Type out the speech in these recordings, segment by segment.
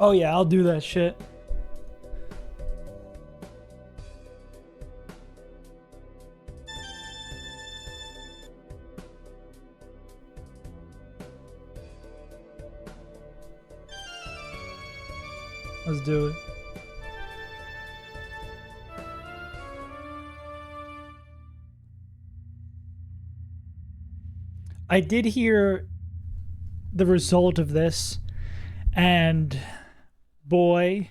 Oh yeah, I'll do that shit. Let's do it. I did hear the result of this, and boy,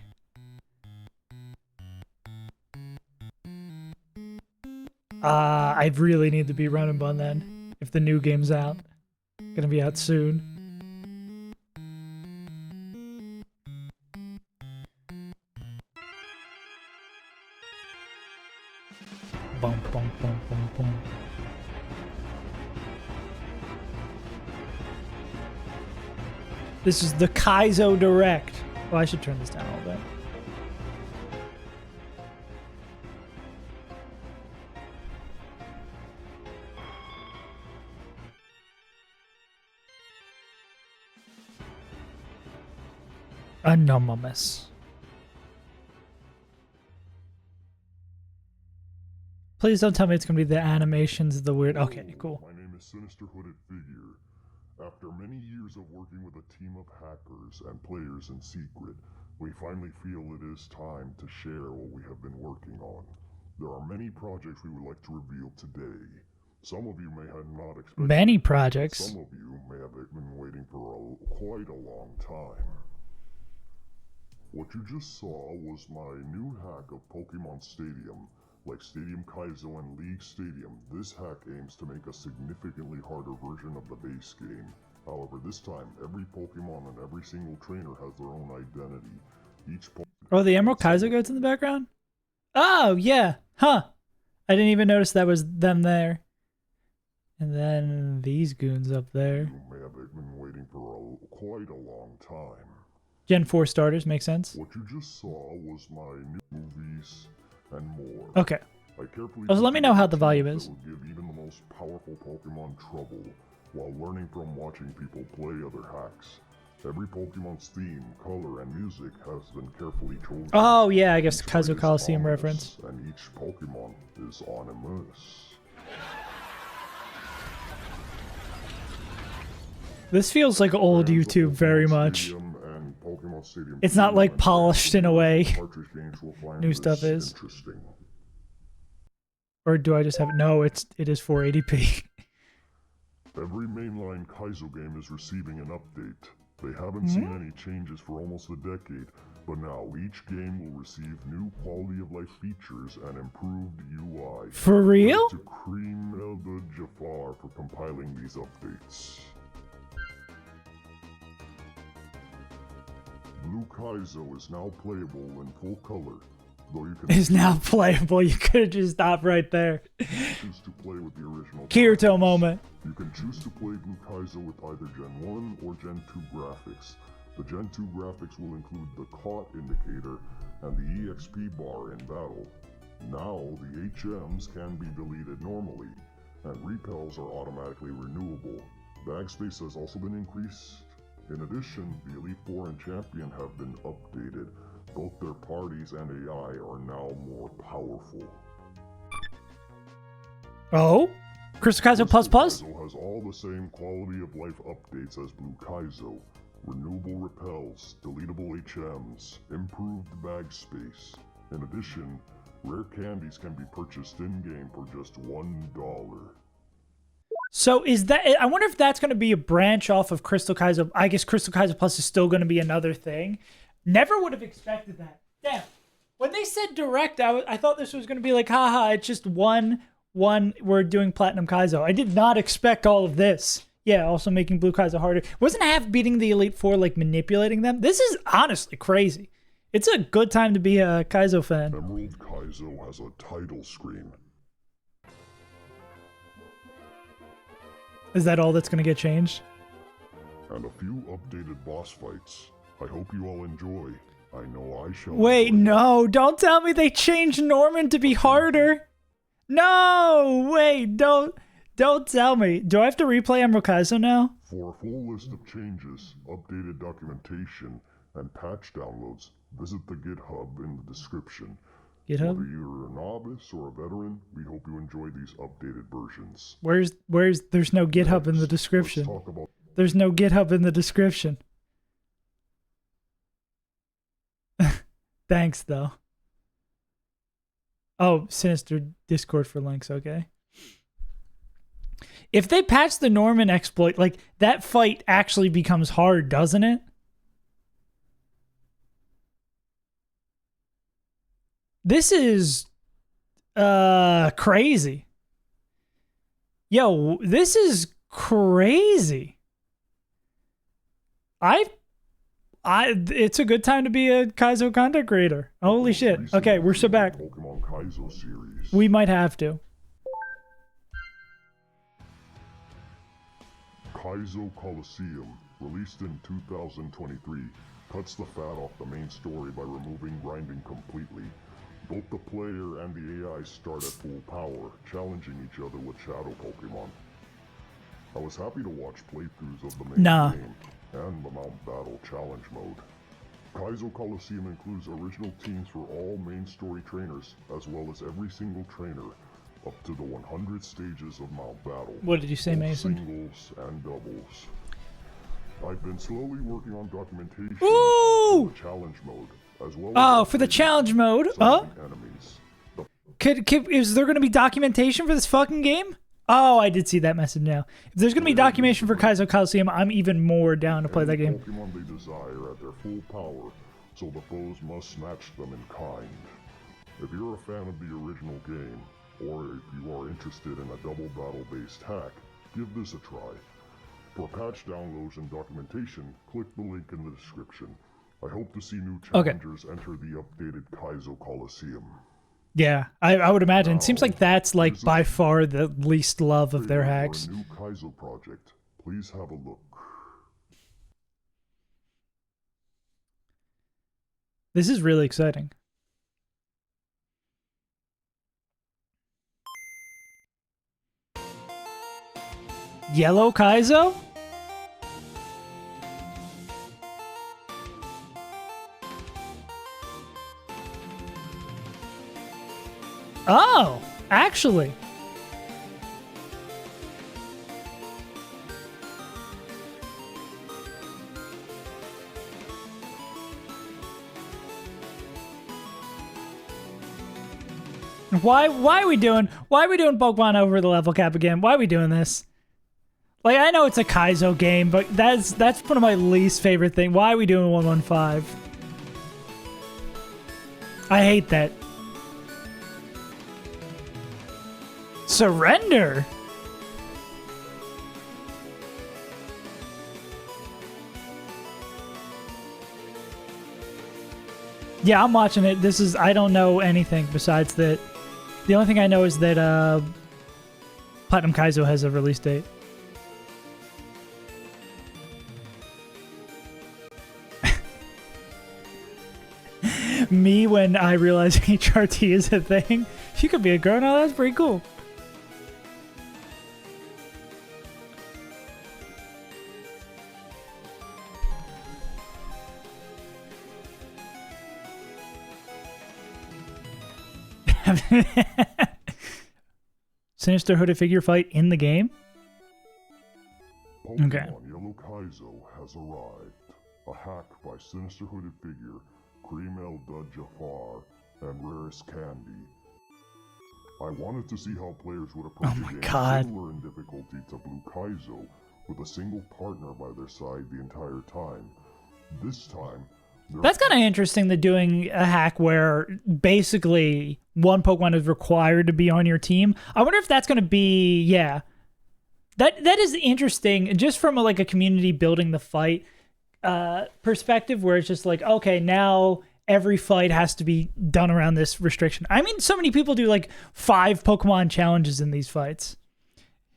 I really need to be running by then. If the new game's out, gonna be out soon. Bum, bum, bum, bum, bum. This is the Kaizo Direct. Oh, I should turn this down a little bit. Anonymous. Please don't tell me it's going to be the animations, the weird... Okay, cool. My name is Sinister Hooded Figure. After many years of working with a team of hackers and players in secret, we finally feel it is time to share what we have been working on. There are many projects we would like to reveal today. Some of you may have not expected... Many projects. Some of you may have been waiting for quite a long time. What you just saw was my new hack of Pokemon Stadium. Like Stadium Kaizo and League Stadium, this hack aims to make a significantly harder version of the base game. However, this time, every Pokemon and every single trainer has their own identity. Each Oh, the Emerald Kaizo goats in the background? Oh, yeah. Huh. I didn't even notice that was them there. And then these goons up there. You may have been waiting for quite a long time. Gen 4 starters, makes sense. What you just saw was my new movies and more. Okay. I carefully Oh, so let me know how the volume is. That would give even the most powerful Pokemon trouble, while learning from watching people play other hacks. Every Pokemon's theme, color, and music has been carefully chosen. Oh yeah, I guess Each Kaizo fight is Coliseum ominous, reference. And each Pokemon is ominous. This feels like old And the YouTube very Pokemon much. Stadium and Pokemon Stadium It's not 2 like and polished in a way. cartridge games will find New this stuff is. interesting. Or do I just have it? No, it is 480p. Every mainline Kaizo game is receiving an update. They haven't seen any changes for almost a decade, but now each game will receive new quality of life features and improved UI. For real? To Cream Elder Jafar for compiling these updates. Blue Kaizo is now playable in full color, though you can Is now playable. You could have just stopped right there. choose to play with the original Kirito graphics. moment. You can choose to play Blue Kaizo with either Gen 1 or Gen 2 graphics. The Gen 2 graphics will include the caught indicator and the EXP bar in battle. Now, the HMs can be deleted normally, and repels are automatically renewable. Bag space has also been increased. In addition, the Elite Four and Champion have been updated. Both their parties and AI are now more powerful. Oh? Crystal Kaizo Plus Plus? Kaizo has all the same quality of life updates as Blue Kaizo. Renewable repels, deletable HMs, improved bag space. In addition, rare candies can be purchased in-game for just $1. So is that... I wonder if that's going to be a branch off of Crystal Kaizo. I guess Crystal Kaizo Plus is still going to be another thing. Never would have expected that. Damn. When they said direct, I thought this was going to be like, haha, it's just one, we're doing Platinum Kaizo. I did not expect all of this. Yeah, also making Blue Kaizo harder. Wasn't half beating the Elite Four like manipulating them? This is honestly crazy. It's a good time to be a Kaizo fan. Emerald Kaizo has a title screen. Is that all that's going to get changed? And a few updated boss fights. I hope you all enjoy. I know I shall. Wait, enjoy. no, don't tell me they changed Norman to be harder. No, wait, don't tell me. Do I have to replay Emerald Kaizo now? For a full list of changes, updated documentation, and patch downloads, visit the GitHub in the description. GitHub? Whether you're a novice or a veteran, we hope you enjoy these updated versions. There's no GitHub in the Let's description. talk about There's no GitHub in the description. Thanks, though. Oh, Sinister Discord for links, okay. If they patch the Norman exploit, like, that fight actually becomes hard, doesn't it? This is crazy. Yo, this is crazy. It's a good time to be a Kaizo content creator. Holy shit. Okay, we're so back. Pokemon Kaizo series. We might have to. Kaizo Coliseum, released in 2023, cuts the fat off the main story by removing grinding completely. Both the player and the AI start at full power, challenging each other with shadow Pokemon. I was happy to watch playthroughs of the main game and the Mount Battle challenge mode. Kaizo Coliseum includes original teams for all main story trainers, as well as every single trainer, up to the 100 stages of Mount Battle. What did you say, Mason? Singles and doubles. I've been slowly working on documentation Ooh! for the challenge mode, as well as for the challenge mode. enemies. Is there going to be documentation for this fucking game? Oh, I did see that message now. If there's going to be documentation for Kaizo Coliseum, I'm even more down to play that game. Pokemon they desire at their full power, so the foes must match them in kind. If you're a fan of the original game, or if you are interested in a double battle-based hack, give this a try. For patch downloads and documentation, click the link in the description. I hope to see new challengers enter the updated Kaizo Coliseum. Yeah, I would imagine. It seems like that's like by far the least love of their hacks. For a new Kaizo project, please have a look. This is really exciting. Yellow Kaizo? Oh, actually. Why are we doing Pokemon over the level cap again? Why are we doing this? Like, I know it's a Kaizo game, but that's one of my least favorite things. Why are we doing 115? I hate that. Surrender? Yeah, I'm watching it. I don't know anything besides that. The only thing I know is that Platinum Kaizo has a release date. Me when I realize HRT is a thing. You could be a girl now, that's pretty cool. Sinister Hooded figure fight in the game? Pokemon Okay. Yellow Kaizo has arrived. A hack by Sinister Hooded Figure, Cream El Dud Jafar, and Rarest Candy. I wanted to see how players would approach a game similar in difficulty to Blue Kaizo, with a single partner by their side the entire time. This time, that's kind of interesting, that doing a hack where basically one Pokemon is required to be on your team. I wonder if that's going to be, yeah. That is interesting, just from a community building the fight perspective, where it's just like, okay, now every fight has to be done around this restriction. I mean, so many people do 5 Pokemon challenges in these fights.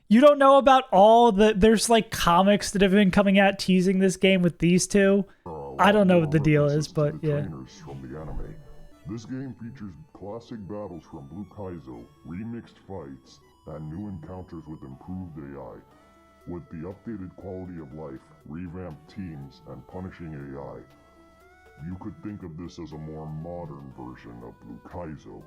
You don't know about all there's comics that have been coming out teasing this game with these two. I don't know what the deal is, but yeah. From the anime. This game features classic battles from Blue Kaizo, remixed fights, and new encounters with improved AI. With the updated quality of life, revamped teams, and punishing AI, You could think of this as a more modern version of Blue Kaizo.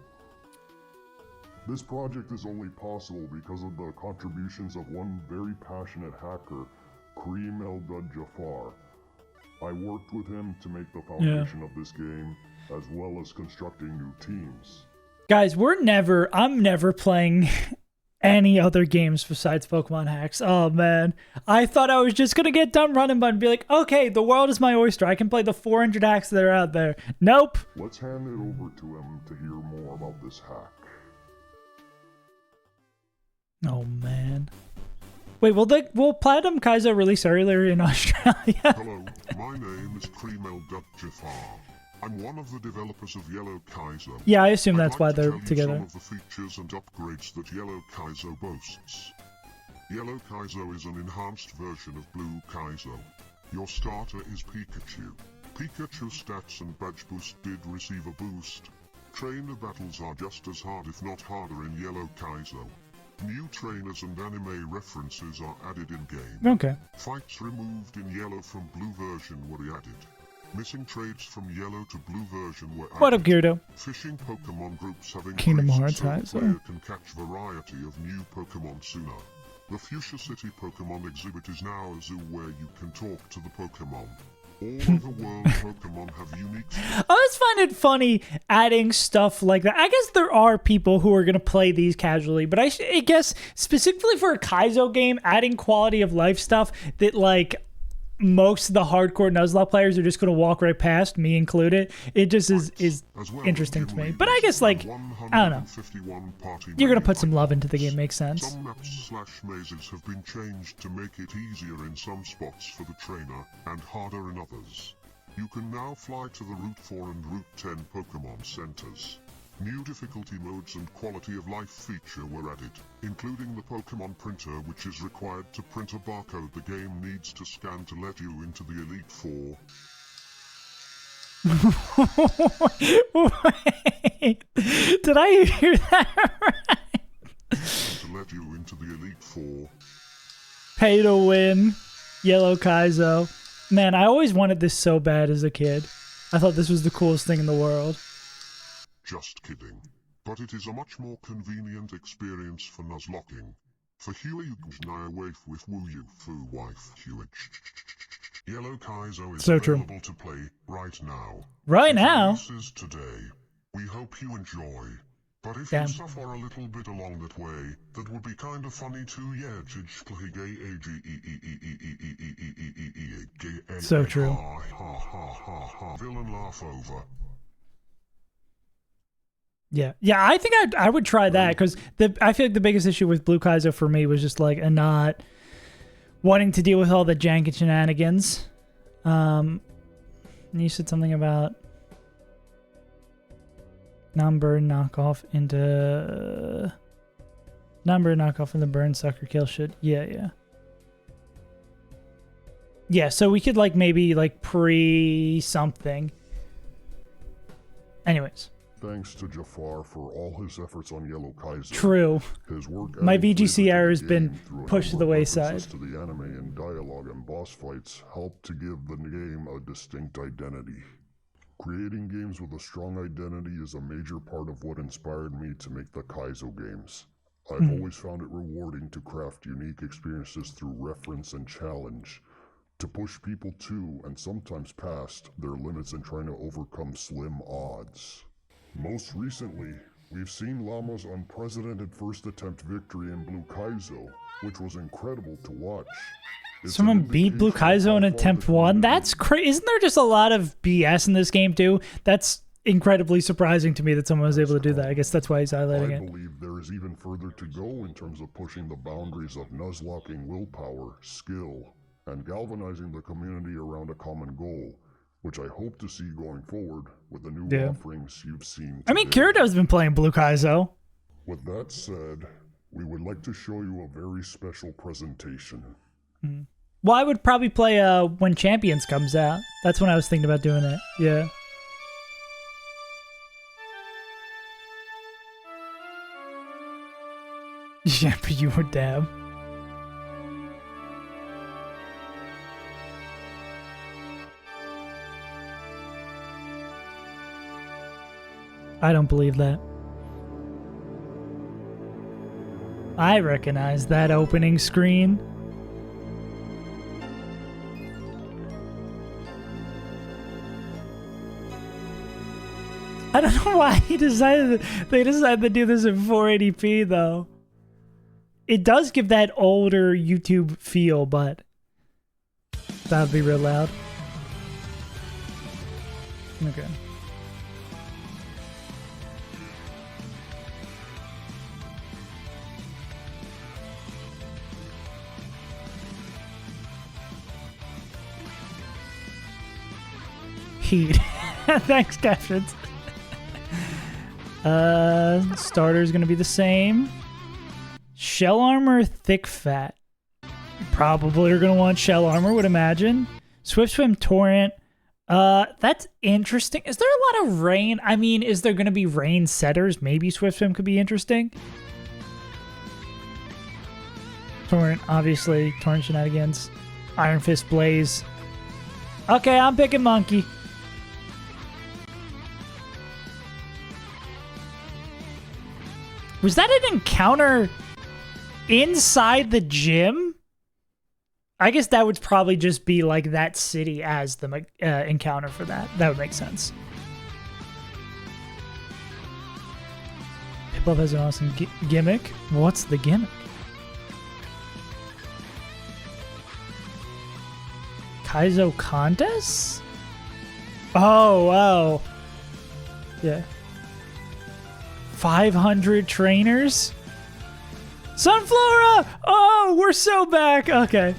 This project is only possible because of the contributions of one very passionate hacker, Kareem El-Jafar. I worked with him to make the foundation of this game, as well as constructing new teams. Guys, I'm never playing any other games besides Pokemon hacks. Oh man, I thought I was just gonna get done running by and be like, okay, the world is my oyster. I can play the 400 hacks that are out there. Nope. Let's hand it over to him to hear more about this hack. Oh man. Wait, will Platinum Kaizo release earlier in Australia? Hello, my name is Kareem El-Jafar. I'm one of the developers of Yellow Kaizo. Yeah, I assume I'd that's like why to they're tell you together. some of the features and upgrades that Yellow Kaizo boasts. Yellow Kaizo is an enhanced version of Blue Kaizo. Your starter is Pikachu. Pikachu's stats and badge boost did receive a boost. Trainer battles are just as hard if not harder in Yellow Kaizo. New trainers and anime references are added in-game. Okay. Fights removed in Yellow from Blue version were added. Missing trades from Yellow to Blue version were added. What up, Gyarados? Fishing Pokemon groups have increased Kingdom Hearts so the hype, so. player can catch variety of new Pokemon sooner. The Fuchsia City Pokemon exhibit is now a zoo where you can talk to the Pokemon. All of the world's Pokemon have unique I always find it funny adding stuff like that. I guess there are people who are going to play these casually, but I guess specifically for a Kaizo game, adding quality of life stuff that like most of the hardcore Nuzlocke players are just going to walk right past, me included. It just is as well interesting as to me. Gym But I guess like, I don't know. 151 party You're going to menu put some love into the items. game, makes sense. Some maps/mazes have been changed to make it easier in some spots for the trainer and harder in others. You can now fly to the Route 4 and Route 10 Pokemon Centers. New difficulty modes and quality of life feature were added, including the Pokemon printer, which is required to print a barcode the game needs to scan to let you into the Elite Four. Wait, did I hear that right? To let you into the Elite Four. Pay to win. Yellow Kaizo. Man, I always wanted this so bad as a kid. I thought this was the coolest thing in the world. Just kidding. But it is a much more convenient experience for Nuzlocking. For Huey you can wife with Woo You Fu wife Huey. Yellow Kaizo is So true. available to play right now. Right It now? releases today. We hope you enjoy. But if Damn. you suffer a little bit along that way, that would be kind of funny too, yeah. So true. Ha ha ha ha ha. Villain laugh over. Yeah, I think I would try that because I feel like the biggest issue with Blue Kaizo for me was just like a not wanting to deal with all the jank and shenanigans. And you said something about non-burn knockoff into burn sucker kill shit. Yeah. Yeah, so we could like maybe like pre something. Anyways. Thanks to Jafar for all his efforts on Yellow Kaizo. True. His work My adding VGC flavor to era the has been game through a pushed to number the of wayside. references to the anime and dialogue and boss fights helped to give the game a distinct identity. Creating games with a strong identity is a major part of what inspired me to make the Kaizo games. I've always found it rewarding to craft unique experiences through reference and challenge, to push people to, and sometimes past, their limits in trying to overcome slim odds. Most recently, we've seen Llama's unprecedented first attempt victory in Blue Kaizo, which was incredible to watch. It's Someone an beat Blue indication of Kaizo in how far attempt the 1? community- That's crazy. Isn't there just a lot of BS in this game too? That's incredibly surprising to me that someone was able to do that. I guess that's why he's highlighting I it. believe there is even further to go in terms of pushing the boundaries of Nuzlocking willpower, skill, and galvanizing the community around a common goal, which I hope to see going forward with the new offerings you've seen I mean, today. Kirado's been playing Blue Kaizo. With that said, we would like to show you a very special presentation. Well, I would probably play when Champions comes out. That's when I was thinking about doing it. Yeah. Yeah, but you were damn. I don't believe that. I recognize that opening screen. I don't know why they decided to do this in 480p though. It does give that older YouTube feel, but that would be real loud. Okay. Heat. Thanks, captions. Starter's gonna be the same. Shell armor, thick fat. Probably are gonna want shell armor, would imagine. Swift swim, torrent. That's interesting. Is there a lot of rain? I mean, is there gonna be rain setters? Maybe swift swim could be interesting. Torrent, obviously. Torrent shenanigans. Iron Fist Blaze. Okay, I'm picking monkey. Was that an encounter inside the gym? I guess that would probably just be like that city as the encounter for that. That would make sense. Piplup has an awesome gimmick. What's the gimmick? Kaizo contest? Oh, wow. Yeah. 500 trainers? Sunflora! Oh, we're so back. Okay.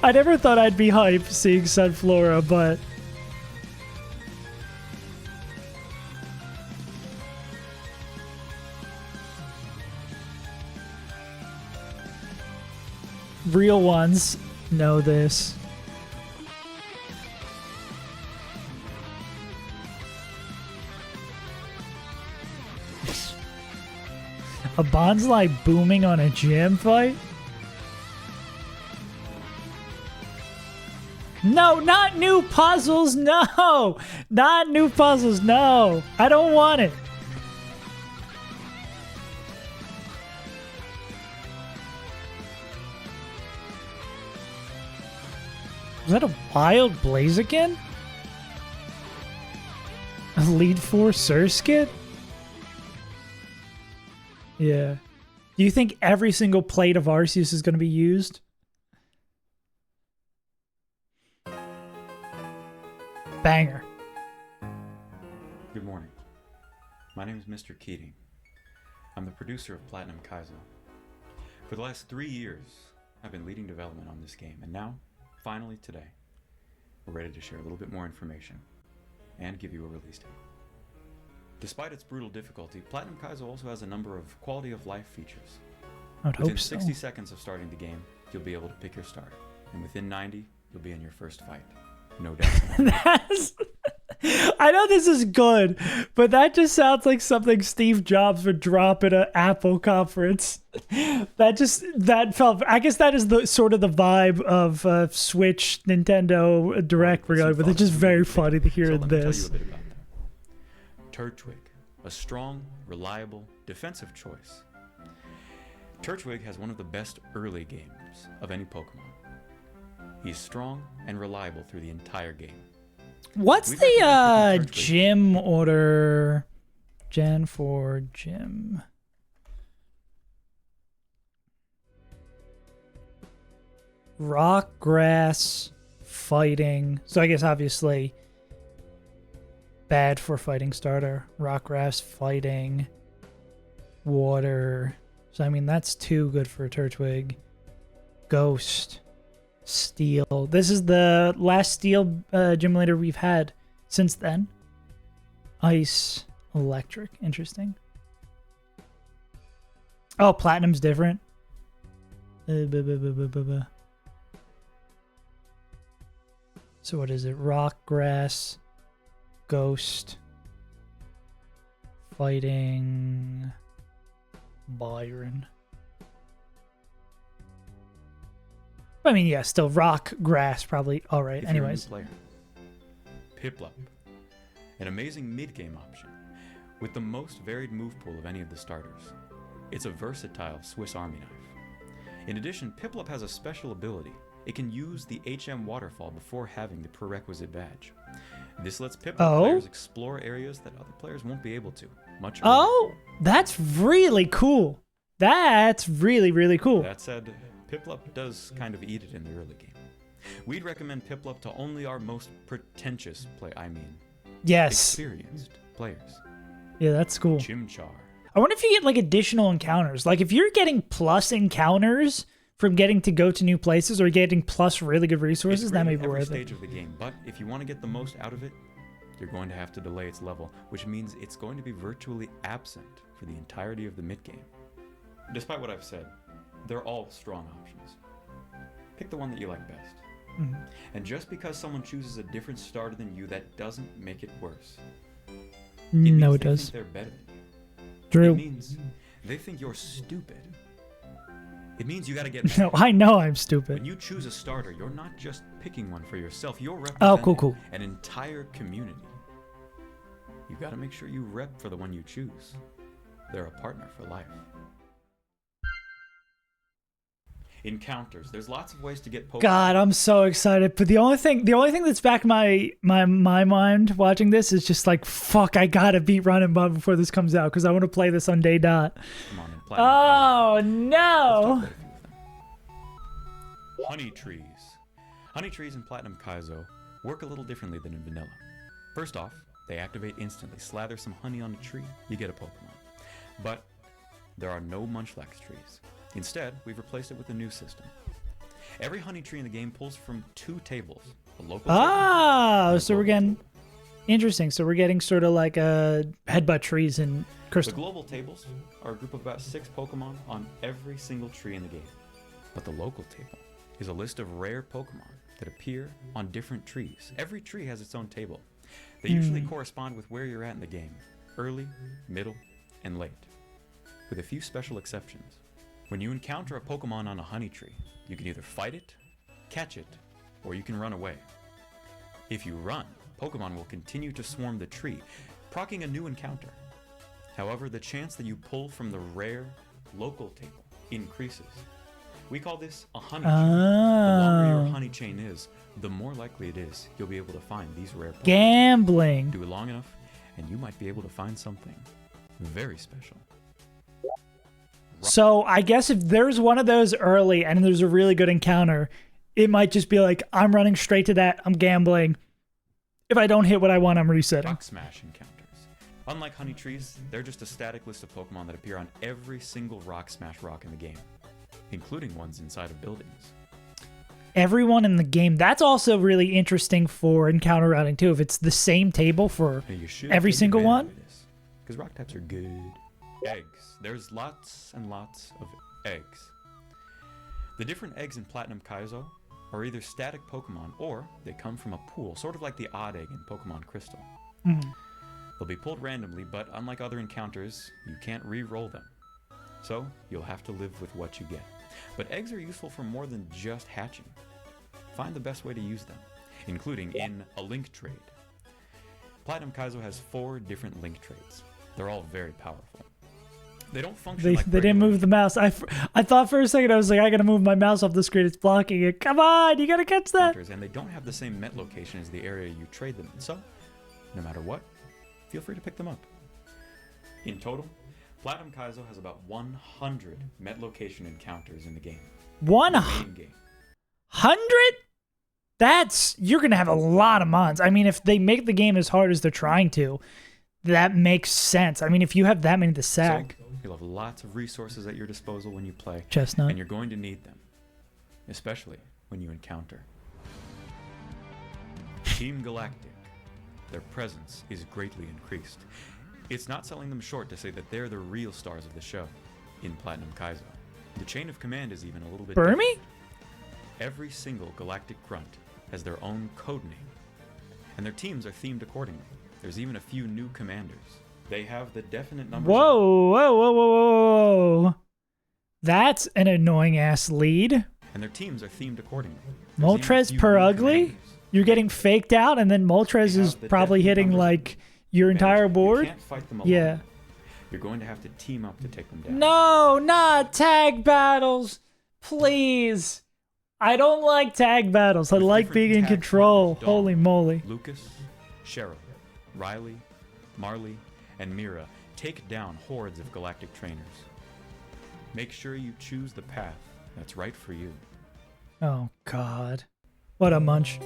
I never thought I'd be hyped seeing Sunflora, but... real ones know this. A bonsai booming on a gym fight? No, not new puzzles. No, not new puzzles. No, I don't want it. Is that a wild Blaziken? A lead 4 Surskit? Yeah. Do you think every single plate of Arceus is going to be used? Banger. Good morning. My name is Mr. Keating. I'm the producer of Platinum Kaizo. For the last 3 years, I've been leading development on this game, and now, finally today, we're ready to share a little bit more information and give you a release date. Despite its brutal difficulty, Platinum Kaizo also has a number of quality of life features. I'd Within hope so. 60 seconds of starting the game, you'll be able to pick your starter. And within 90, you'll be in your first fight. No doubt. That's... I know this is good, but that just sounds like something Steve Jobs would drop at an Apple conference. That felt... I guess that is the sort of the vibe of Switch, Nintendo Direct we're going with. It's just very funny to hear this. Tell you a bit about that. Turtwig, a strong, reliable, defensive choice. Turtwig has one of the best early games of any Pokemon. He's strong and reliable through the entire game. What's the gym order? Gen 4 gym. Rock, grass, fighting. So I guess obviously bad for fighting starter. Rock, grass, fighting, water. So I mean that's too good for a Turtwig. Ghost. Steel. This is the last steel gym leader we've had since then. Ice, electric. Interesting. Oh, platinum's different. So what is it? Rock, grass, ghost, fighting, Byron. I mean, yeah, still rock, grass, probably. All right. Anyways. Player. Piplup, an amazing mid-game option. with the most varied move pool of any of the starters. It's a versatile Swiss Army knife. In addition, Piplup has a special ability. It can use the HM waterfall before having the prerequisite badge. This lets Piplup players explore areas that other players won't be able to. Much earlier. Oh, that's really cool. That's really, really cool. That said, Piplup does kind of eat it in the early game. We'd recommend Piplup to only our most pretentious Yes. experienced players. Yeah, that's cool. Chimchar. I wonder if you get like additional encounters. Like if you're getting plus encounters from getting to go to new places or getting plus really good resources, It's that great may at be every worth stage it. of the game, but if you want to get the most out of it, you're going to have to delay its level, which means it's going to be virtually absent for the entirety of the mid-game. Despite what I've said, they're all strong options. Pick the one that you like best. And just because someone chooses a different starter than you, that doesn't make it worse. No, means it they does. think they're better than you. True. It means they think you're stupid. It means you gotta get No, better. I know I'm When stupid. you choose a starter, you're not just picking one for yourself, you're Oh, representing cool. an entire community. You gotta make sure you rep for the one you choose. They're a partner for life. Encounters. There's lots of ways to get Pokemon. God, I'm so excited. But the only thing that's back in my mind watching this is just like, fuck, I gotta beat Run and Bun before this comes out because I want to play this on day dot. Come on, in Platinum Kaizo. Oh Let's talk no! about a few of them. Honey trees. Honey trees in Platinum Kaizo work a little differently than in vanilla. First off, they activate instantly. Slather some honey on a tree, you get a Pokemon. But there are no Munchlax trees. Instead, we've replaced it with a new system. Every honey tree in the game pulls from 2 tables. A local table Oh, and a so we're global getting table. interesting. So we're getting sort of like a headbutt trees and The crystal. global tables are a group of about 6 Pokemon on every single tree in the game. But the local table is a list of rare Pokemon that appear on different trees. Every tree has its own table. They usually correspond with where you're at in the game. Early, middle, and late. With a few special exceptions. When you encounter a Pokemon on a honey tree, you can either fight it, catch it, or you can run away. If you run, Pokemon will continue to swarm the tree, proccing a new encounter. However, the chance that you pull from the rare local table increases. We call this a honey chain. The longer your honey chain is, the more likely it is you'll be able to find these rare Pokemon. Gambling. Do it long enough, and you might be able to find something very special. So I guess if there's one of those early and there's a really good encounter, it might just be like, I'm running straight to that. I'm gambling. If I don't hit what I want, I'm resetting. Rock Smash encounters. Unlike honey trees, they're just a static list of Pokemon that appear on every single Rock Smash rock in the game, including ones inside of buildings. Everyone in the game. That's also really interesting for encounter routing too. If it's the same table for And you should every take single advantage one? of this, because rock types are good. Eggs. There's lots and lots of eggs. The different eggs in Platinum Kaizo are either static Pokemon or they come from a pool, sort of like the odd egg in Pokemon Crystal. They'll be pulled randomly, but unlike other encounters, you can't re-roll them. So you'll have to live with what you get. But eggs are useful for more than just hatching. Find the best way to use them, including in a link trade. Platinum Kaizo has 4 different link trades. They're all very powerful. They don't function they like didn't regular move the mouse. I thought for a second I was like, I gotta move my mouse off the screen. It's blocking it. Come on, you gotta catch that. encounters, and they don't have the same met location as the area you trade them in. So, no matter what, feel free to pick them up. In total, Platinum Kaizo has about 100 met location encounters in the game. The 100? main game. You're gonna have a lot of mods. I mean, if they make the game as hard as they're trying to, that makes sense. I mean, if you have that many to sack. So, you'll have lots of resources at your disposal when you play, Chestnut. and you're going to need them, especially when you encounter Team Galactic. Their presence is greatly increased. It's not selling them short to say that they're the real stars of the show in Platinum Kaizo. The chain of command is even a little bit Burmy? different. Every single galactic grunt has their own code name, and their teams are themed accordingly. There's even a few new commanders. They have the definite numbers. Whoa. That's an annoying ass lead. And their teams are themed accordingly. There's even a Moltres few per new ugly? commanders. You're getting faked out, and then Moltres They is have the probably definite hitting numbers. like your Advantage, entire you board? can't fight them alone. Yeah. You're going to have to team up to take them down. No, not tag battles. Please. I don't like tag battles. I With like different being in tag control. partners, Dawn, Holy moly. Lucas, Cheryl, Riley, Marley, and Mira take down hordes of galactic trainers. Make sure you choose the path that's right for you. Oh, God. What a munch.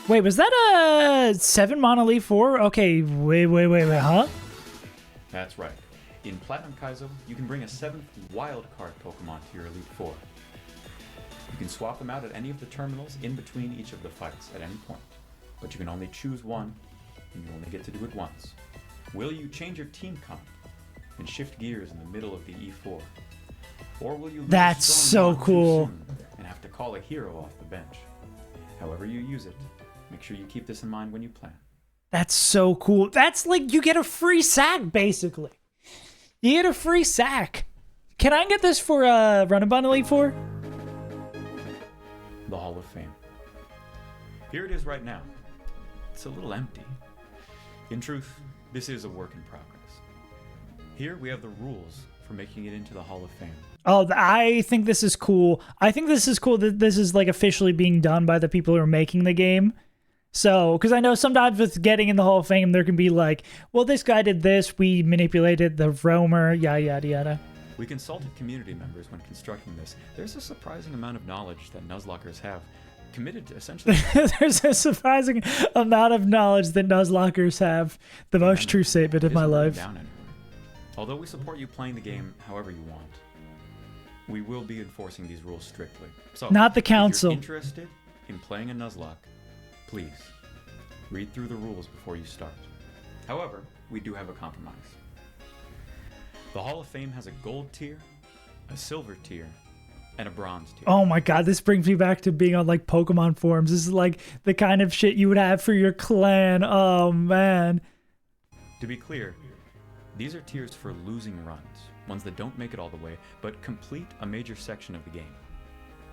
Wait, was that a 7 mana Elite 4? Okay, wait, huh? That's right. In Platinum Kaizo, you can bring a 7th wild card Pokemon to your Elite Four. You can swap them out at any of the terminals in between each of the fights at any point, but you can only choose one, and you only get to do it once. Will you change your team comp and shift gears in the middle of the E4? Or will you lose That's strong so bond too cool. soon and have to call a hero off the bench? However you use it, make sure you keep this in mind when you plan. That's so cool. That's like you get a free sack, basically. You get a free sack. Can I get this for Runabout Elite 4? The Hall of Fame. Here it is right now. It's a little empty. In truth, this is a work in progress. Here we have the rules for making it into the Hall of Fame. Oh, I think this is cool. I think this is cool that this is like officially being done by the people who are making the game. So, because I know sometimes with getting in the Hall of Fame, there can be like, well, this guy did this, we manipulated the roamer, yada, yada. We consulted community members when constructing this. There's a surprising amount of knowledge that Nuzlockers have committed to essentially There's a surprising amount of knowledge that Nuzlockers have. The most true statement of It my isn't written life. down anywhere. Although we support you playing the game however you want, we will be enforcing these rules strictly. So, Not the if you're council. interested in playing a Nuzlocke, please read through the rules before you start. However, we do have a compromise. The Hall of Fame has a gold tier, a silver tier, and a bronze tier. Oh my god, this brings me back to being on like Pokemon forums. This is like the kind of shit you would have for your clan. Oh man. To be clear, these are tiers for losing runs, ones that don't make it all the way, but complete a major section of the game.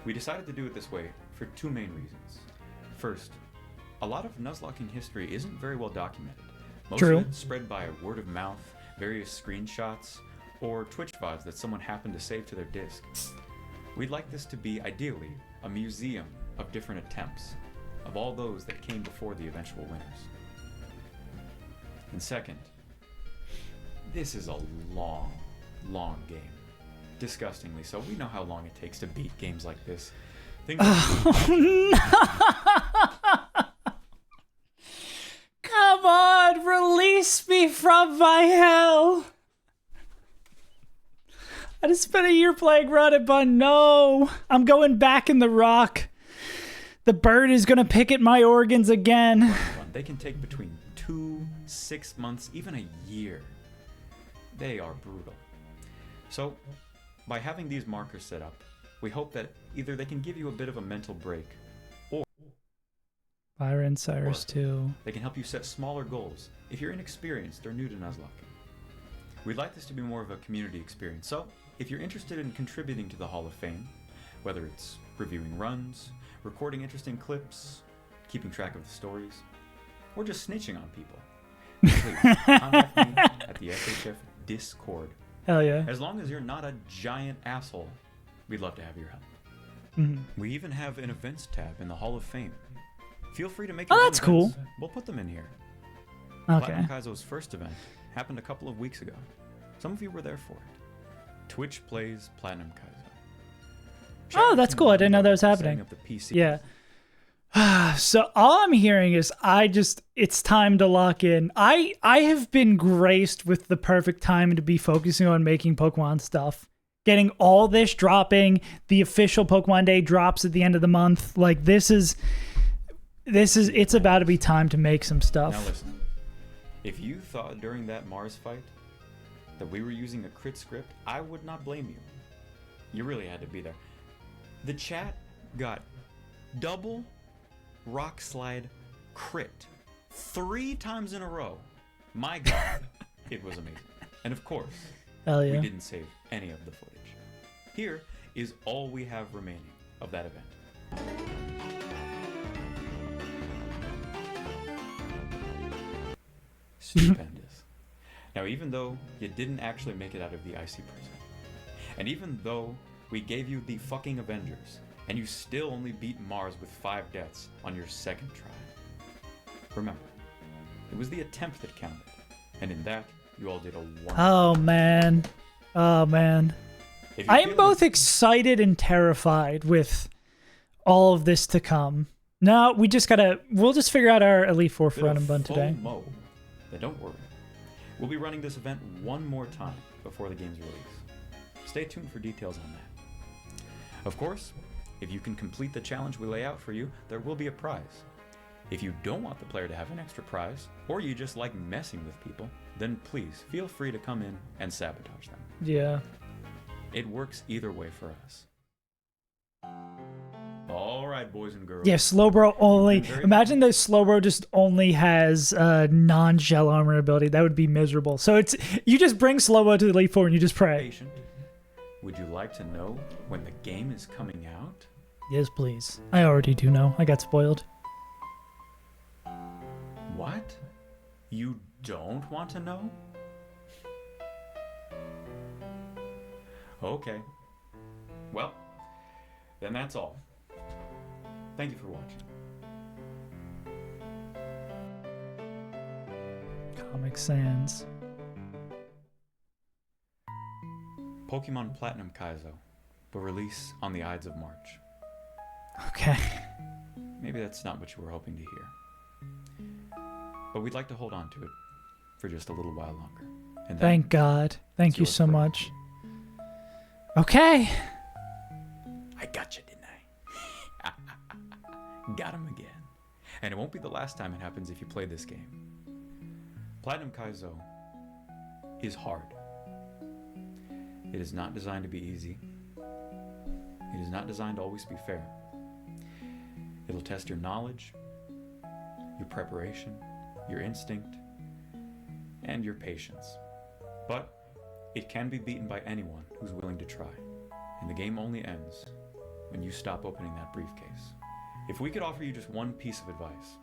We decided to do it this way for two main reasons. First, a lot of Nuzlocking history isn't very well documented. Most True. of it's spread by word of mouth, various screenshots, or Twitch VODs that someone happened to save to their disk. We'd like this to be, ideally, a museum of different attempts, of all those that came before the eventual winners. And second, this is a long, long game. Disgustingly so. We know how long it takes to beat games like this. Things Come on, release me from my hell. I just spent a year playing Run, but no. I'm going back in the rock. The bird is going to pick at my organs again. They can take between 2, 6 months, even a year. They are brutal. So, by having these markers set up, we hope that either they can give you a bit of a mental break, or Byron Cyrus too. they can help you set smaller goals if you're inexperienced or new to Nuzlocke. We'd like this to be more of a community experience, so if you're interested in contributing to the Hall of Fame, whether it's reviewing runs, recording interesting clips, keeping track of the stories, or just snitching on people, please contact me at the SHF Discord. Hell yeah. As long as you're not a giant asshole, we'd love to have your help. We even have an events tab in the Hall of Fame. Feel free to make your Oh, own that's cool. events. We'll put them in here. Okay. Platinum Kaizo's first event happened a couple of weeks ago. Some of you were there for it. Twitch plays Platinum Kaizo. Oh, that's cool. I didn't know that was Setting happening. up the PC. Yeah. So all I'm hearing is it's time to lock in. I have been graced with the perfect time to be focusing on making Pokemon stuff. Getting all this dropping, the official Pokemon Day drops at the end of the month. Like it's about to be time to make some Now stuff. listen, if you thought during that Mars fight that we were using a crit script, I would not blame you. You really had to be there. The chat got double rock slide crit 3 times in a row. My god, it was amazing. And of course, Hell we yeah. didn't save any of the footage. Here is all we have remaining of that event. Stupendous. Now, even though you didn't actually make it out of the icy prison, and even though we gave you the fucking Avengers, and you still only beat Mars with 5 deaths on your second try, remember, it was the attempt that counted, and in that, you all did a wonderful. Oh, man. Oh, man. If you I am feel both that- excited and terrified with all of this to come. No, we'll just figure out our Elite Four for bit Run of and Bun today. FOMO. Then don't worry. We'll be running this event one more time before the game's release. Stay tuned for details on that. Of course, if you can complete the challenge we lay out for you, there will be a prize. If you don't want the player to have an extra prize, or you just like messing with people, then please feel free to come in and sabotage them. Yeah. It works either way for us. All right, boys and girls. Yeah, Slowbro only. You've been very Imagine that Slowbro just only has non-shell armor ability. That would be miserable. So it's you just bring Slowbro to the Elite Four and you just pray. patient. Would you like to know when the game is coming out? Yes, please. I already do know. I got spoiled. What? You don't want to know? Okay. Well, then that's all. Thank you for watching. Comic Sans. Pokemon Platinum Kaizo will release on the Ides of March. Okay. Maybe that's not what you were hoping to hear. But we'd like to hold on to it for just a little while longer. And then Thank God. Thank it's you yours so forever. much. Okay. I got you, didn't I? Got him again. And it won't be the last time it happens if you play this game. Platinum Kaizo is hard. It is not designed to be easy. It is not designed to always be fair. It'll test your knowledge, your preparation, your instinct, and your patience. But it can be beaten by anyone who's willing to try. And the game only ends when you stop opening that briefcase. If we could offer you just one piece of advice,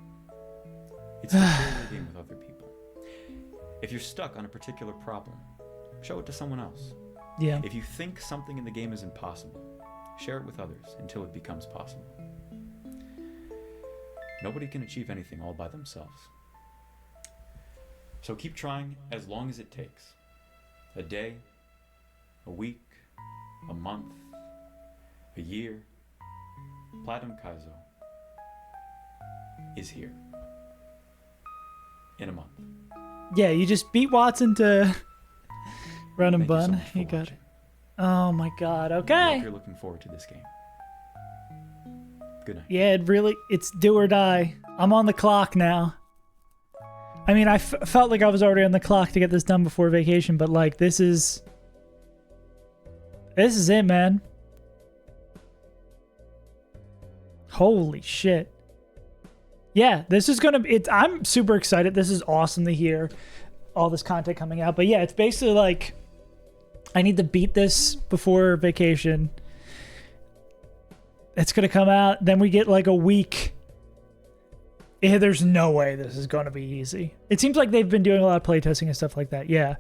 it's to share your game with other people. If you're stuck on a particular problem, show it to someone else. Yeah. If you think something in the game is impossible, share it with others until it becomes possible. Nobody can achieve anything all by themselves. So keep trying as long as it takes. A day, a week, a month, a year. Platinum Kaizo is here. In a month. Yeah, you just beat Watson to Run and Thank you so Bun. much for You got it. watching. Oh my God. I hope Okay. you're looking forward to this game. Good night. Yeah, it's do or die. I'm on the clock now. I mean, I felt like I was already on the clock to get this done before vacation, but like this is it, man. Holy shit. Yeah, this is gonna be. I'm super excited. This is awesome to hear all this content coming out. But yeah, it's basically like I need to beat this before vacation. It's gonna come out, then we get like a week. Yeah, there's no way this is gonna be easy. It seems like they've been doing a lot of playtesting and stuff like that. Yeah.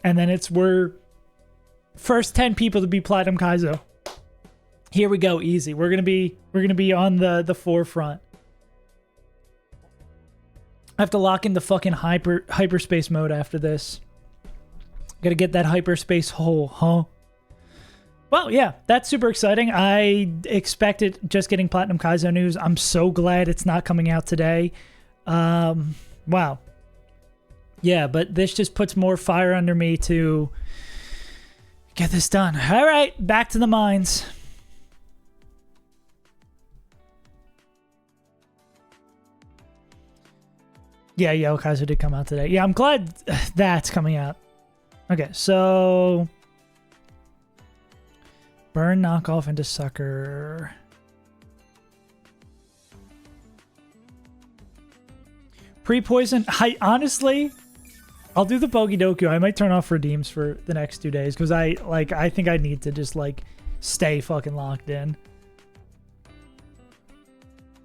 And then we're first 10 people to be Platinum Kaizo. Here we go, easy. We're gonna be on the forefront. I have to lock in the fucking hyperspace mode after this. Gotta get that hyperspace hole, huh? Well, yeah, that's super exciting. I expected just getting Platinum Kaizo news. I'm so glad it's not coming out today. Wow. Yeah, but this just puts more fire under me to get this done. All right, back to the mines. Yeah, Yellow Kaizo did come out today. Yeah, I'm glad that's coming out. Okay, so burn knockoff into sucker. Pre-poison. Honestly, I'll do the Pokedoku. I might turn off redeems for the next 2 days because I think I need to just like stay fucking locked in.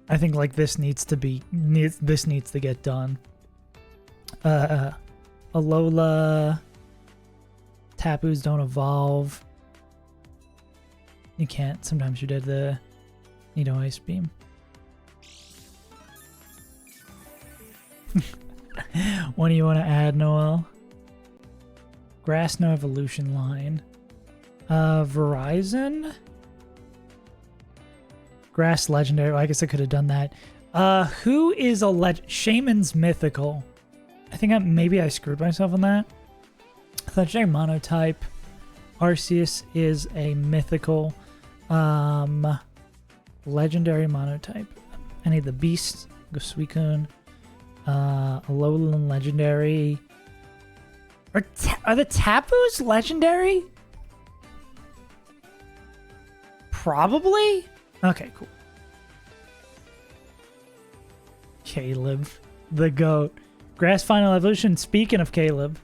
I think like this needs to get done. Alola. Tapus don't evolve. You can't. Sometimes you did the Nido Ice Beam. What do you want to add, Noel? Grass no evolution line. Verizon? Grass legendary. Well, I guess I could have done that. Who is a Shaman's mythical? I think maybe I screwed myself on that. Legendary monotype. Arceus is a mythical. Legendary monotype. Any of the beasts. Go Suicune. Alolan legendary. Are the Tapus legendary? Probably? Okay, cool. Caleb, the GOAT. Grass Final Evolution, speaking of Caleb.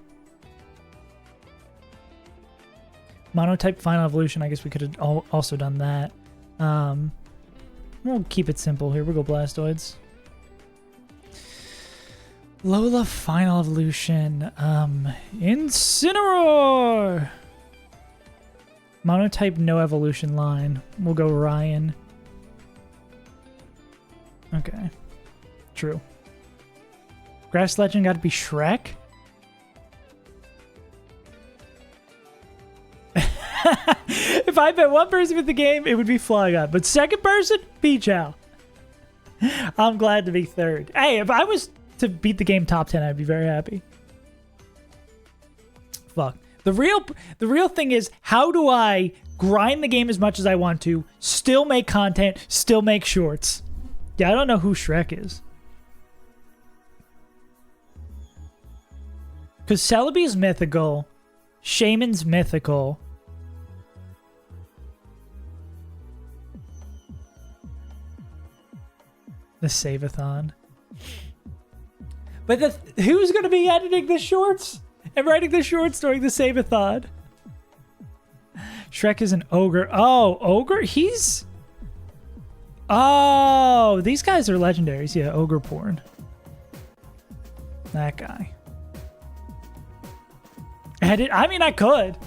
Monotype Final Evolution, I guess we could have also done that. We'll keep it simple here. We'll go Blastoids. Lola Final Evolution. Incineroar! Monotype no evolution line. We'll go Ryan. Okay. True. Grass Legend got to be Shrek? If I bet one person with the game, it would be Flygon. But second person, Pichao. I'm glad to be third. Hey, if I was to beat the game top 10, I'd be very happy. Fuck. The real thing is, how do I grind the game as much as I want to, still make content, still make shorts? Yeah, I don't know who Shrek is. Because Celebi's mythical, Shaman's mythical. The Save-a-thon. But who's going to be editing the shorts and writing the shorts during the Save-a-thon? Shrek is an ogre. Oh, ogre? He's... Oh, these guys are legendaries. Yeah, ogre porn. That guy. Edit? I mean, I could.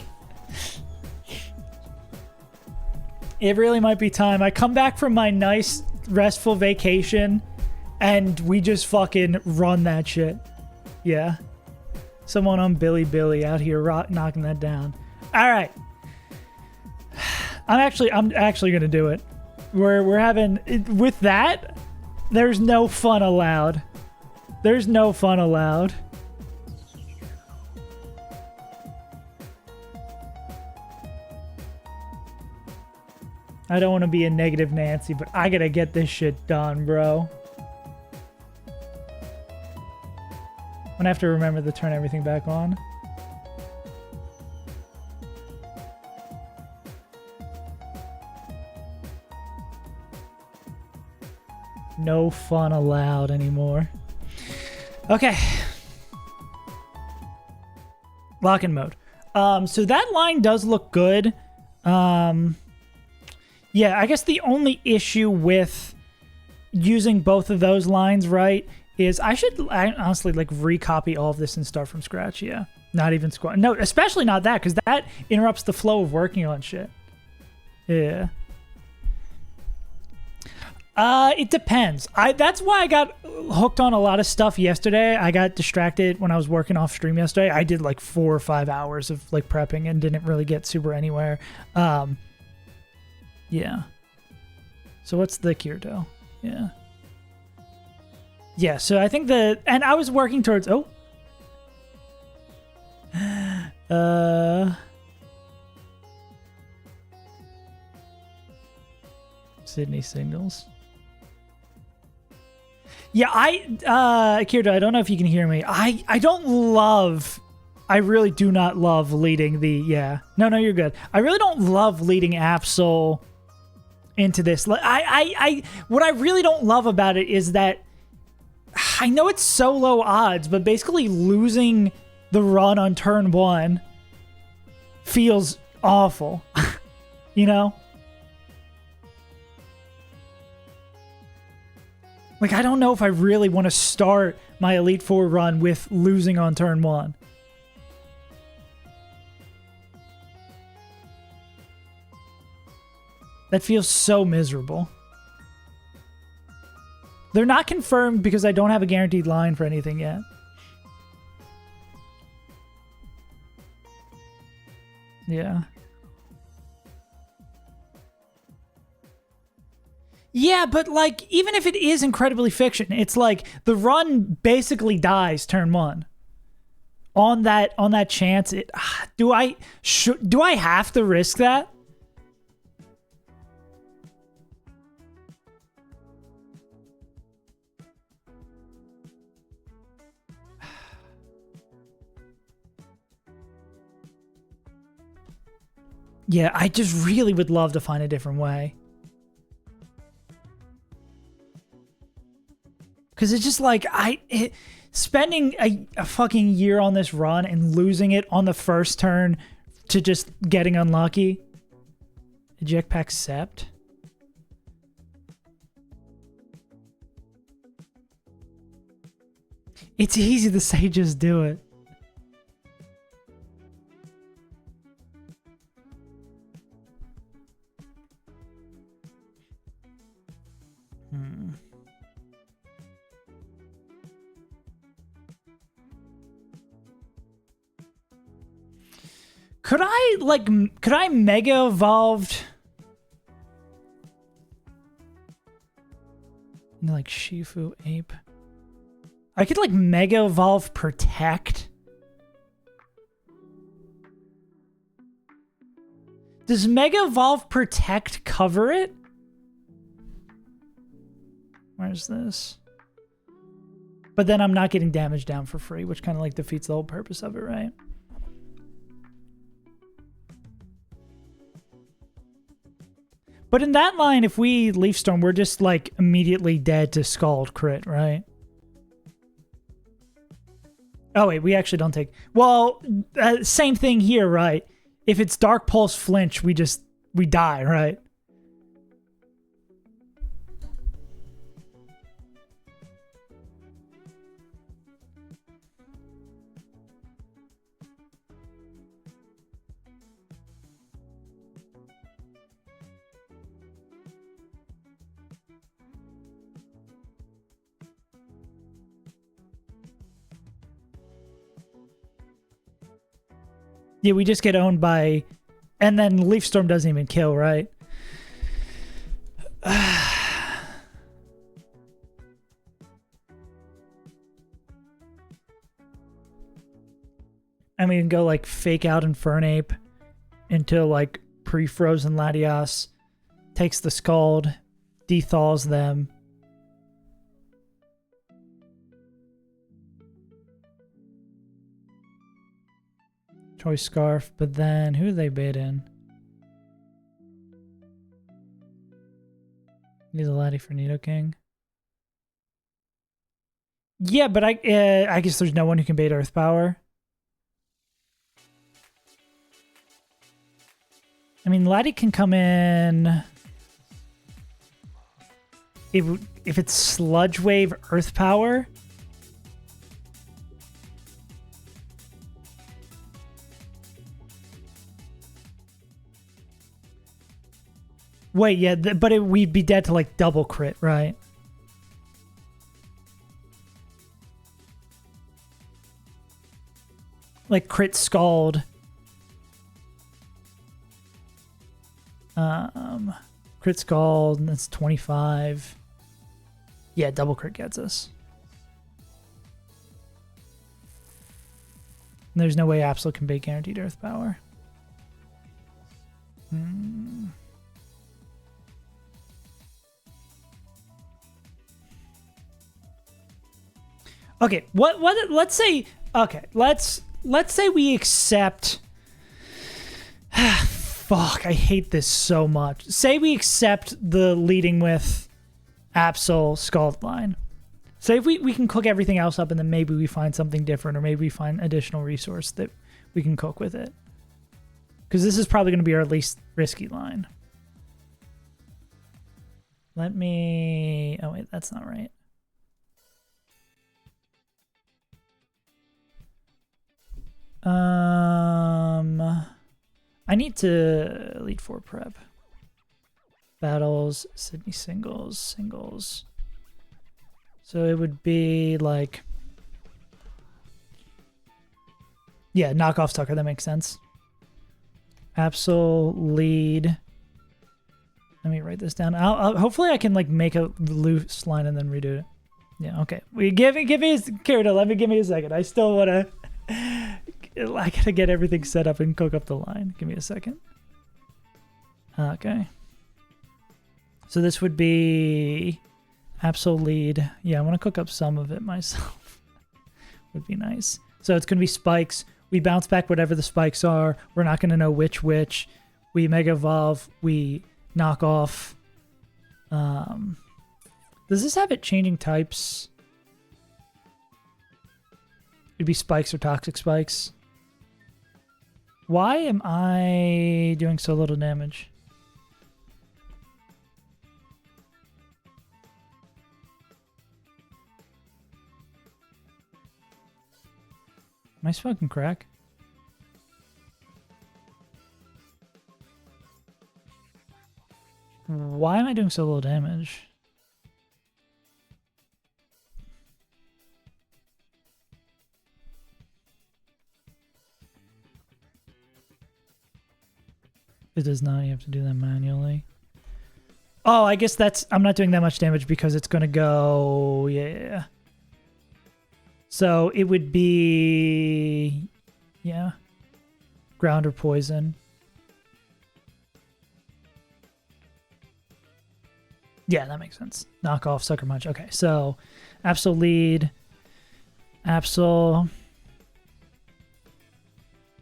It really might be time. I come back from my nice, restful vacation, and we just fucking run that shit. Yeah. Someone on Billy out here knocking that down. All right. I'm actually gonna do it. We're having with that. There's no fun allowed. There's no fun allowed. I don't want to be a negative Nancy, but I gotta get this shit done, bro. I'm gonna have to remember to turn everything back on. No fun allowed anymore. Okay. Lock-in mode. So that line does look good. Yeah, I guess the only issue with using both of those lines, right, is I honestly like recopy all of this and start from scratch. Yeah, not even squat. No, especially not that, because that interrupts the flow of working on shit. Yeah. It depends. That's why I got hooked on a lot of stuff yesterday. I got distracted when I was working off stream yesterday. I did like 4 or 5 hours of like prepping and didn't really get super anywhere. Yeah. So what's the Kirito? Yeah. Yeah, so I think and I was working towards, Sydney signals. Yeah, Kirito, I don't know if you can hear me. I really do not love leading the, yeah. No, you're good. I really don't love leading Absol into this. What I really don't love about it is that I know it's so low odds, but basically losing the run on turn 1 feels awful. You know? Like, I don't know if I really want to start my Elite Four run with losing on turn 1. That feels so miserable. They're not confirmed because I don't have a guaranteed line for anything yet. Yeah. Yeah, but like, even if it is incredibly fiction, it's like the run basically dies turn 1. On that chance, do I have to risk that? Yeah, I just really would love to find a different way. Because it's just like, spending a fucking year on this run and losing it on the first turn to just getting unlucky. Eject pack Sept. It's easy to say just do it. Could I mega evolved into like Shifu Ape? I could like mega evolve Protect. Does mega evolve Protect cover it? Where's this? But then I'm not getting damage down for free, which kind of like defeats the whole purpose of it, right? But in that line, if we Leaf Storm, we're just like immediately dead to Scald crit, right? Oh wait, we actually don't take... Well, same thing here, right? If it's Dark Pulse Flinch, we die, right? Yeah, we just get owned by... And then Leaf Storm doesn't even kill, right? I mean, we can go like fake out Infernape into like pre-frozen Latias, takes the Scald, dethaws them. Choice Scarf, but then who do they bait in? Need a Lati for Nidoking. Yeah, but I guess there's no one who can bait Earth Power. I mean, Lati can come in if it's Sludge Wave Earth Power. Wait, yeah, but we'd be dead to like double crit, right? Like crit Scald. Crit Scald, and that's 25. Yeah, double crit gets us. And there's no way Absol can bait guaranteed Earth Power. Okay, let's say we accept fuck, I hate this so much. Say we accept the leading with Absol Scald line. Say if we can cook everything else up and then maybe we find something different, or maybe we find additional resource that we can cook with it. Because this is probably going to be our least risky line. Let me... Oh, wait, that's not right. I need to Elite Four prep. Battles, Sydney singles. So it would be like... Yeah, knock off Sucker. That makes sense. Absol, lead. Let me write this down. Hopefully I can like make a loose line and then redo it. Yeah, okay. Give me Kirito, give me a second. I still wanna I gotta get everything set up and cook up the line. Give me a second. Okay. So this would be Absol lead. Yeah, I want to cook up some of it myself. Would be nice. So it's gonna be spikes. We bounce back whatever the spikes are. We're not gonna know which. We Mega Evolve. We knock off. Does this have it changing types? It'd be spikes or toxic spikes. Why am I doing so little damage? Am I smoking crack? Why am I doing so little damage? It does not. You have to do that manually. Oh, I guess that's... I'm not doing that much damage because it's going to go... Yeah. So it would be... Yeah. Ground or poison. Yeah, that makes sense. Knock off, Sucker Punch. Okay, so Absol lead. Absol.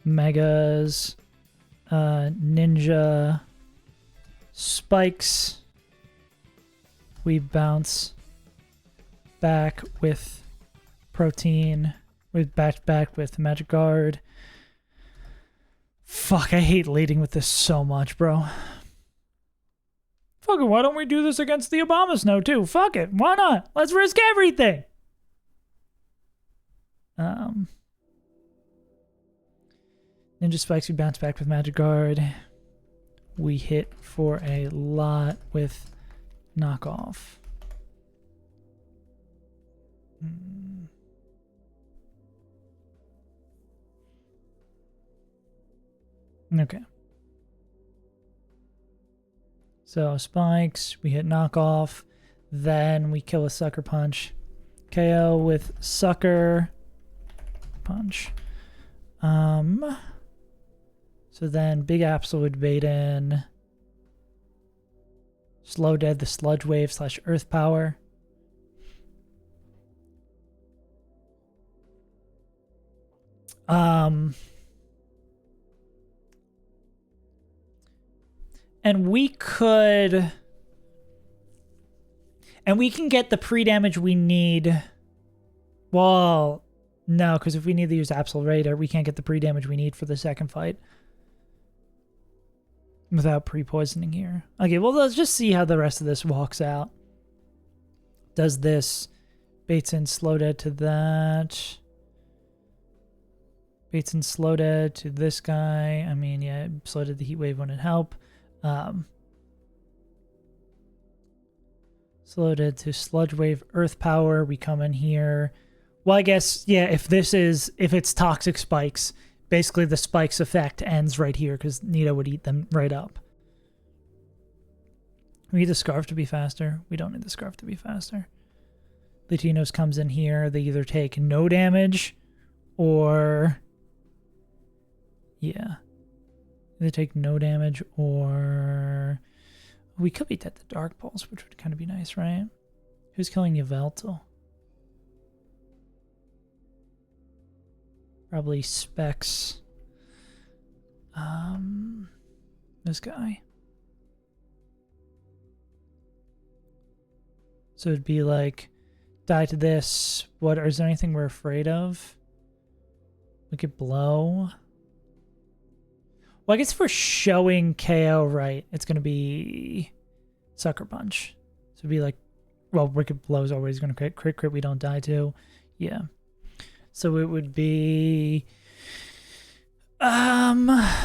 Megas. Ninja. Spikes. We bounce back with Protein. With back with Magic Guard. Fuck, I hate leading with this so much, bro. Fuck it, why don't we do this against the Obama Snow too? Fuck it, why not? Let's risk everything! Ninja Spikes, we bounce back with Magic Guard. We hit for a lot with Knockoff. Okay. So spikes, we hit knockoff, then we kill a Sucker Punch. KO with Sucker Punch. So then Big Absol would bait in. Slow Dead the Sludge Wave / Earth Power. And we could... And we can get the pre-damage we need... Well, no, because if we need to use Absol Raider, we can't get the pre-damage we need for the second fight. Without pre-poisoning here. Okay, well, let's just see how the rest of this walks out. Does this... Baits in Slow Dead to that... Baits in Slow Dead to this guy. I mean, yeah, Slow Dead the Heat Wave wouldn't help. Slow Dead to Sludge Wave, Earth Power. We come in here. Well, I guess, yeah, if it's Toxic Spikes, basically the Spikes effect ends right here because Nita would eat them right up. We need the Scarf to be faster. We don't need the Scarf to be faster. Latinos comes in here. They either take no damage or... Yeah. They take no damage or... We could be dead to Dark Pulse, which would kind of be nice, right? Who's killing Yveltal? Probably Specs. This guy. So it'd be like, die to this. What, is there anything we're afraid of? We could blow. Well, I guess for showing KO, right, it's going to be Sucker Punch. So it'd be like, well, Wicked Blow is always going to crit, we don't die too. Yeah. So it would be, yeah.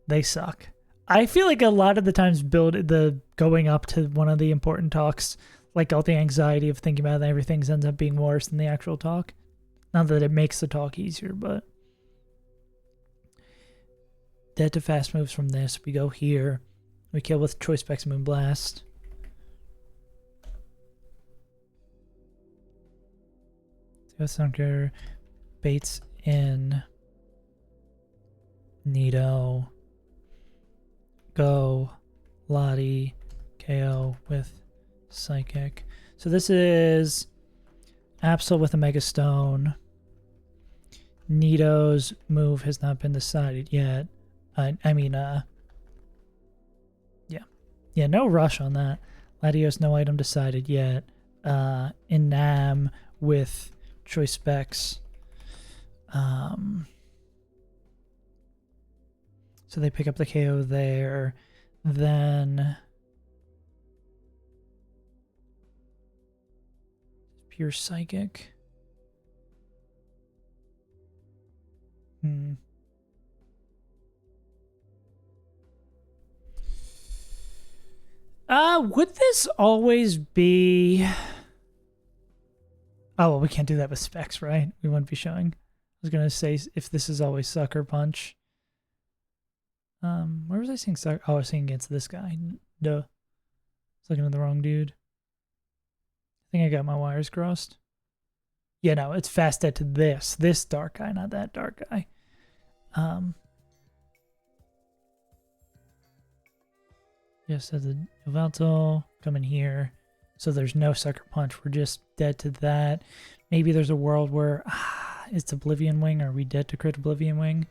They suck. I feel like a lot of the times going up to one of the important talks, like all the anxiety of thinking about everything ends up being worse than the actual talk. Not that it makes the talk easier, but dead to fast moves from this. We go here. We kill with Choice Specs Moonblast. Ghost Hunter baits in Nito. Go Lottie KO with Psychic. So this is Absol with a Mega Stone. Nito's move has not been decided yet. Yeah, no rush on that. Latios, no item decided yet. Inam with Choice Specs. So they pick up the KO there. Then pure Psychic. Would this always be... Oh, well, we can't do that with specs, right? We wouldn't be showing. I was going to say if this is always Sucker Punch. Where was I seeing Sucker? Oh, I was seeing against this guy. Duh. I was looking at the wrong dude. I think I got my wires crossed. Yeah, no, it's fast dead to this dark guy, not that dark guy. Yes, so the Yveltal coming here. So there's no Sucker Punch. We're just dead to that. Maybe there's a world where it's Oblivion Wing. Are we dead to crit Oblivion Wing?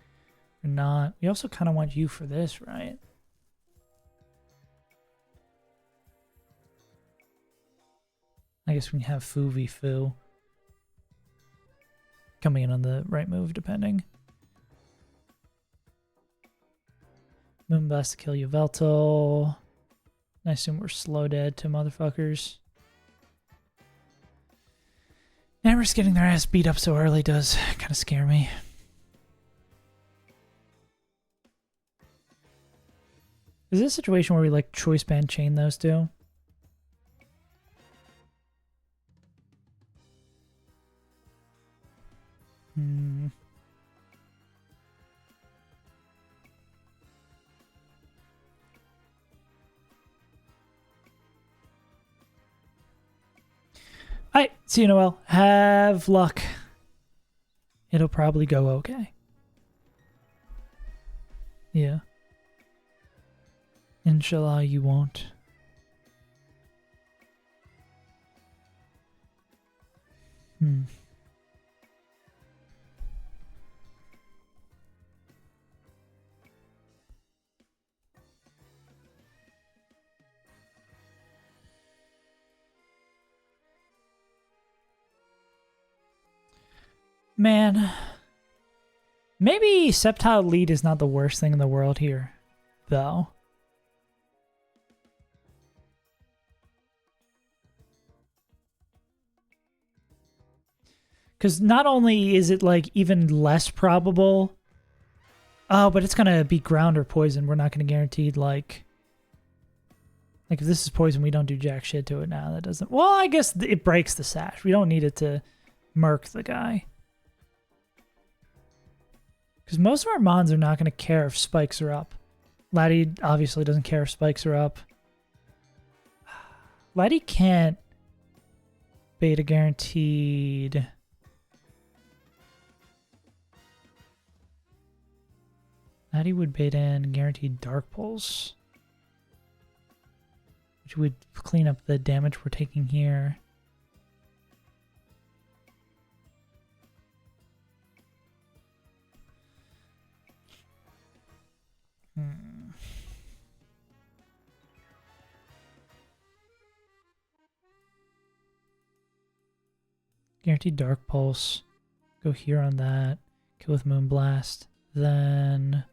Or not? We also kind of want you for this, right? I guess we can have Foo v Foo. Coming in on the right move, depending. Moonblast to kill Yveltal. I assume we're slow dead to motherfuckers. Namor's getting their ass beat up so early does kind of scare me. Is this a situation where we like choice band chain those two? Alright, see you, Noel. Have luck. It'll probably go okay. Yeah. Inshallah, you won't. Man, maybe Sceptile lead is not the worst thing in the world here, though. Because not only is it like even less probable, oh, but it's gonna be ground or poison. We're not gonna guarantee like if this is poison, we don't do jack shit to it now. That doesn't. Well, I guess it breaks the sash. We don't need it to murk the guy. Because most of our mons are not going to care if spikes are up. Laddie obviously doesn't care if spikes are up. Laddie can't beta guaranteed. Laddie would bait in guaranteed Dark Pulse, which would clean up the damage we're taking here. Guaranteed Dark Pulse. Go here on that. Kill with Moonblast. Then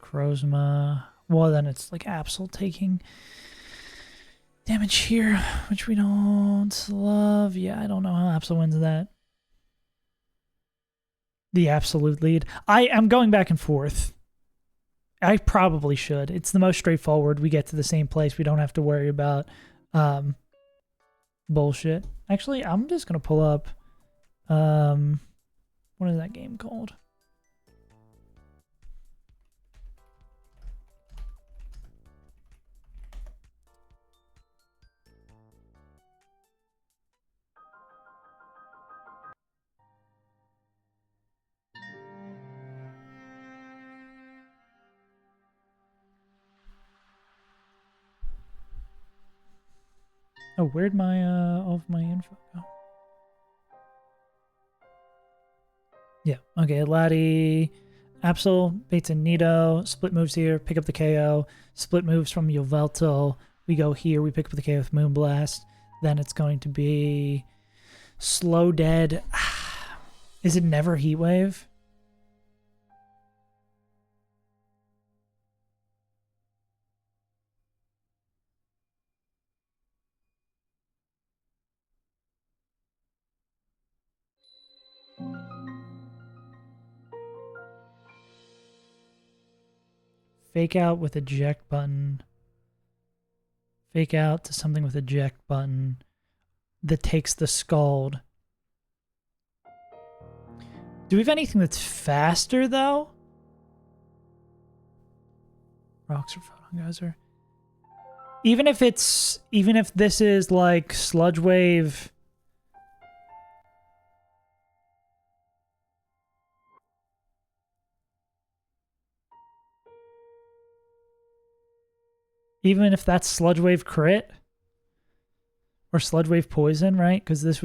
Necrozma. Well, then it's like Absol taking damage here, which we don't love. Yeah, I don't know how Absol wins that. The absolute lead. I am going back and forth. I probably should. It's the most straightforward. We get to the same place. We don't have to worry about bullshit. Actually, I'm just going to pull up what is that game called? Oh, where'd my all of my info go? Yeah. Okay, Laddie, Absol, Bates and Nito, split moves here, pick up the KO, split moves from Yveltal. We go here, we pick up the KO with Moonblast. Then it's going to be Slow Dead. Is it never Heatwave? Fake out with eject button. Fake out to something with eject button that takes the Scald. Do we have anything that's faster though? Rocks or Photon Geyser. Even if this is like Sludge Wave. Even if that's Sludge Wave crit or Sludge Wave poison, right? Because this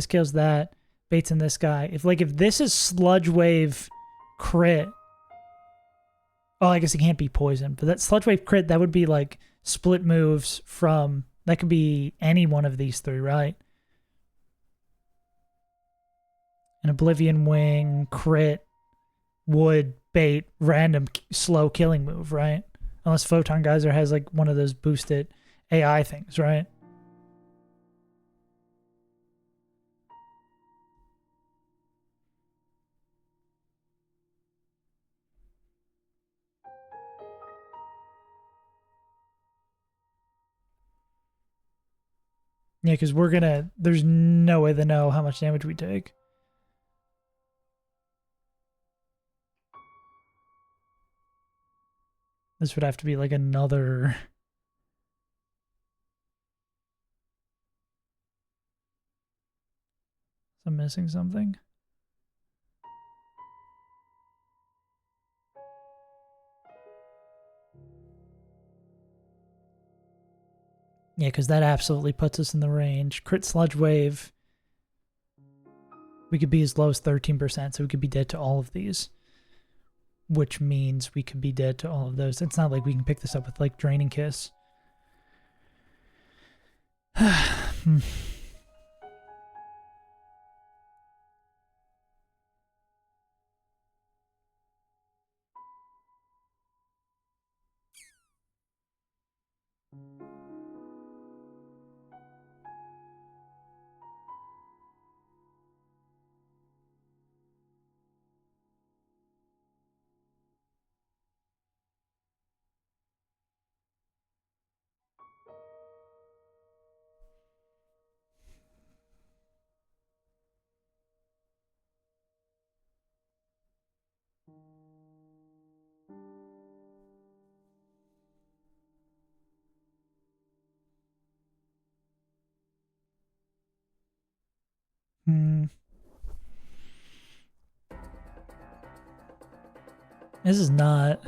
kills that, baits in this guy. If this is Sludge Wave crit, oh, I guess it can't be poison, but that Sludge Wave crit, that would be like split moves from, that could be any one of these three, right? An Oblivion Wing, crit, would, bait, random slow killing move, right? Unless Photon Geyser has like one of those boosted AI things, right? Yeah, because there's no way to know how much damage we take. This would have to be like another... I'm missing something. Yeah, because that absolutely puts us in the range. Crit Sludge Wave. We could be as low as 13%, so we could be dead to all of these. Which means we could be dead to all of those. It's not like we can pick this up with, like, Draining Kiss. This is not...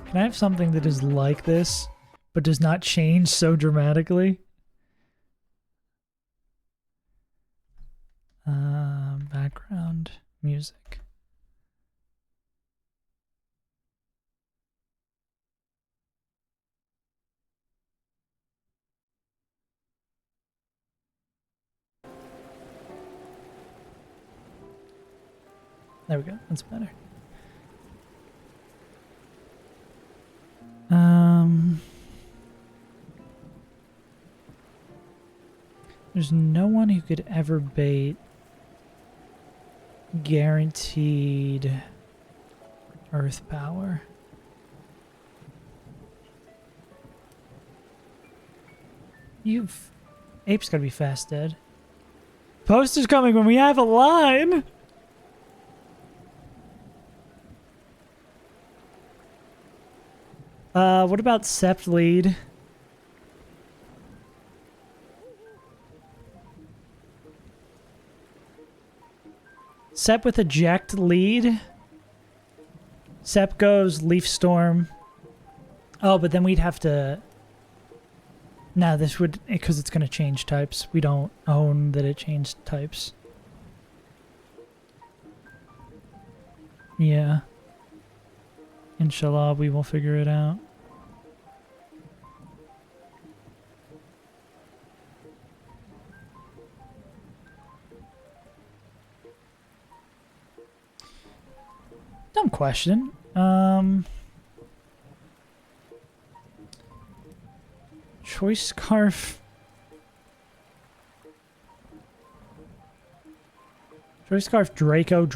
Can I have something that is like this, but does not change so dramatically? Background music. There we go. That's better. There's no one who could ever bait guaranteed earth power. Ape's gotta be fast dead. Poster's coming when we have a line! What about Sept lead? Sept with eject lead. Sept goes Leaf Storm. Oh, but then we'd have to... No, this would... Because it's going to change types. We don't own that it changed types. Yeah. Inshallah, we will figure it out. Dumb question. Choice Scarf. Choice Scarf Draco.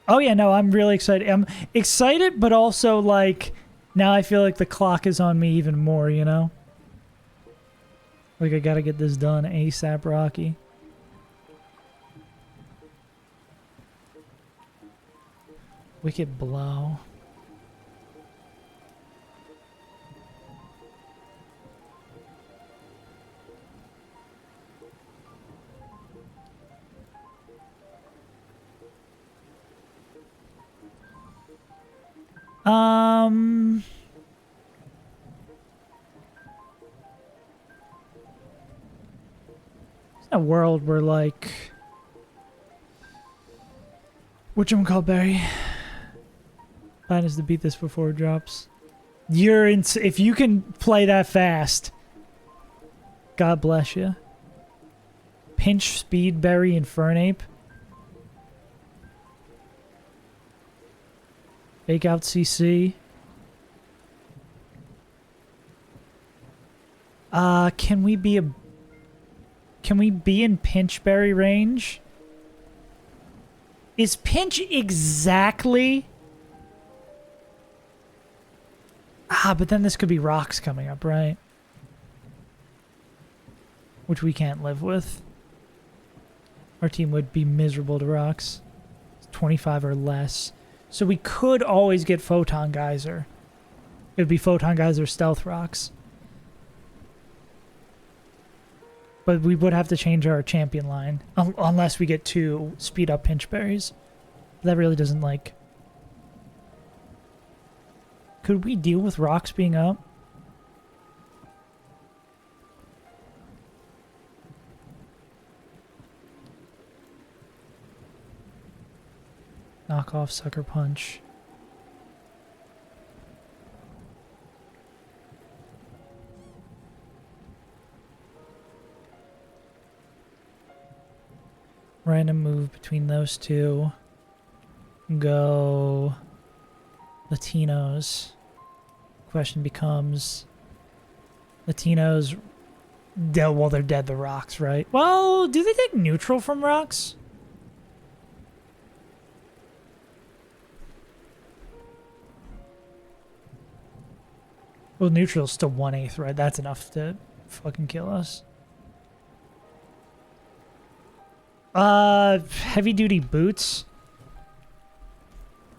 Oh yeah, no, I'm really excited. I'm excited, but also like now I feel like the clock is on me even more, you know? Like I gotta get this done ASAP, Rocky. Wicked Blow. It's a world where like whatchamacallberry plan is to beat this before it drops. You're in if you can play that fast. God bless you. Pinch Speedberry Infernape. Fake out CC. Can we be in Pinchberry range? Is Pinch exactly... but then this could be rocks coming up, right? Which we can't live with. Our team would be miserable to rocks. 25 or less. So we could always get Photon Geyser. It would be Photon Geyser Stealth Rocks. But we would have to change our champion line. Unless we get 2 speed up Pinchberries. That really doesn't like... Could we deal with rocks being up? Knock off Sucker Punch. Random move between those two. Go Latinos. Question becomes Latinos. Well, they're dead to rocks, right? Well, do they take neutral from rocks? Well, neutral's still 1/8, right? That's enough to fucking kill us. Heavy duty boots.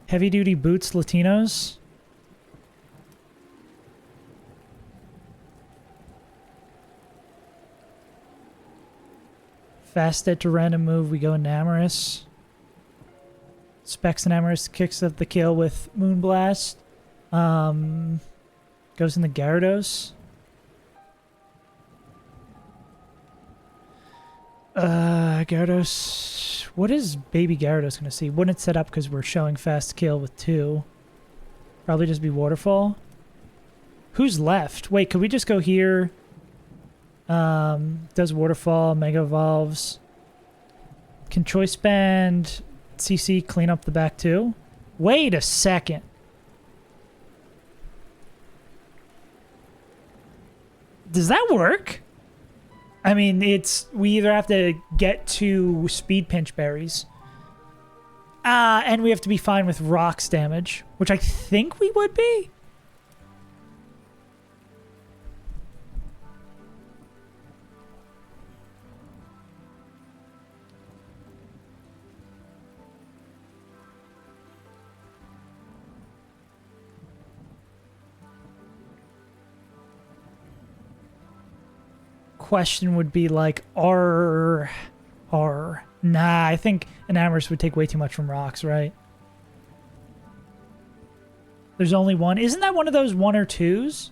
Heavy duty boots, Latinos. Fast dead to random move, we go Enamorous. Specs Enamorous kicks up the kill with Moonblast. Goes in the Gyarados. Gyarados. What is baby Gyarados gonna see? Wouldn't it set up because we're showing fast kill with 2? Probably just be Waterfall. Who's left? Wait, could we just go here? Does Waterfall, Mega Evolves. Can choice band CC clean up the back too? Wait a second. Does that work? I mean, we either have to get to speed pinch berries. And we have to be fine with rocks damage, which I think we would be. Question would be like, nah, I think an Amherst would take way too much from rocks, right? There's only one. Isn't that one of those 1 or 2s?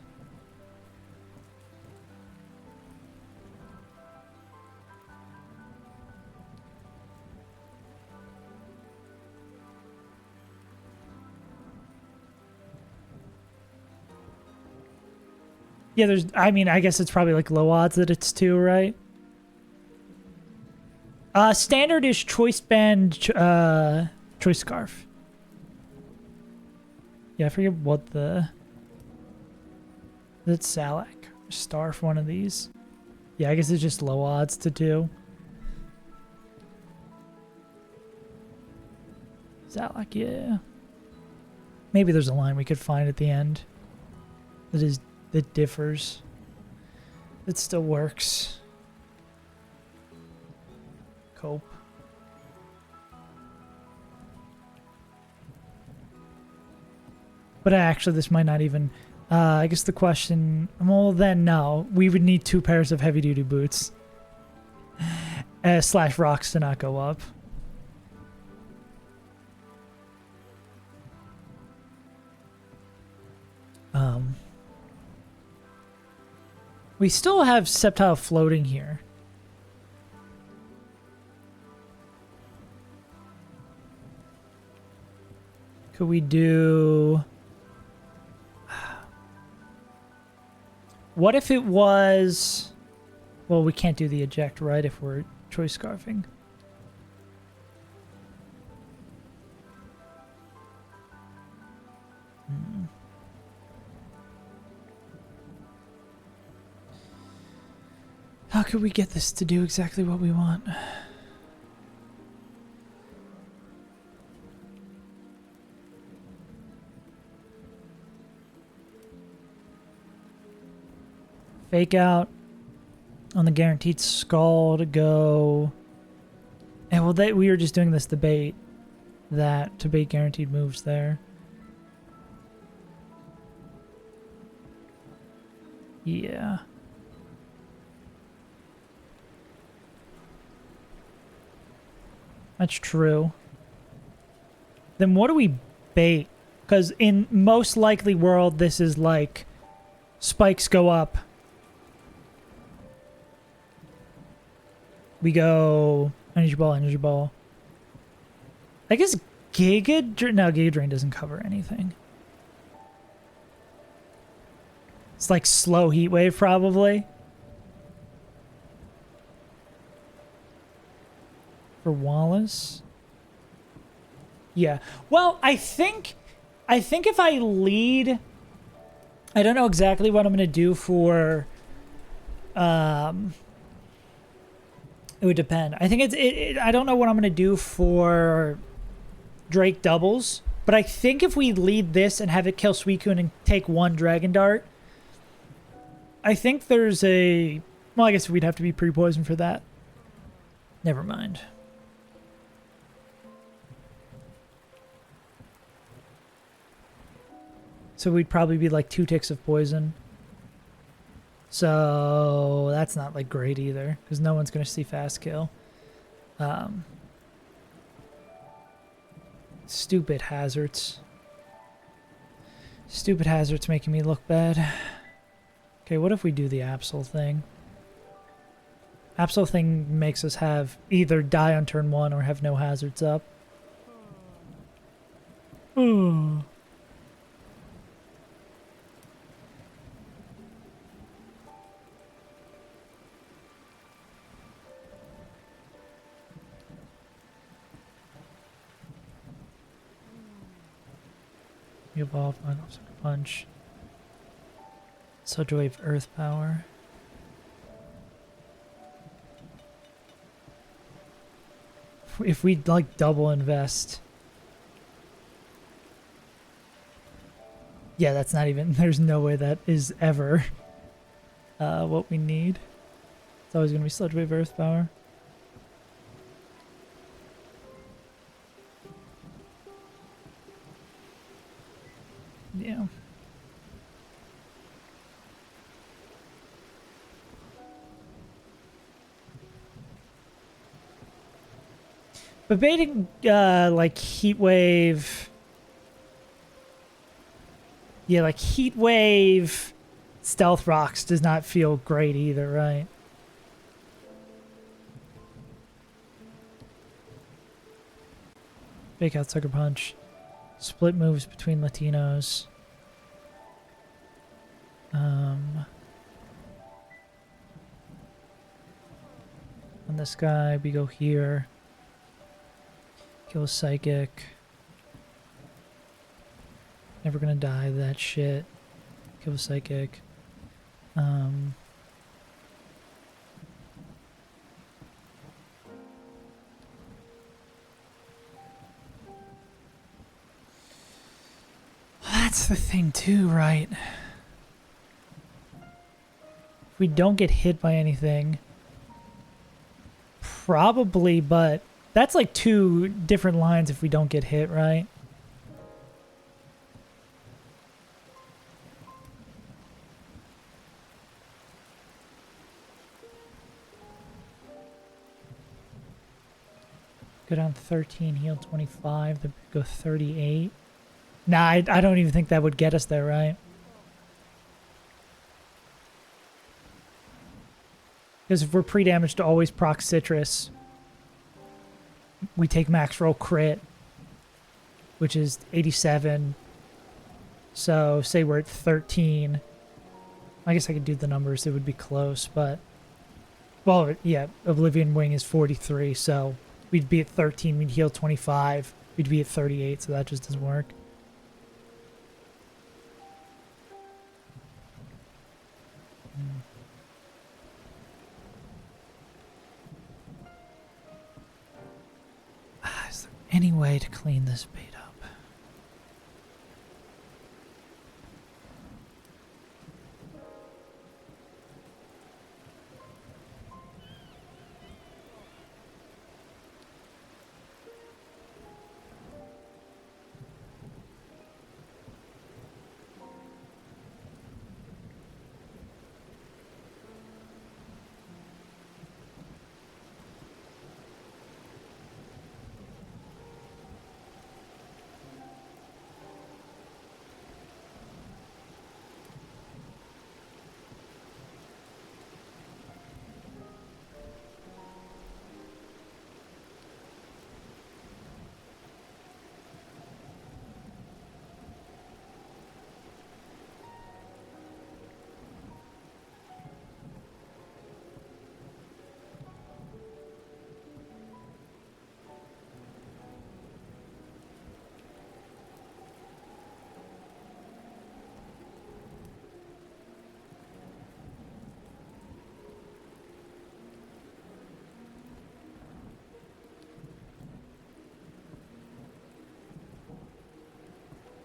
Yeah, I mean, I guess it's probably like low odds that it's 2, right? Standard is choice band, choice scarf. Yeah, I forget what is it Salak? Starf, one of these? Yeah, I guess it's just low odds to 2. Salak, yeah. Maybe there's a line we could find at the end that differs. It still works. Cope. But actually, this might not even... I guess the question... Well, then, no. We would need 2 pairs of heavy-duty boots. / rocks to not go up. We still have Sceptile floating here. Could we do... What if it was... Well, we can't do the eject, right, if we're choice scarfing. How could we get this to do exactly what we want? Fake out on the guaranteed skull to go. And well, we were just doing this to bait guaranteed moves there. Yeah. That's true. Then what do we bait? Because in most likely world, this is like spikes go up. We go energy ball, energy ball. I guess Giga Drain doesn't cover anything. It's like slow heat wave probably. For Wallace? Yeah. Well, I think if I lead... I don't know exactly what I'm going to do for... It would depend. I think I don't know what I'm going to do for Drake doubles, but I think if we lead this and have it kill Suicune and take 1 Dragon Dart, I think there's a... Well, I guess we'd have to be pre-poisoned for that. Never mind. So we'd probably be like 2 ticks of poison. So that's not like great either, because no one's going to see fast kill. Stupid hazards. Stupid hazards making me look bad. Okay, what if we do the Absol thing? Absol thing makes us have either die on turn 1 or have no hazards up. Oh. You evolve on Sucker Punch. Sludge Wave Earth Power. If we like double invest. Yeah, that's not even, there's no way that is ever what we need. It's always going to be Sludge Wave Earth Power. Yeah. But baiting like Heat Wave. Yeah, like Heat Wave Stealth Rocks does not feel great either, right? Fake Out Sucker Punch. Split moves between Latinos. On this guy, we go here. Kill a Psychic. Never gonna die to that shit. Kill a Psychic. That's the thing too, right? If we don't get hit by anything, probably, but that's like two different lines if we don't get hit, right? Go down 13, heal 25, then go 38. Nah, I don't even think that would get us there, right? Because if we're pre-damaged to always proc Citrus, we take max roll crit, which is 87. So say we're at 13. I guess I could do the numbers. It would be close, but... Well, yeah, Oblivion Wing is 43, so we'd be at 13. We'd heal 25. We'd be at 38, so that just doesn't work. Is there any way to clean this bait up?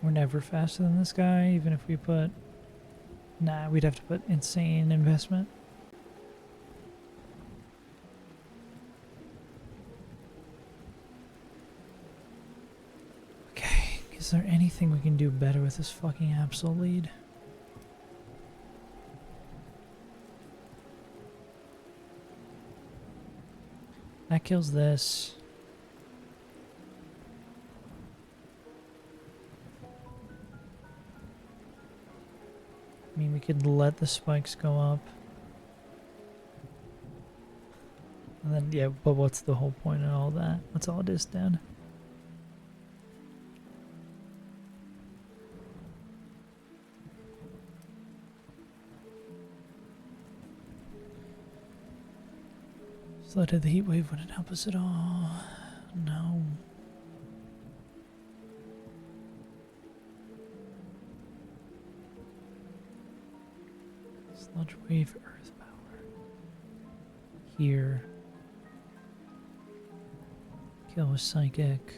We're never faster than this guy, even if we put... Nah, we'd have to put insane investment. Okay, is there anything we can do better with this fucking Absol lead? That kills this. I mean, we could let the spikes go up. And then, yeah, but what's the whole point in all that? That's all it is, Dan. Flood of the heat wave wouldn't help us at all. No. Sludge wave, earth power. Here. Kill with psychic.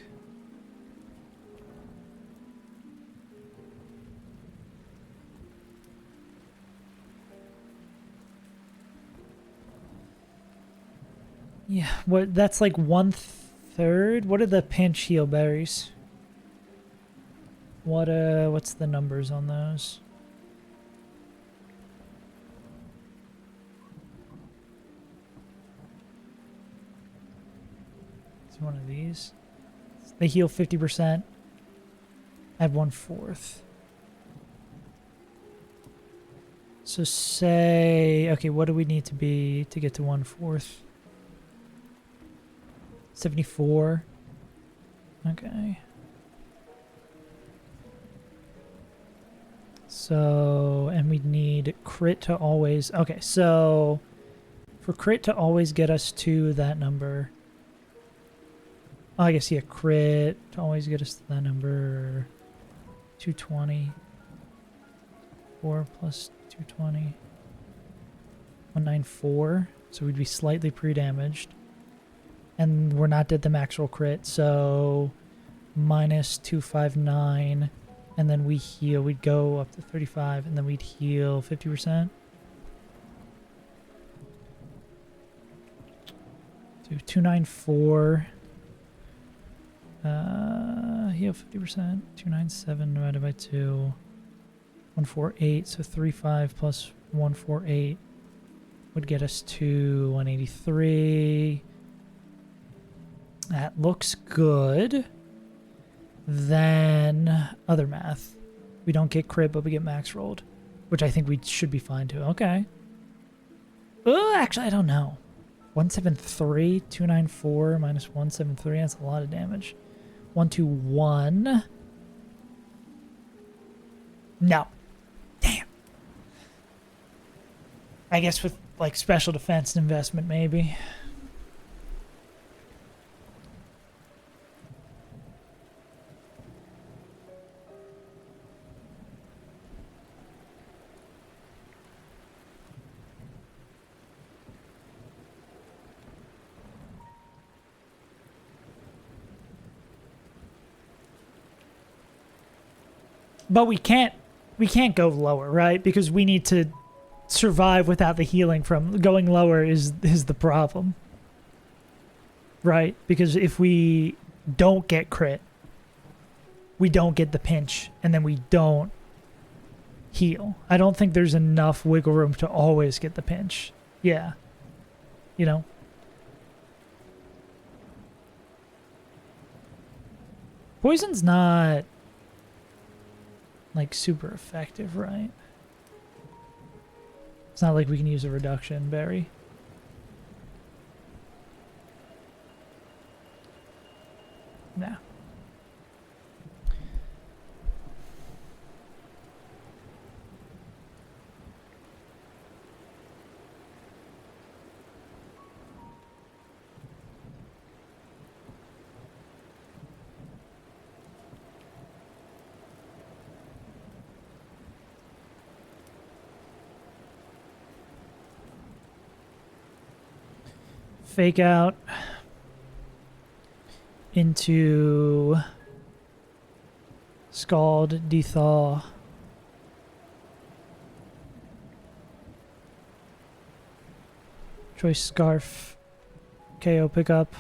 Yeah, what? That's like 1/3. What are the pinch heal berries? What's the numbers on those? It's one of these. They heal 50% at 1/4. So say, okay, what do we need to be to get to 1/4? 74. Okay. So, and we'd need crit to always, okay, so for crit to always get us to that number, oh, I guess, yeah, crit to always get us to that number, 220, 4 plus 220, 194, so we'd be slightly pre-damaged, and we're not dead the max roll crit, so minus 259, and then we heal, we'd go up to 35, and then we'd heal 50%. So 294. Heal 50%. 297 divided by 2. 148. So 35 plus 148 would get us to 183. That looks good. Then other math. We don't get crit, but we get max rolled, which I think we should be fine too. Okay. Actually, I don't know. 173, 294 minus 173. That's a lot of damage. 121. No. Damn. I guess with like special defense investment, maybe. But we can't go lower, right? Because we need to survive without the healing from going lower is the problem. Right? Because if we don't get crit, we don't get the pinch, and then we don't heal. I don't think there's enough wiggle room to always get the pinch. Yeah. You know? Poison's not like super effective, right? It's not like we can use a reduction berry. Nah. Fake out into Scald, Dethaw. Choice Scarf, KO pickup.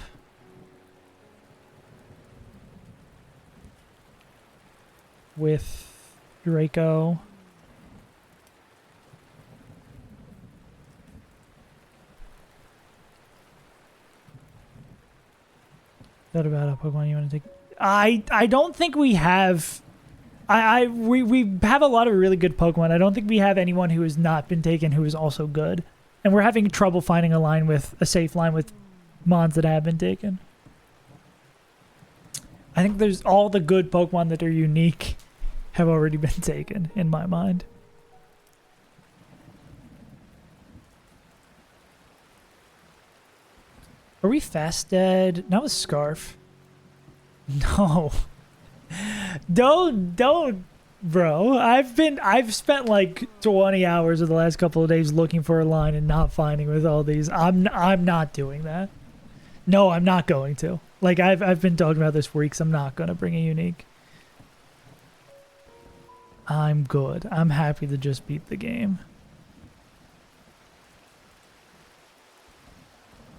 With Draco. Is that about a Pokemon you want to take? I don't think we have. We have a lot of really good Pokemon. I don't think we have anyone who has not been taken who is also good, and we're having trouble finding a safe line with mons that have been taken. I think there's all the good Pokemon that are unique have already been taken in my mind. Are we fast dead? Not with Scarf. No. Don't Bro, I've spent like 20 hours of the last couple of days looking for a line and not finding with all these. I'm not doing that. No, I'm not going to. Like I've been talking about this for weeks. I'm not gonna bring a unique. I'm good. I'm happy to just beat the game.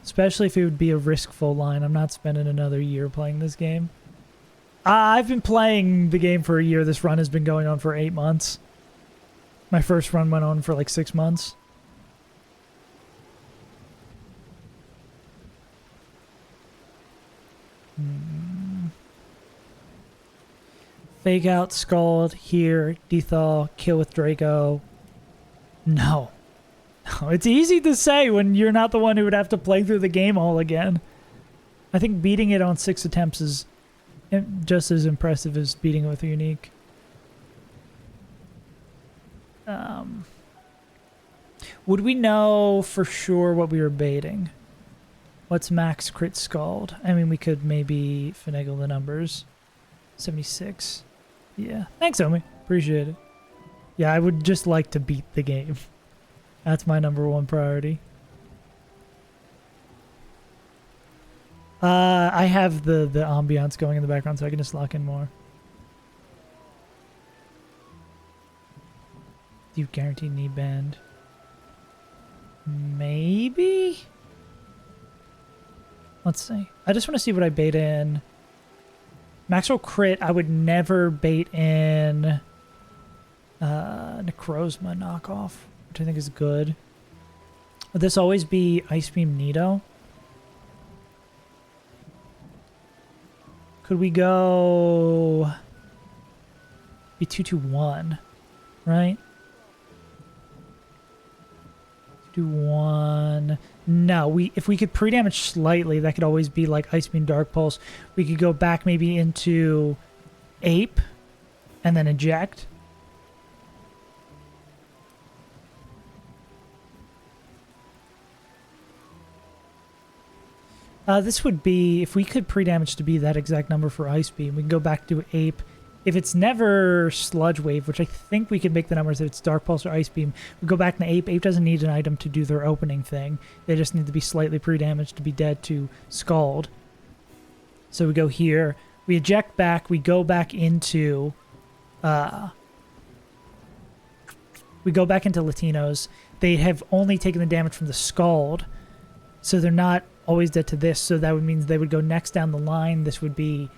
Especially if it would be a risk-full line. I'm not spending another year playing this game. I've been playing the game for a year. This run has been going on for 8 months. My first run went on for like 6 months. Fake out, Scald, here, Dethaw, kill with Draco. No. No, it's easy to say when you're not the one who would have to play through the game all again. I think beating it on 6 attempts is just as impressive as beating it with a unique. Would we know for sure what we were baiting? What's max crit Scald? I mean, we could maybe finagle the numbers. 76. Yeah. Thanks, Omi. Appreciate it. Yeah, I would just like to beat the game. That's my #1 priority. I have the ambiance going in the background so I can just lock in more. Do you guarantee knee band? Maybe? Let's see. I just want to see what I bait in. Maxwell crit, I would never bait in Necrozma knockoff, which I think is good. Would this always be Ice Beam Nido? Could we go be 2-2-1, right? 2-1. No, if we could pre-damage slightly, that could always be like Ice Beam Dark Pulse. We could go back maybe into Ape and then eject. This would be, if we could pre-damage to be that exact number for Ice Beam, we can go back to Ape. If it's never Sludge Wave, which I think we can make the numbers if it's Dark Pulse or Ice Beam, we go back to Ape. Ape doesn't need an item to do their opening thing. They just need to be slightly pre-damaged to be dead to Scald. So we go here. We eject back. We go back into... we go back into Latinos. They have only taken the damage from the Scald, so they're not always dead to this, so that would mean they would go next down the line. This would be...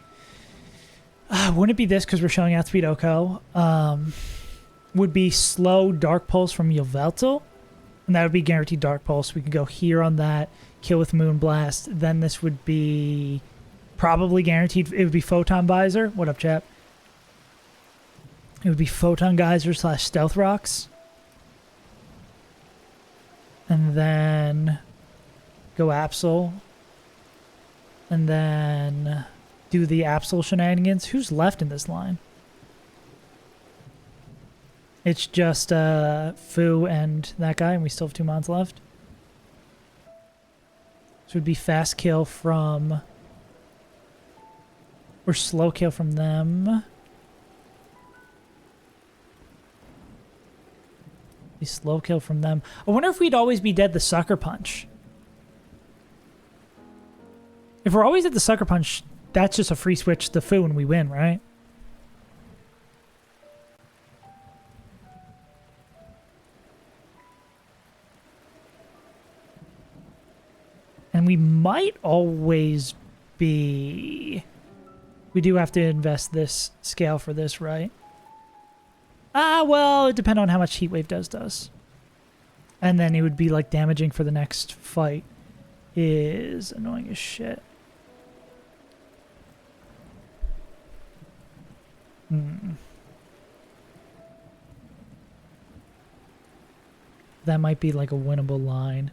wouldn't it be this because we're showing outspeed Oko? Would be slow Dark Pulse from Yveltal, and that would be guaranteed Dark Pulse. We could go here on that, kill with Moonblast. Then this would be probably guaranteed. It would be Photon Visor. What up, chap? It would be Photon Geyser / Stealth Rocks. And then go Absol. And then do the Absol shenanigans. Who's left in this line? It's just Fu and that guy, and we still have 2 mons left. So it would be fast kill from... or slow kill from them. Be slow kill from them. I wonder if we'd always be dead the Sucker Punch. If we're always at the Sucker Punch, that's just a free switch to Fu and we win, right? And we might always be... We do have to invest this scale for this, right? Well, it depends on how much Heat Wave does to us. And then it would be like damaging for the next fight. Is annoying as shit. That might be like a winnable line.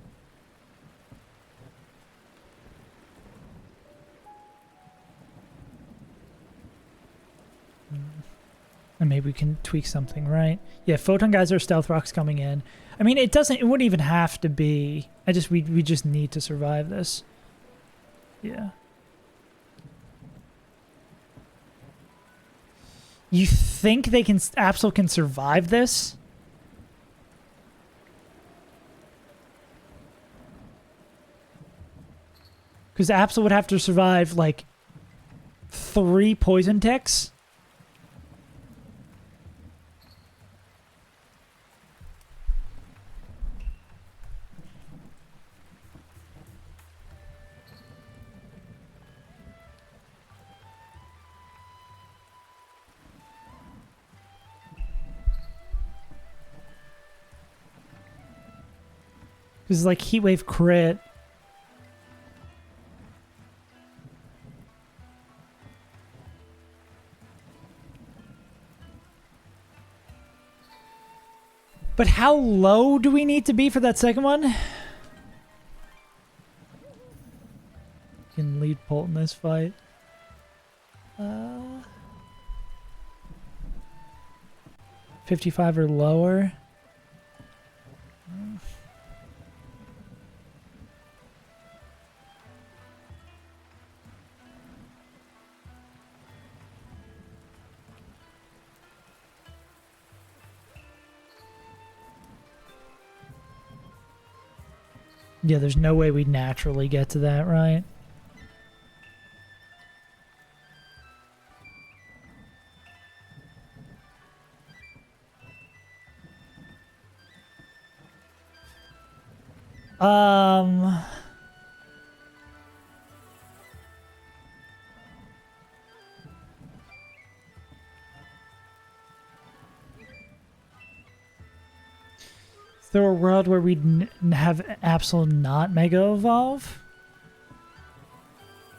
And maybe we can tweak something, right? Yeah, Photon Geyser, Stealth Rocks coming in. I mean, it wouldn't even have to be. We just need to survive this. Yeah. You think they can... Absol can survive this? Because Absol would have to survive, like, 3 poison ticks. Because, like, Heat Wave crit. But how low do we need to be for that second one? Can lead Bolt in this fight. 55 or lower. Yeah, there's no way we'd naturally get to that, right? Is there a world where we'd have Absol not Mega Evolve?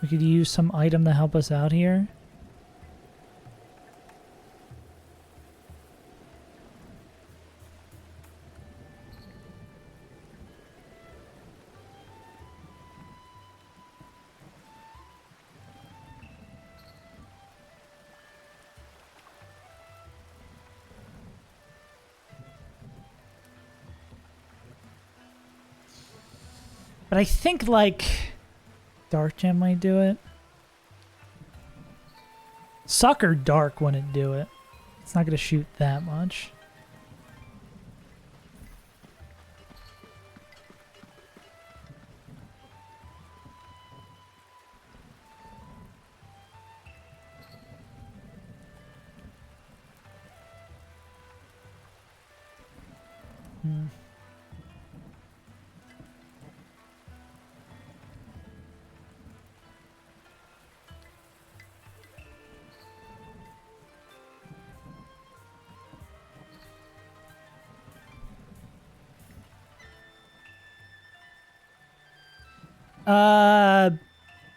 We could use some item to help us out here. But I think, like, Dark Gem might do it. Sucker Dark wouldn't do it. It's not going to shoot that much.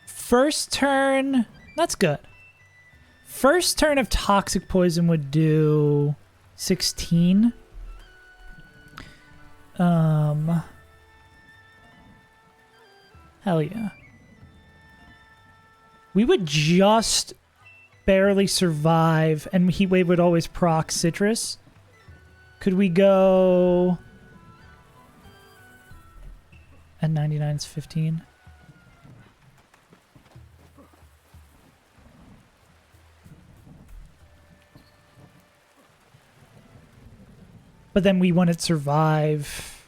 First turn, that's good. First turn of Toxic Poison would do 16. Hell yeah. We would just barely survive, and Heat Wave would always proc Citrus. Could we go... At 99 is 15. But then we wouldn't survive.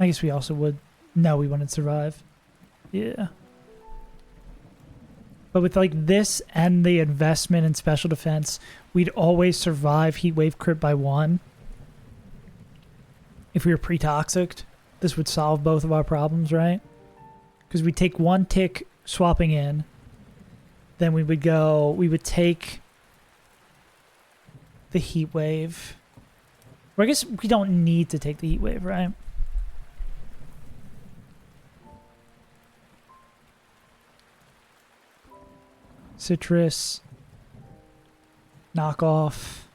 I guess we also would. No, we wouldn't survive. Yeah. But with like this and the investment in special defense, we'd always survive Heat Wave crit by 1. If we were pre-toxic, this would solve both of our problems, right? Because we take 1 tick swapping in. Then we would take the Heat Wave. Or I guess we don't need to take the Heat Wave, right? Citrus. Knock off.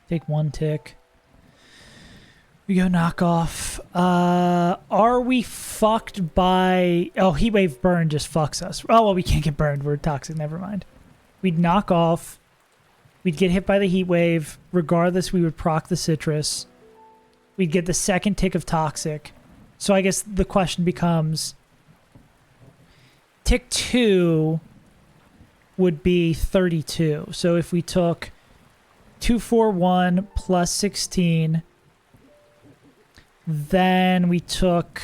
Take 1 tick. We go knock off. Are we fucked by... Oh, Heat Wave Burn just fucks us. Oh, well, we can't get burned. We're toxic. Never mind. We'd knock off. We'd get hit by the Heat Wave. Regardless, we would proc the Citrus. We'd get the second tick of Toxic. So I guess the question becomes, tick 2 would be 32. So if we took 241 plus 16, then we took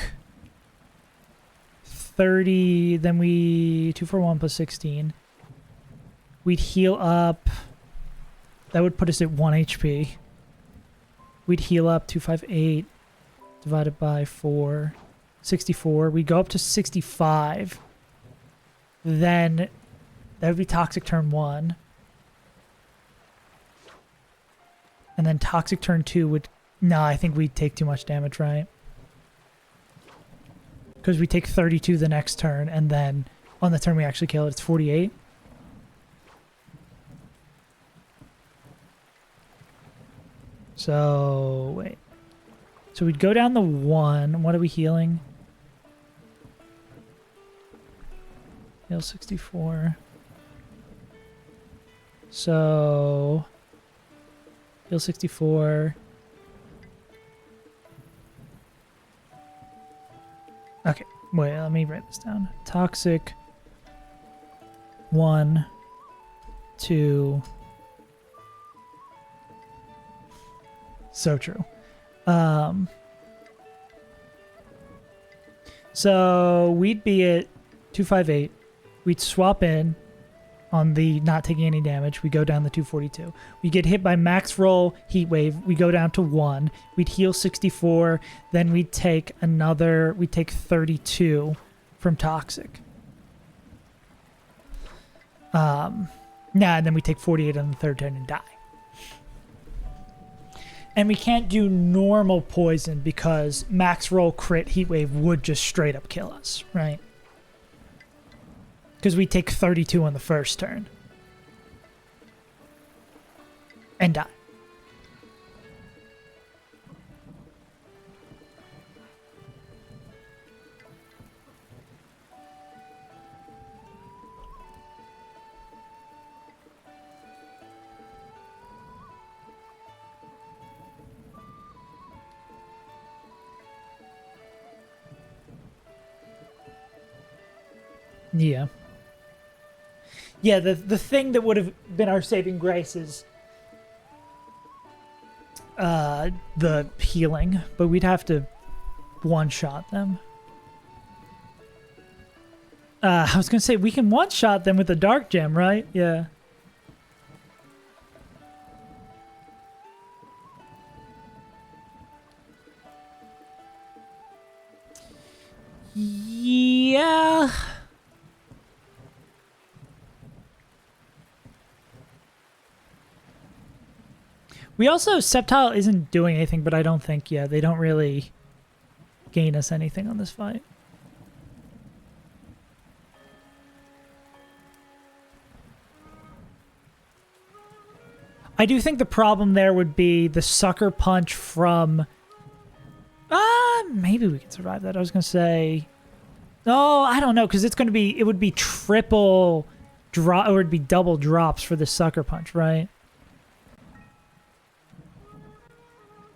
30, then we 241 plus 16. We'd heal up. That would put us at 1 HP. We'd heal up 258 divided by 4, 64. We'd go up to 65. Then that would be toxic turn 1. And then toxic turn 2 would... No, I think we'd take too much damage, right? Because we take 32 the next turn, and then on the turn we actually kill it, it's 48. So, wait. So we'd go down the 1. What are we healing? Heal 64. So, heal 64. Okay, wait, let me write this down. Toxic 1, 2. So true. So we'd be at 258. We'd swap in on the not taking any damage. We go down to 242. We get hit by max roll heat wave. We go down to 1. We'd heal 64. Then we'd take 32 from toxic. And then we take 48 on the third turn and die. And we can't do normal poison because max roll crit heat wave would just straight up kill us, right? Because we take 32 on the first turn. And die. Yeah. Yeah, the thing that would have been our saving grace is the healing, but we'd have to one-shot them. I was going to say, we can one-shot them with a dark gem, right? Yeah. Yeah. We also, Sceptile isn't doing anything, but I don't think, yeah, they don't really gain us anything on this fight. I do think the problem there would be the sucker punch from... maybe we could survive that. I was going to say... Oh, I don't know, because it's going to be... It would be triple drop, or it'd be double drops for the sucker punch, right?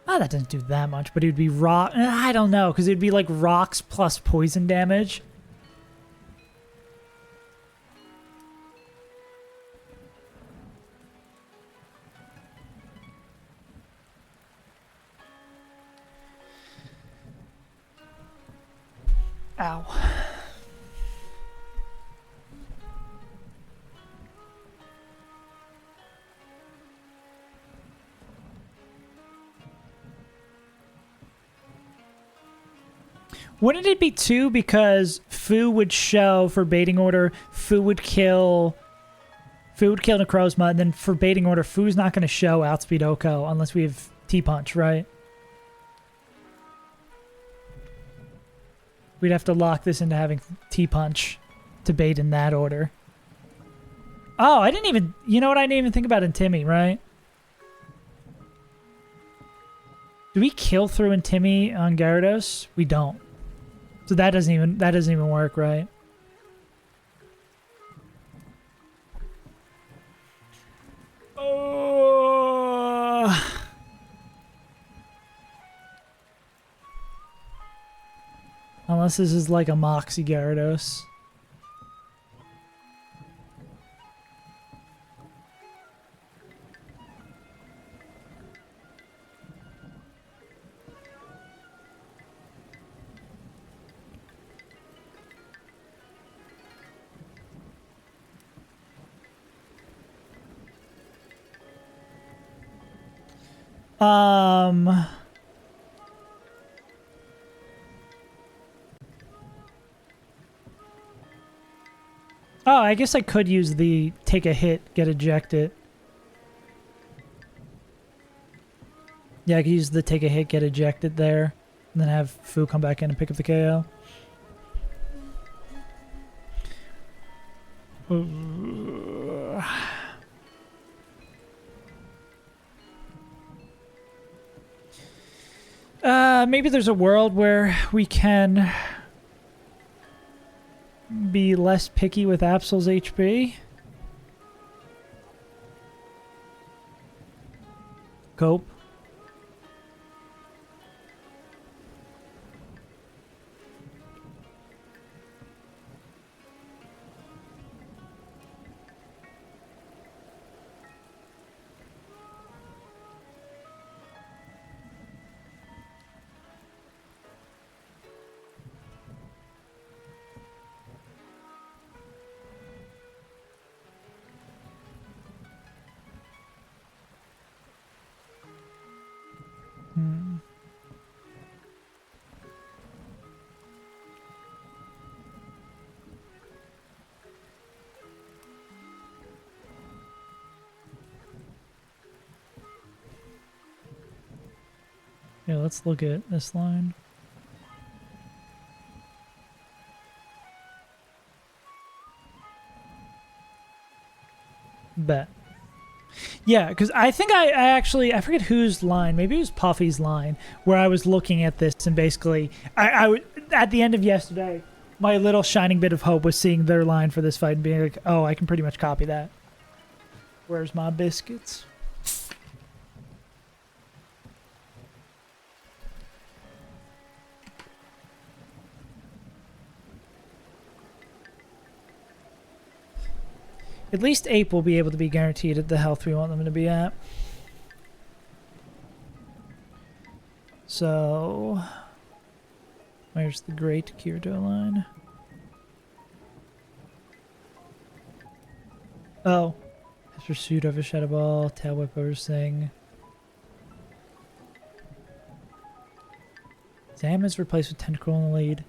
Oh, that doesn't do that much, but it would be rock. I don't know, because it would be like rocks plus poison damage. Ow. Wouldn't it be 2 because Fu would show for baiting order, Fu would kill Necrozma, and then for baiting order, Fu's not going to show outspeed Oko unless we have T-Punch, right? We'd have to lock this into having T-Punch to bait in that order. Oh, I didn't even... You know what I didn't even think about in Timmy, right? Do we kill through in Timmy on Gyarados? We don't. So that doesn't even work, right? Oh. Unless this is like a Moxie Gyarados. Oh, I guess I could use the take a hit, get ejected. Yeah, I could use the take a hit, get ejected there, and then have Fu come back in and pick up the KO. Maybe there's a world where we can be less picky with Absol's HP. Cope. Yeah, let's look at this line. Bet. Yeah, because I think I actually, I forget whose line, maybe it was Puffy's line, where I was looking at this and basically, at the end of yesterday, my little shining bit of hope was seeing their line for this fight and being like, oh, I can pretty much copy that. Where's my biscuits? At least Ape will be able to be guaranteed at the health we want them to be at. So, where's the great Kirito line? Oh, has pursuit over Shadow Ball, Tail Whip over Sing. Zam is replaced with Tentacruel in the lead.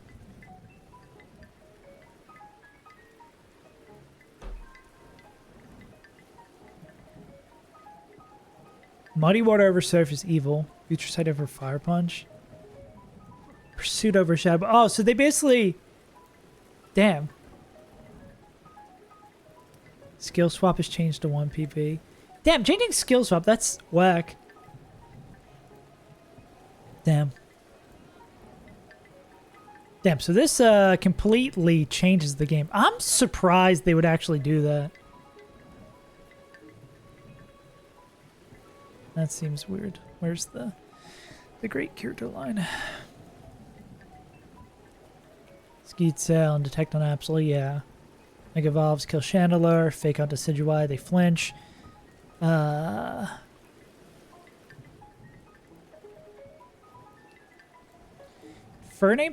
Muddy Water over Surf is evil. Future Sight over Fire Punch. Pursuit over Shadow. Oh, so they basically... Damn. Skill Swap is changed to 1 PP. Damn, changing Skill Swap, that's whack. Damn. Damn, so this completely changes the game. I'm surprised they would actually do that. That seems weird. Where's the great Kirito line? Skeet Sail and Detect on Absol, yeah. Mega Evolves, kill Chandelier, fake out Decidueye, they flinch. Fernape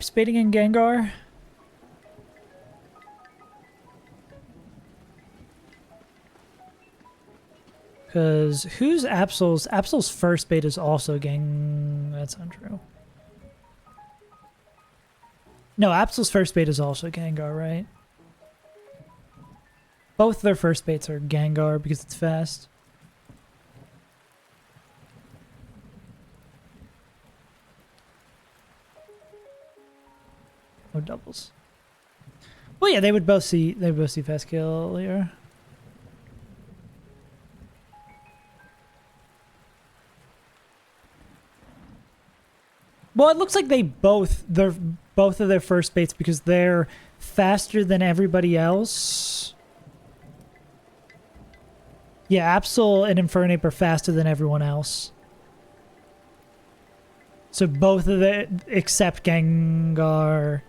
spading in Gengar? Because who's Absol's? Absol's first bait is also That's untrue. No, Absol's first bait is also Gengar, right? Both their first baits are Gengar because it's fast. No doubles. Well, yeah, they would both see fast kill here. Well, it looks like both of their first baits because they're faster than everybody else. Yeah, Absol and Infernape are faster than everyone else. So both of the except Gengar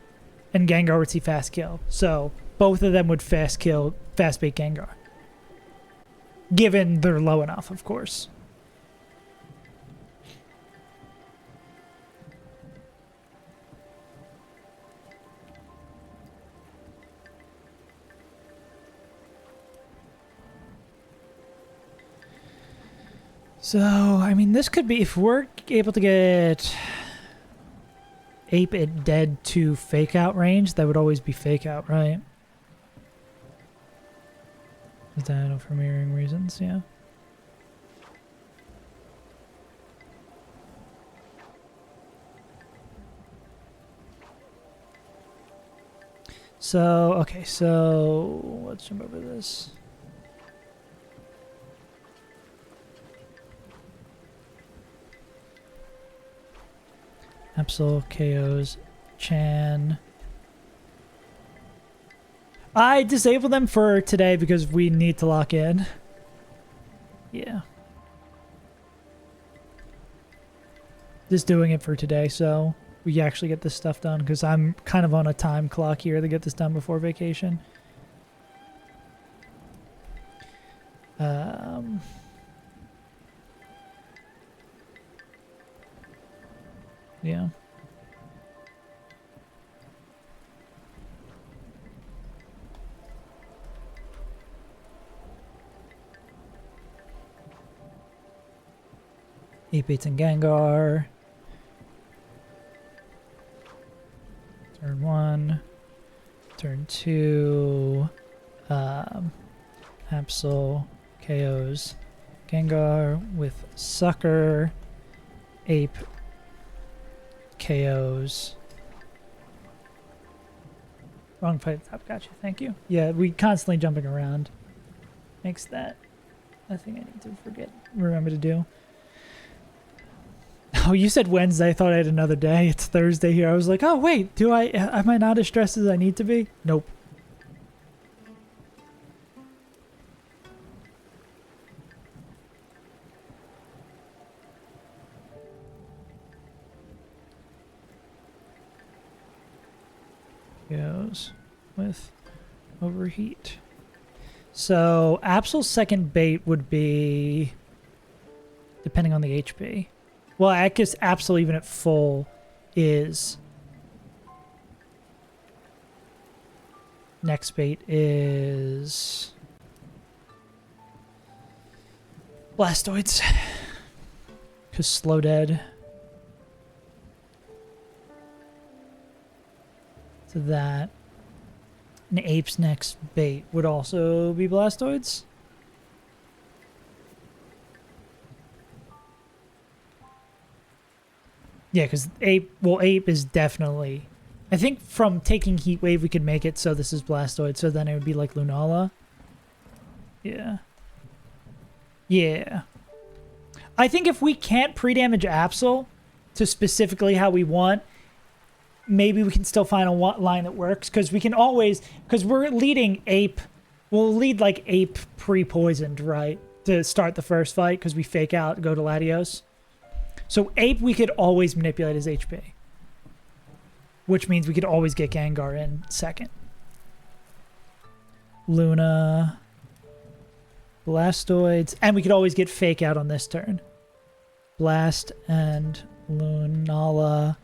and Gengar would see fast kill. So both of them would fast bait Gengar. Given they're low enough, of course. So, I mean, this could be, if we're able to get Ape at dead to fake out range, that would always be fake out, right? Is that for mirroring reasons? Yeah. So, okay, so let's jump over this. Absol KOs Chan. I disabled them for today because we need to lock in. Yeah. Just doing it for today so we actually get this stuff done because I'm kind of on a time clock here to get this done before vacation. Yeah. Ape beats and Gengar. Turn 1. Turn 2. Absol KOs Gengar with Sucker. Ape KOs. Wrong fight top, gotcha, thank you. Yeah, we constantly jumping around. Makes that a thing I need to remember to do. Oh, you said Wednesday, I thought I had another day. It's Thursday here. I was like, oh wait, am I not as stressed as I need to be? Nope. Goes with overheat. So Absol's second bait would be depending on the HP. Well, I guess Absol even at full is next bait is Blastoids because slow dead. So that an Ape's next bait would also be Blastoids. Yeah, because Ape is definitely... I think from taking Heat Wave we could make it so this is Blastoid, so then it would be like Lunala. Yeah. Yeah. I think if we can't pre-damage Absol to specifically how we want, maybe we can still find a line that works, because we can always... Because we're leading Ape... We'll lead, like, Ape pre-poisoned, right? To start the first fight, because we fake out, go to Latios. So Ape, we could always manipulate his HP. Which means we could always get Gengar in second. Luna... Blastoids... And we could always get Fake out on this turn. Blast and Lunala...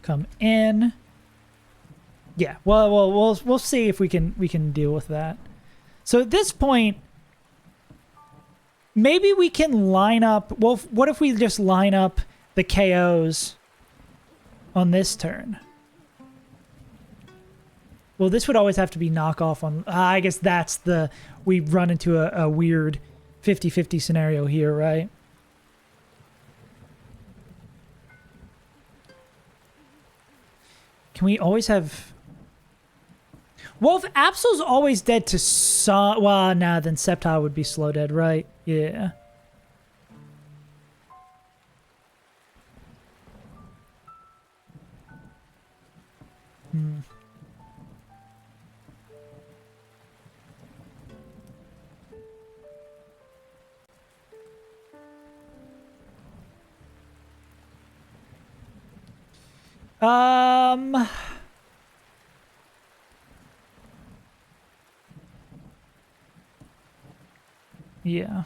come in. Yeah, well, we'll see if we can deal with that. So at this point, maybe we can line up. Well, what if we just line up the KOs on this turn? Well, this would always have to be knockoff on. I guess that's the we run into a weird 50-50 scenario here, right? Can we always have... Well, if Absol's always dead to some... Well, nah, then Sceptile would be slow dead, right? Yeah. Hmm. Yeah.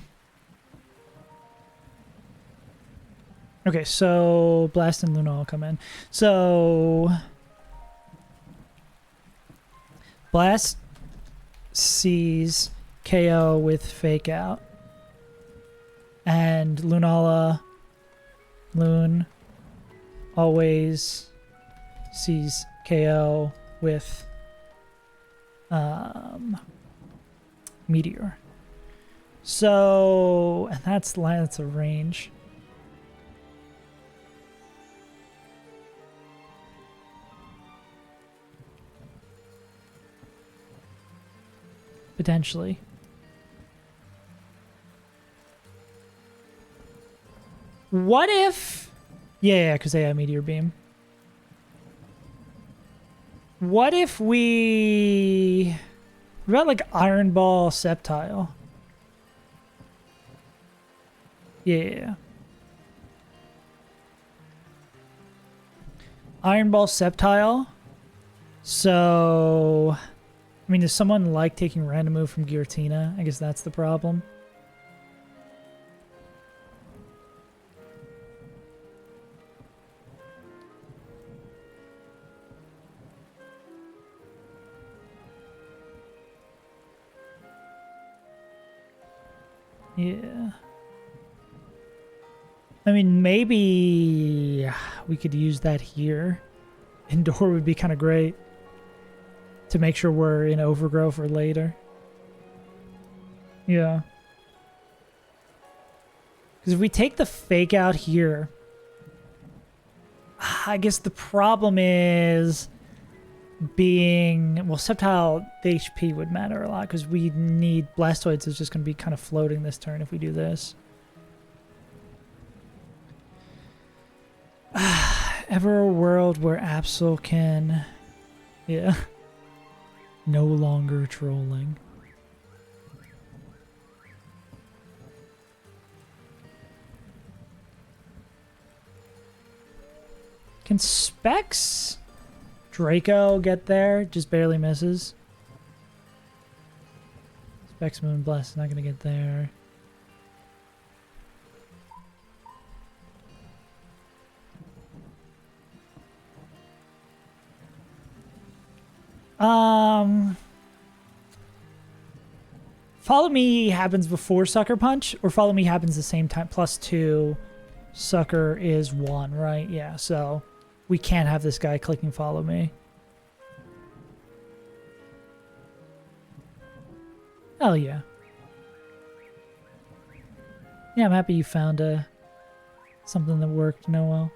Okay, so Blast and Luna all come in. So Blast sees KO with Fake Out. And Loon always sees KO with Meteor. So, and that's a range. Potentially. What if... Yeah, because they have Meteor Beam. What if we... What about like Iron Ball Sceptile? Yeah. Iron Ball Sceptile. So... I mean, does someone like taking random move from Giratina? I guess that's the problem. Yeah. I mean, maybe we could use that here. Indoor would be kind of great. To make sure we're in overgrowth for later. Yeah. Because if we take the Fake Out here, I guess the problem is being... Well, Sceptile, the HP would matter a lot because we need... Blastoids is just going to be kind of floating this turn if we do this. Ever a world where Absol can... Yeah. No longer trolling. Can Specs Draco get there? Just barely misses. Specs Moonblast is not going to get there. Follow Me happens before Sucker Punch, or Follow Me happens the same time, +2. Sucker is 1, right? Yeah, so we can't have this guy clicking Follow Me. Hell yeah. Yeah, I'm happy you found something that worked, Noel.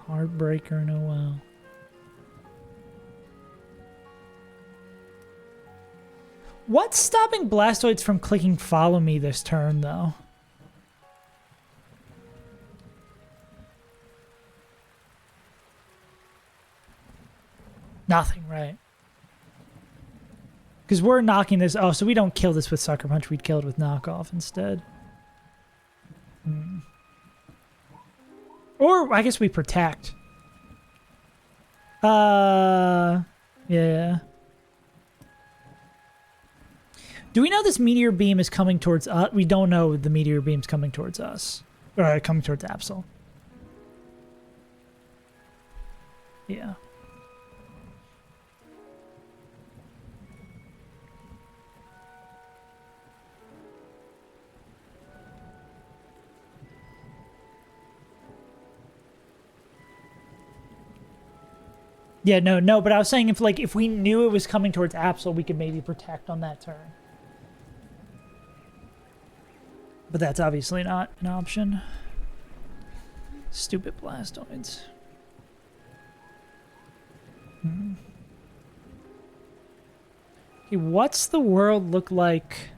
Heartbreaker, Noel. What's stopping Blastoids from clicking Follow Me this turn, though? Nothing, right? Because we're knocking this... Oh, so we don't kill this with Sucker Punch. We'd kill it with Knockoff instead. Or, I guess we protect. Yeah. Do we know this Meteor Beam is coming towards us? We don't know the Meteor Beam's coming towards us. Or coming towards Absol. Yeah. Yeah, no, but I was saying if we knew it was coming towards Absol, we could maybe protect on that turn. But that's obviously not an option. Stupid Blastoids. Okay, what's the world look like?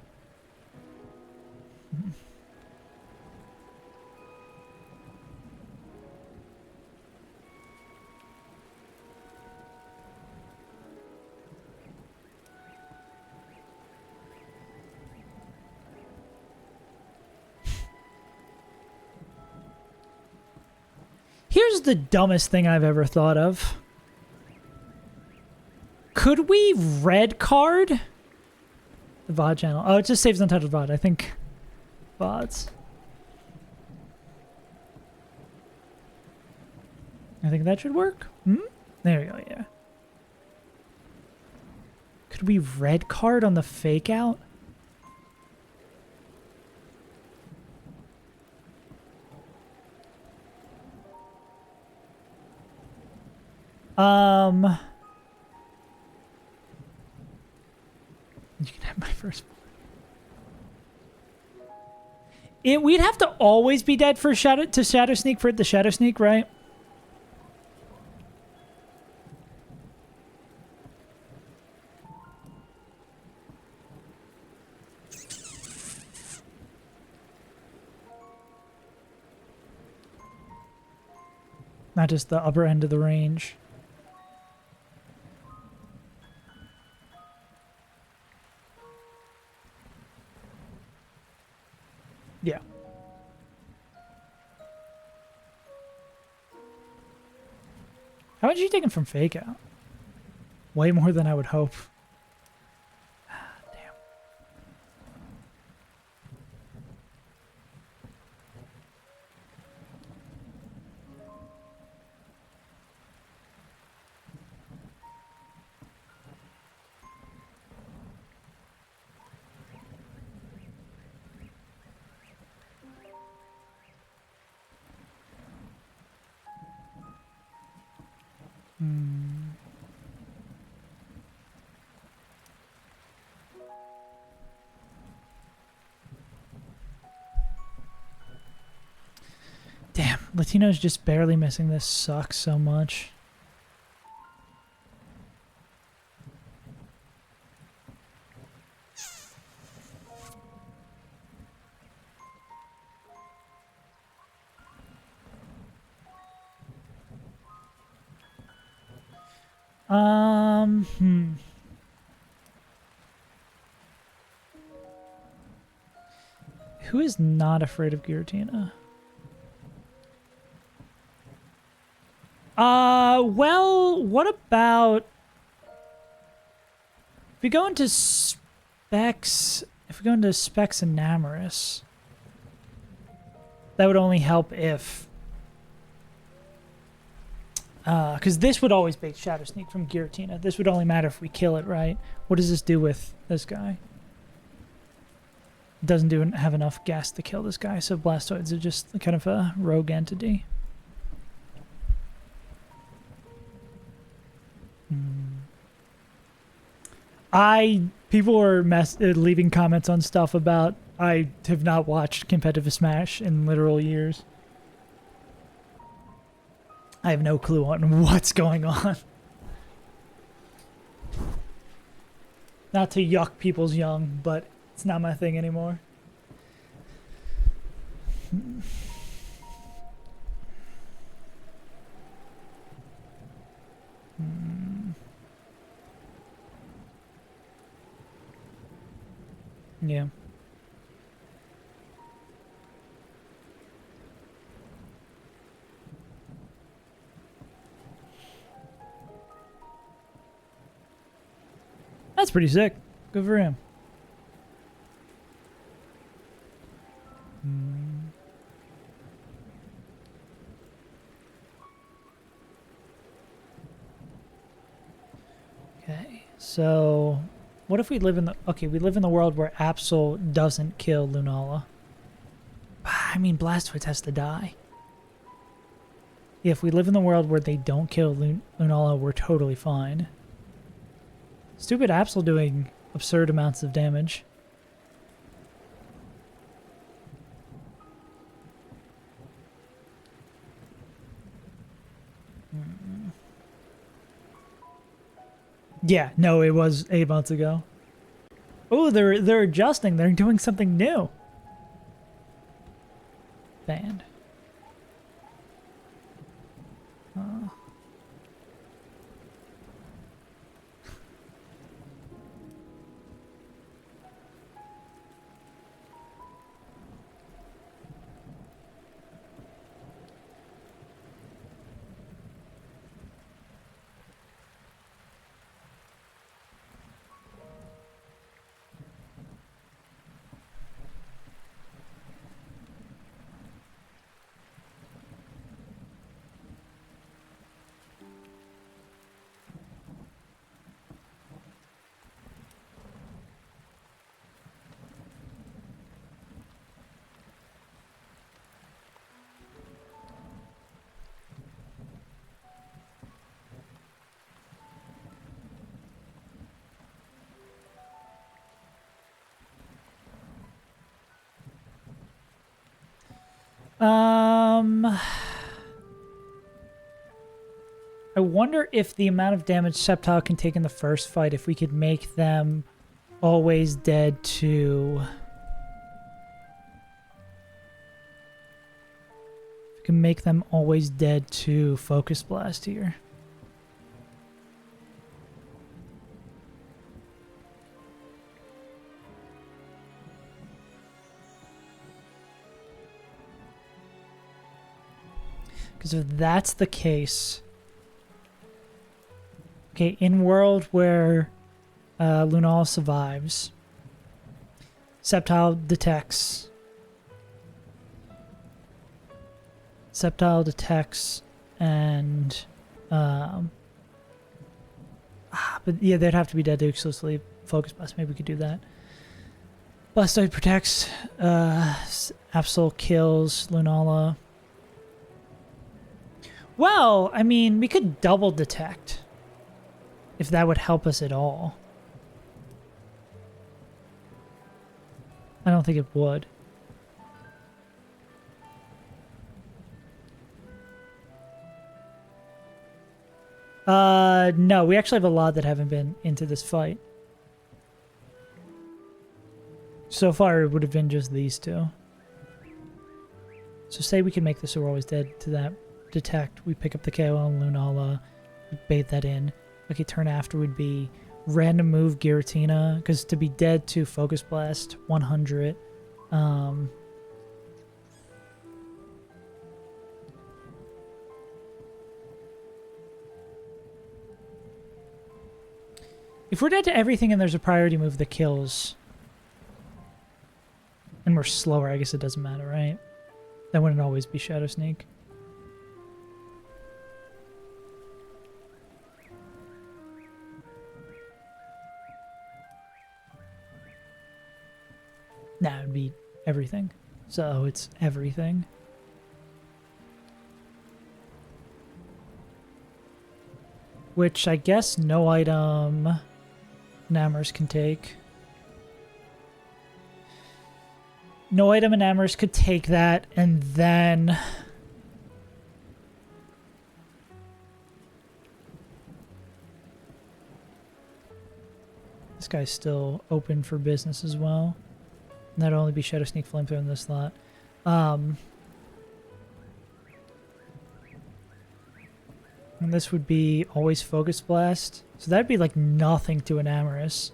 Here's the dumbest thing I've ever thought of. Could we red card The VOD channel. Oh, it just saves Untitled VOD. I think VODs. I think that should work. Hmm? There we go, yeah. Could we red card on the fake out? You can have my first one. We'd have to always be dead for Shadow Sneak for it to Shadow Sneak, right? Not just the upper end of the range. Yeah. How much are you taking from fake out? Way more than I would hope. Ah, damn. Damn, Latino's just barely missing. This sucks so much. Hmm. Who is not afraid of Giratina? Well, what about if we go into Specs? If we go into Specs and Namorous, that would only help if, because this would always bait Shadow Sneak from Giratina. This would only matter if we kill it, right? What does this do with this guy? It doesn't have enough gas to kill this guy, so Blastoids are just kind of a rogue entity. People are leaving comments on stuff about I have not watched competitive Smash in literal years. I have no clue on what's going on. Not to yuck people's young, but it's not my thing anymore. Yeah. That's pretty sick. Good for him. Okay, so what if we live in the... Okay, we live in the world where Absol doesn't kill Lunala. I mean, Blastoise has to die. Yeah, if we live in the world where they don't kill Lunala, we're totally fine. Stupid Absol doing absurd amounts of damage. Yeah, no, it was 8 months ago. Oh, they're adjusting. They're doing something new. Banned. I wonder if the amount of damage Sceptile can take in the first fight, if we could make them always dead to... We can make them always dead to Focus Blast here. Because if that's the case... Okay, in world where Lunala survives, Sceptile detects. Sceptile detects and... but yeah, they'd have to be dead to exclusively Focus Blast. Maybe we could do that. Blastoid protects. Absol kills Lunala. Well, I mean, we could double detect. If that would help us at all. I don't think it would. No, we actually have a lot that haven't been into this fight. So far, it would have been just these two. So say we can make this so we're always dead to that detect. We pick up the KO on Lunala. We bait that in. Okay, turn after would be random move Giratina, because to be dead to Focus Blast 100. If we're dead to everything and there's a priority move that kills, and we're slower, I guess it doesn't matter, right? That wouldn't always be Shadow Sneak. Nah, it'd be everything. So it's everything. Which I guess no item Namers can take. No item Namers could take that, and then... This guy's still open for business as well. And that'd only be Shadow Sneak Flamethrower in this slot. And this would be always Focus Blast. So that'd be like nothing to an Amorous.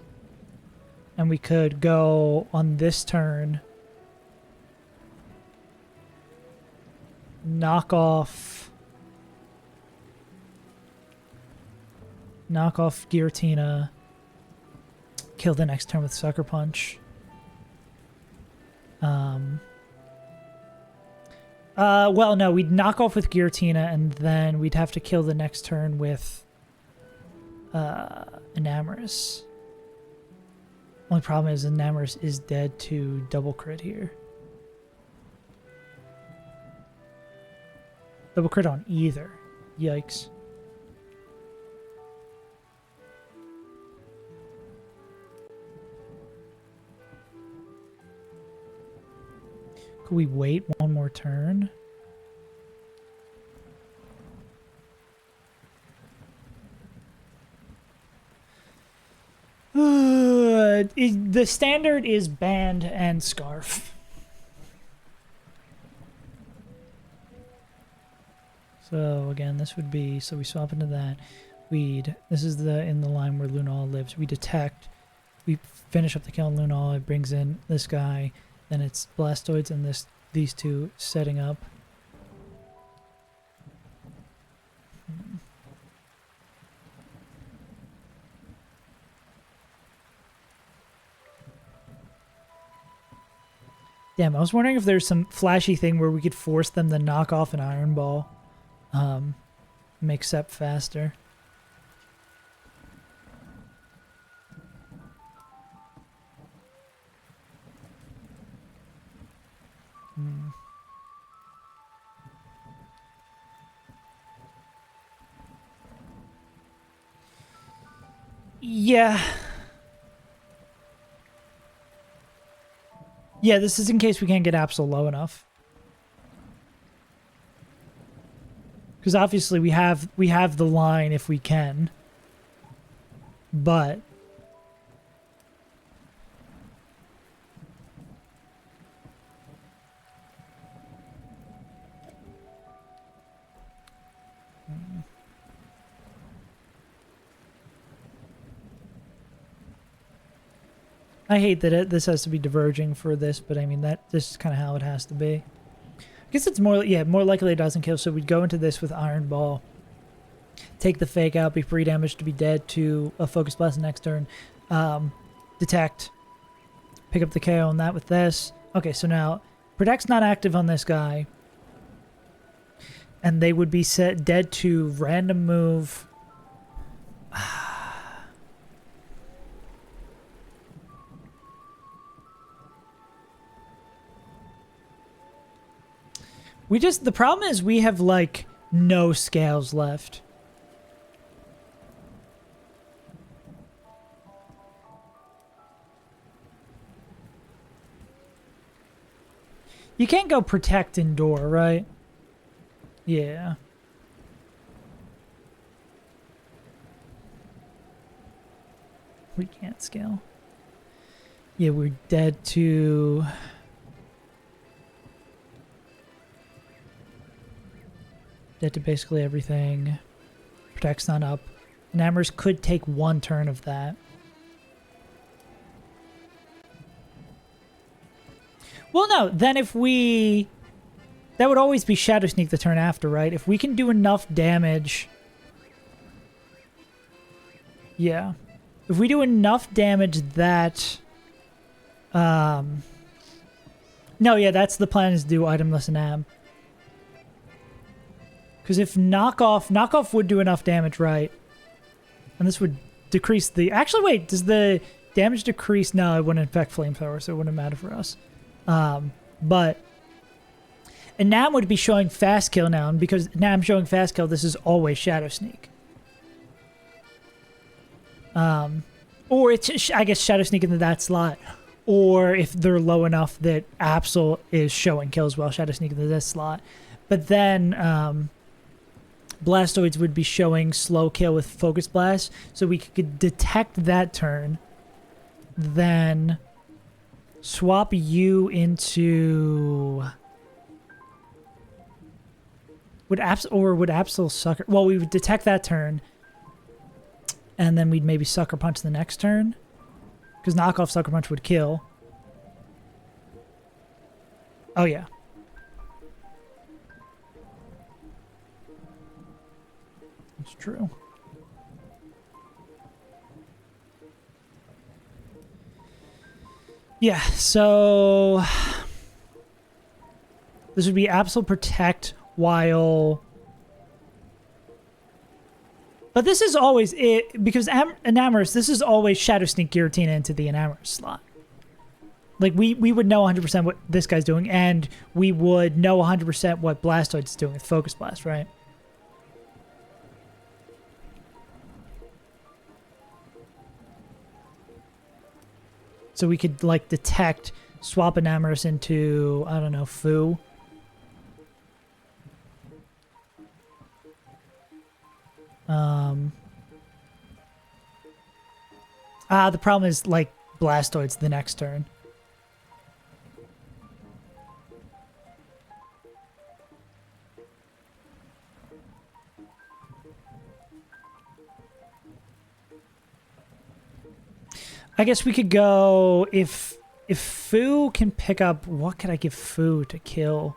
And we could go on this turn. Knock off Giratina. Kill the next turn with Sucker Punch. Well, no, we'd knock off with Giratina, and then we'd have to kill the next turn with Enamorous. Only problem is Enamorous is dead to double crit here. Double crit on either. Yikes. Could we wait one more turn? The standard is Band and Scarf. So again, this would be, so we swap into that. This is in the line where Lunala lives. We detect, we finish up the kill on Lunala, it brings in this guy, then it's Blastoids and these two setting up. Damn, I was wondering if there's some flashy thing where we could force them to knock off an Iron Ball. Make Sep faster. Yeah. Yeah, this is in case we can't get Absol low enough. Because obviously we have the line if we can. But I hate that this has to be diverging for this, but I mean this is kind of how it has to be. I guess it's more likely it doesn't kill, so we'd go into this with Iron Ball. Take the fake out, be free damage to be dead to a Focus Blast next turn. Detect. Pick up the KO on that with this. Okay, so now Protect's not active on this guy. And they would be set dead to random move. The problem is we have like no scales left. You can't go Protect Endure, right? Yeah. We can't scale. Yeah, we're dead to... Dead to basically everything. Protect's not up. Enamours could take one turn of that. Well, no. Then if we... That would always be Shadow Sneak the turn after, right? If we can do enough damage... Yeah. If we do enough damage that... No, yeah, that's the plan, is to do Itemless and Ab. Because if knockoff would do enough damage, right? And this would decrease the... Actually, wait, does the damage decrease? No, it wouldn't affect Flamethrower, so it wouldn't matter for us. But Enam would be showing Fast Kill now, and because Enam showing Fast Kill, this is always Shadow Sneak. Or it's, I guess, Shadow Sneak into that slot. Or if they're low enough that Absol is showing kills while Shadow Sneak into this slot. But then Blastoids would be showing slow kill with Focus Blast, so we could detect that turn, then swap you into... Would Absol Sucker... Well, we would detect that turn, and then we'd maybe Sucker Punch the next turn, because knockoff Sucker Punch would kill. Oh, yeah. It's true. Yeah, so this would be Absol Protect while... But this is always it, because Enamours, this is always Shadow Sneak Giratina into the Enamours slot. Like, we would know 100% what this guy's doing, and we would know 100% what Blastoids doing with Focus Blast, right? So we could, like, detect, swap Enamours into, I don't know, Foo. The problem is, like, Blastoids the next turn. I guess we could go, if Foo can pick up, what could I give Foo to kill?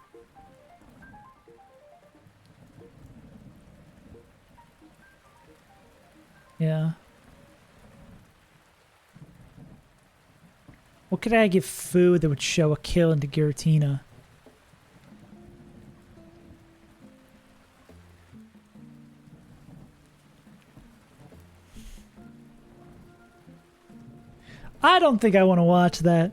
Yeah. What could I give Foo that would show a kill into Giratina? I don't think I want to watch that.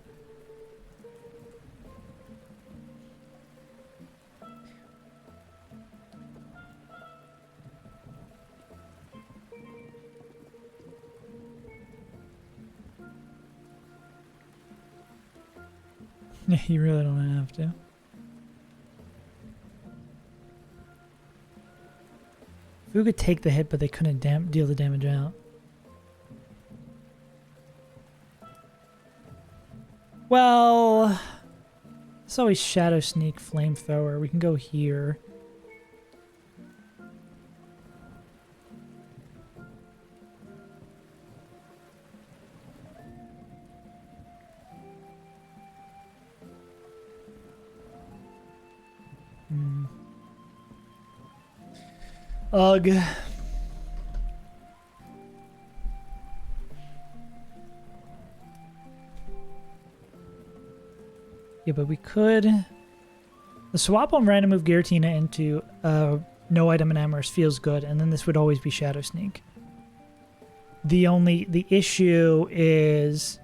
Yeah, you really don't have to. We could take the hit, but they couldn't deal the damage out. Well, it's always Shadow Sneak, Flamethrower. We can go here. Ugh. Yeah, but we could... The swap on random move Giratina into no item in Amherst feels good, and then this would always be Shadow Sneak. The issue is...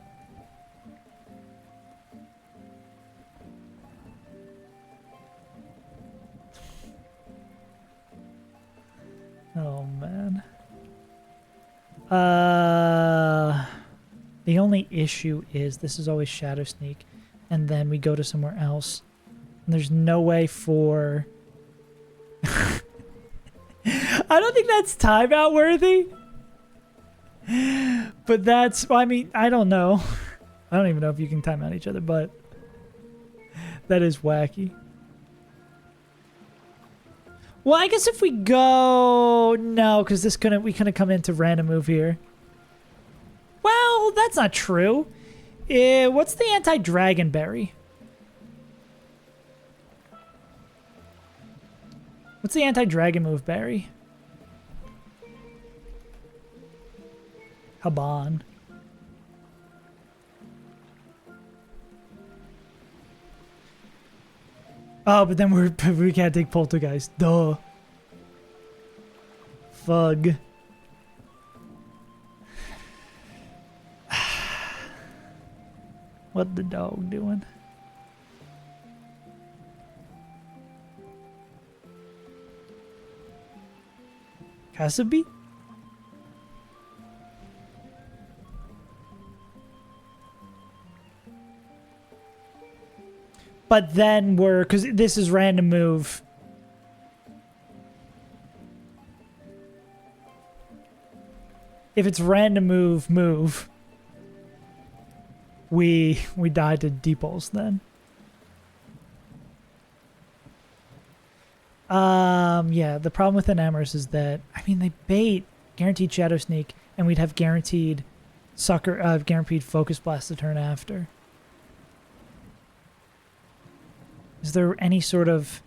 Oh, man. The only issue is this is always Shadow Sneak, and then we go to somewhere else. And there's no way for... I don't think that's timeout worthy. But that's... Well, I mean, I don't know. I don't even know if you can time out each other, but... That is wacky. Well, I guess if we go... No, because we couldn't come into random move here. Well, that's not true. What's the anti-dragon berry? What's the anti-dragon move berry? Haban. Oh, but then we can't take Poltergeist. Duh. Fug. What the dog doing? Kasabi? But then because this is random move. If it's random move, we die to Deepulse then. Yeah, the problem with Enamorous is that, I mean, they bait guaranteed Shadow Sneak, and we'd have guaranteed guaranteed Focus Blast the turn after. Is there any sort of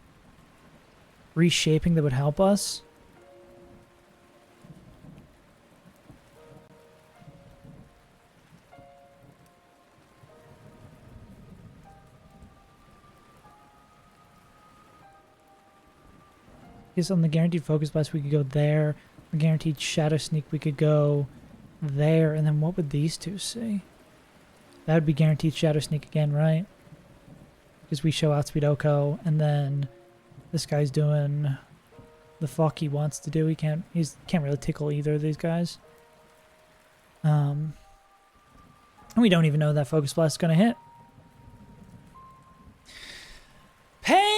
reshaping that would help us? Because on the guaranteed Focus Blast, we could go there. The guaranteed Shadow Sneak, we could go there. And then what would these two see? That would be guaranteed Shadow Sneak again, right? Because we show Outspeed Oko, and then this guy's doing the fuck he wants to do. He can't really tickle either of these guys. And we don't even know that Focus Blast is going to hit. Pain!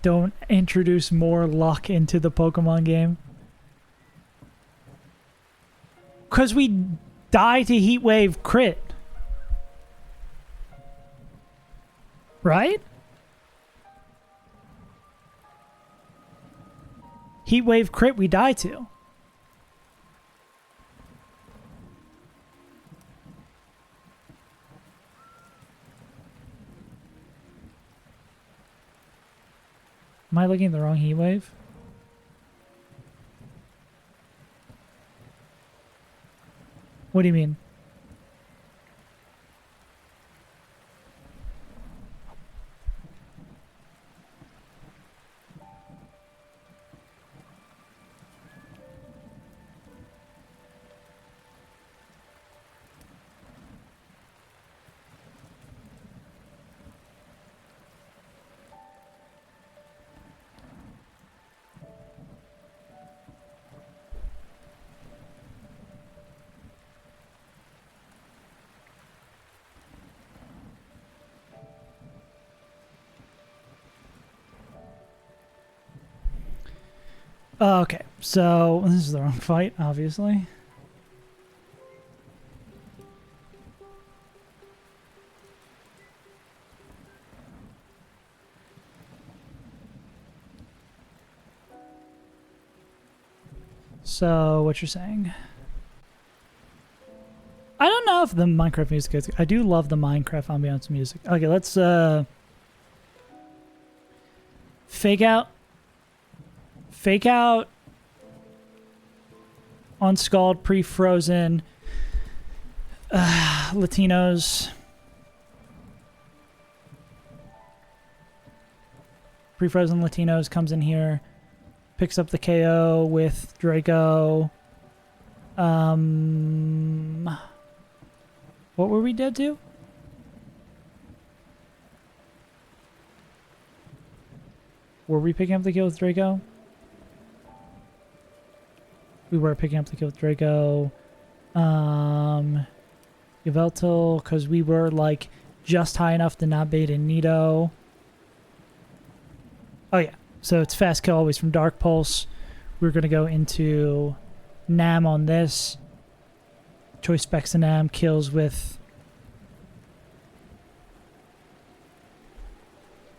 Don't introduce more luck into the Pokemon game. Because we die to Heat Wave crit. Right? Heat Wave crit we die to. Am I looking at the wrong Heat Wave? What do you mean? Okay, so this is the wrong fight, obviously. So, what you're saying? I don't know if the Minecraft music is... I do love the Minecraft ambiance music. Okay, let's, Fake out... Fake out... Unscald, pre-frozen... Latinos... Pre-frozen Latinos comes in here... Picks up the KO with Draco. What were we dead to? Were we picking up the kill with Draco? We were picking up the kill with Draco. Yveltal, because we were like just high enough to not bait in Nito. Oh yeah. So it's fast kill always from Dark Pulse. We're going to go into Nam on this. Choice specs and Nam kills with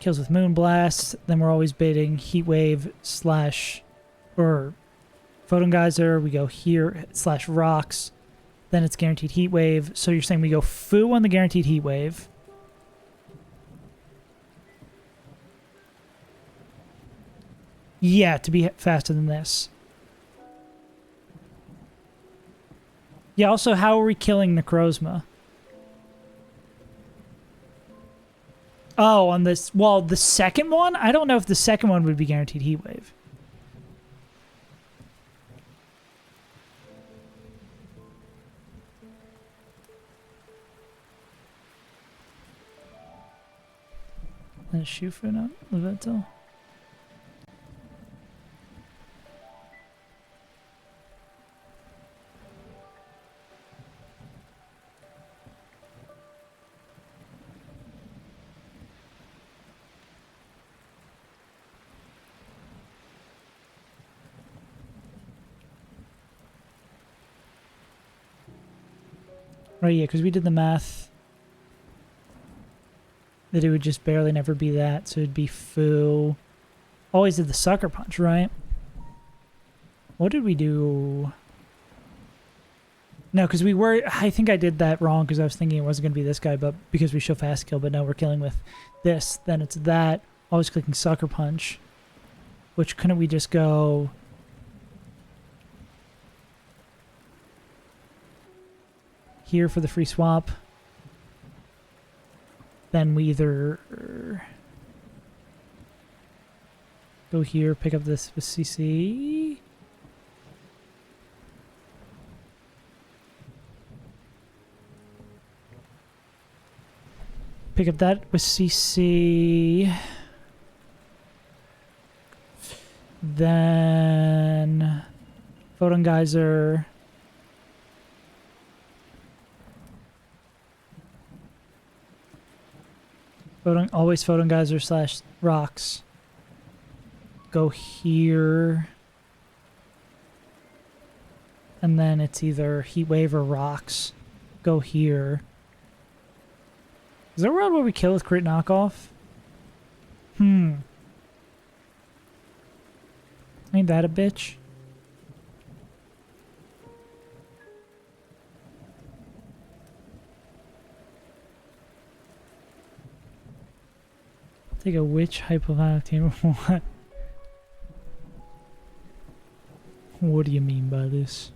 Moonblast. Then we're always baiting Heatwave slash or Photon Geyser. We go here slash Rocks. Then it's guaranteed Heatwave. So you're saying we go Foo on the guaranteed Heatwave. Yeah, to be faster than this. Yeah, also, how are we killing Necrozma? Oh, on this... Well, the second one? I don't know if the second one would be guaranteed Heatwave. Then Shufu, not Levital. Right, yeah, because we did the math that it would just barely never be that, so it'd be Foo. Always did the Sucker Punch, right? What did we do? No, because we were... I think I did that wrong because I was thinking it wasn't going to be this guy, but because we show fast kill, but no, we're killing with this. Then it's that. Always clicking Sucker Punch. Which couldn't we just go... here for the free swap. Then we either go here, pick up this with CC. Pick up that with CC. Then Photon Geyser. Always Photon Geyser slash Rocks. Go here. And then it's either Heatwave or Rocks. Go here. Is there a world where we kill with crit knockoff? Ain't that a bitch? Take a witch hypotonic team. What? What do you mean by this?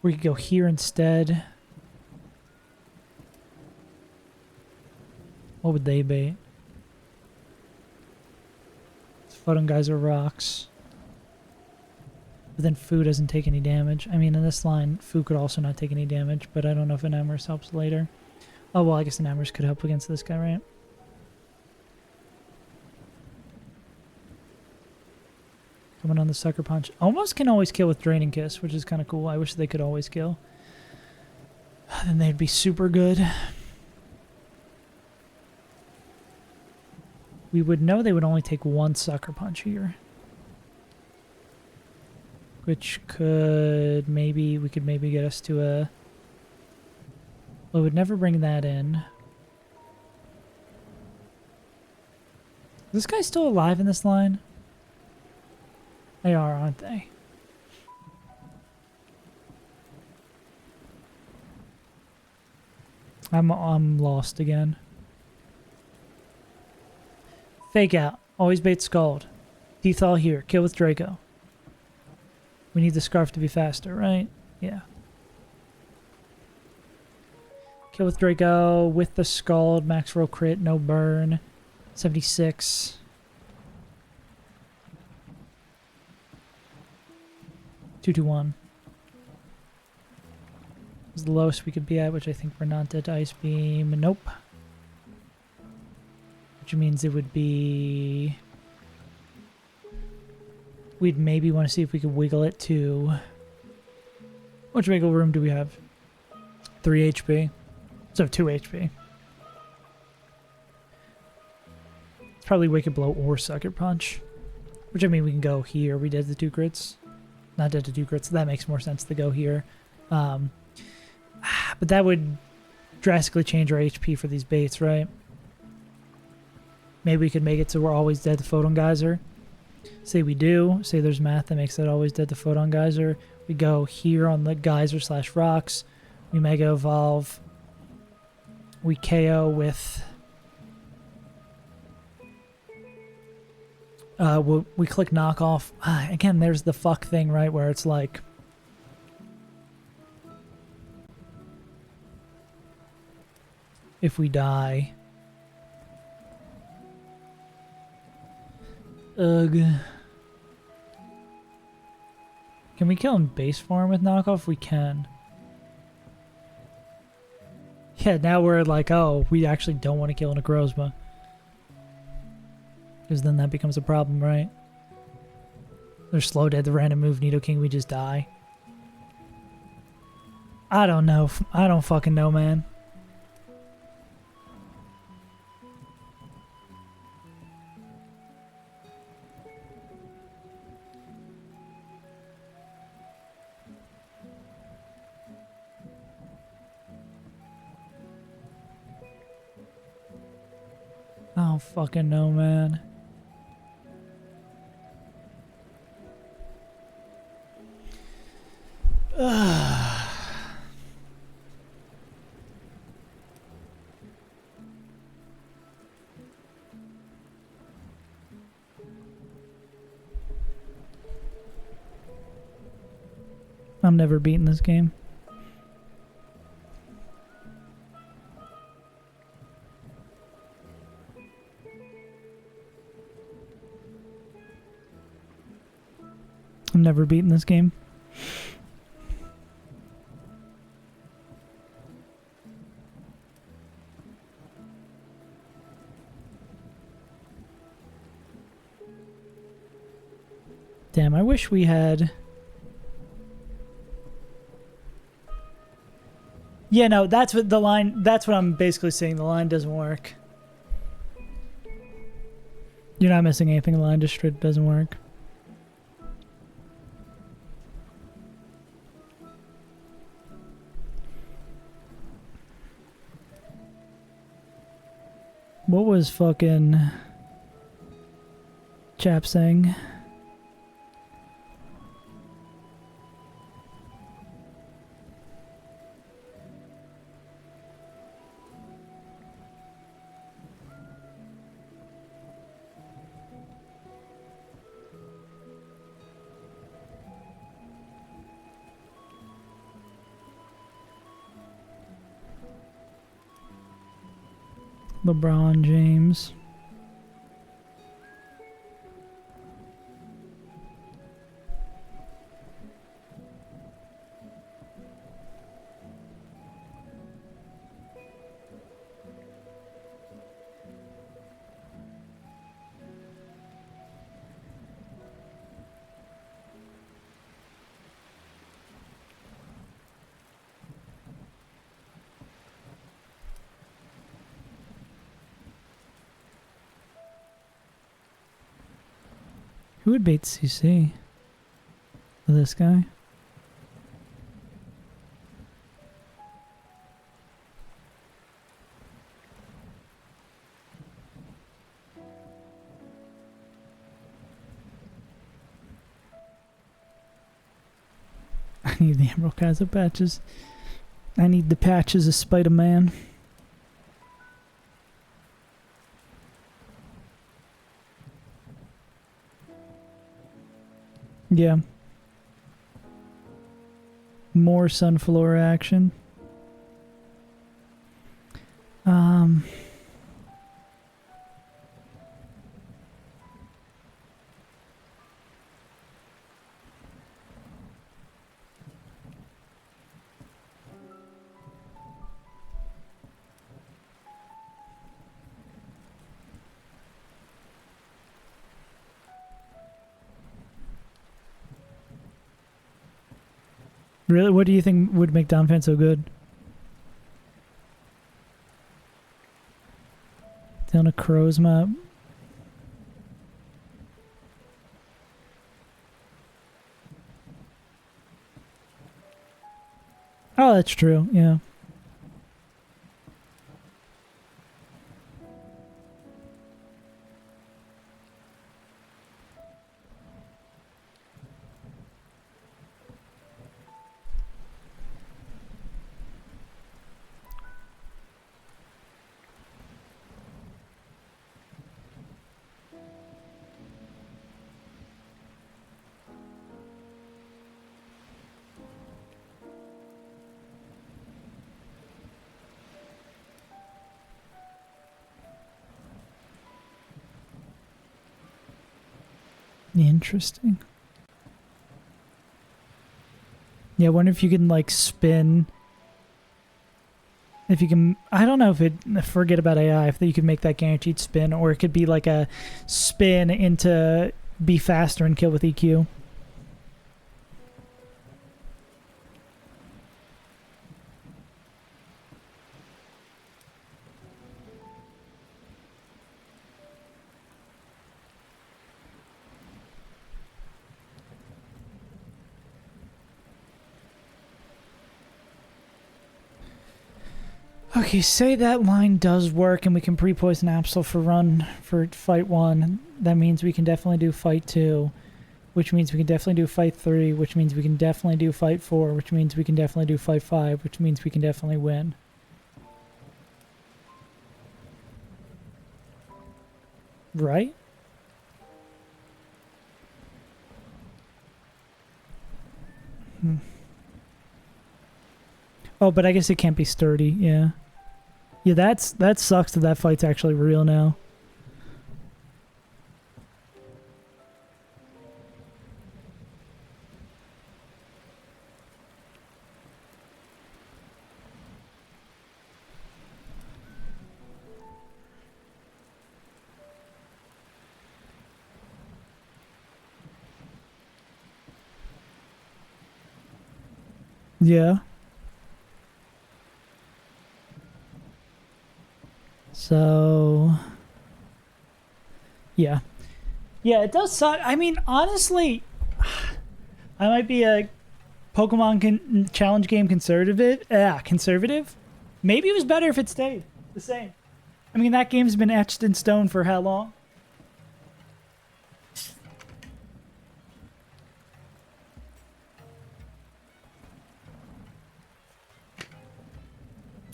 We could go here instead. What would they bait? Photon Geyser Rocks. But then Foo doesn't take any damage. I mean, in this line, Foo could also not take any damage, but I don't know if Enamorous helps later. Oh, well, I guess Enamorous could help against this guy, right? Coming on the Sucker Punch. Almost can always kill with Draining Kiss, which is kind of cool. I wish they could always kill. Then they'd be super good. We would know they would only take one Sucker Punch here. Which could maybe, we could maybe get us to a... Well, we would never bring that in. Is this guy still alive in this line? They are, aren't they? I'm lost again. Fake out. Always bait Scald. Teeth all here. Kill with Draco. We need the Scarf to be faster, right? Yeah. Kill with Draco with the Scald. Max roll crit. No burn. 76. 221. Is the lowest we could be at, which I think we're not dead to Ice Beam. Nope. Which means it would be... We'd maybe want to see if we could wiggle it to... How much wiggle room do we have? 3 HP. So 2 HP. It's probably Wicked Blow or Sucker Punch. Which I mean, we can go here. We did the 2 crits. Not dead to 2 crits. That makes more sense to go here. But that would drastically change our HP for these baits, right? Maybe we could make it so we're always dead to Photon Geyser. Say we do. Say there's math that makes that always dead to Photon Geyser. We go here on the Geyser / rocks. We Mega Evolve. We KO with... we click knockoff. Again, there's the fuck thing, right? Where it's like... If we die... Ugh. Can we kill in base form with knockoff? We can. Yeah, now we're like, oh, we actually don't want to kill in a Grozma. Because then that becomes a problem, right? They're slow dead, the random move, Nidoking, we just die. I don't know. I don't fucking know, man. I don't fucking know, man. I'm never beating this game. I'm never beating this game. Damn, I wish we had... Yeah, no, that's what the line... That's what I'm basically saying. The line doesn't work. You're not missing anything. The line just straight doesn't work. What was fucking Chap saying? LeBron James. Who would bait CC? This guy? I need the Emerald Kaiser patches. I need the patches of Spider-Man. Yeah. More Sunflower action. Really? What do you think would make Donphan so good? Down a Crow's map. Oh, that's true, yeah. Interesting. Yeah, I wonder if you can, like, spin. If you can, I don't know if it, forget about AI, if you could make that guaranteed spin, or it could be like a spin into be faster and kill with EQ. Okay, say that line does work and we can pre-poison Absol for fight 1. That means we can definitely do fight 2, which means we can definitely do fight 3, which means we can definitely do fight 4, which means we can definitely do fight 5, which means we can definitely win. Right? Oh, but I guess it can't be sturdy, yeah. Yeah, that sucks that fight's actually real now. Yeah. So, yeah. Yeah, it does suck. I mean, honestly, I might be a Pokemon challenge game conservative. Maybe it was better if it stayed the same. I mean, that game's been etched in stone for how long?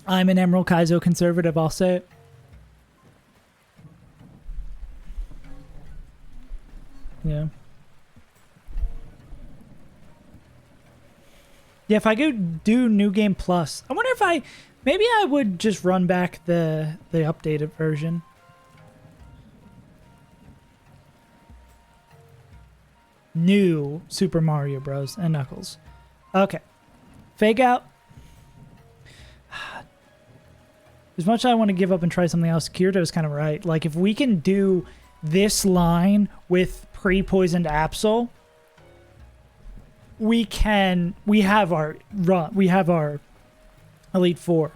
I'm an Emerald Kaizo conservative, I'll say it. Yeah. Yeah, if I go do New Game Plus, I wonder if maybe I would just run back the updated version. New Super Mario Bros. And Knuckles. Okay. Fake out. As much as I want to give up and try something else, Kirito's kind of right. Like, if we can do this line with pre-poisoned Absol, we have our Elite Four.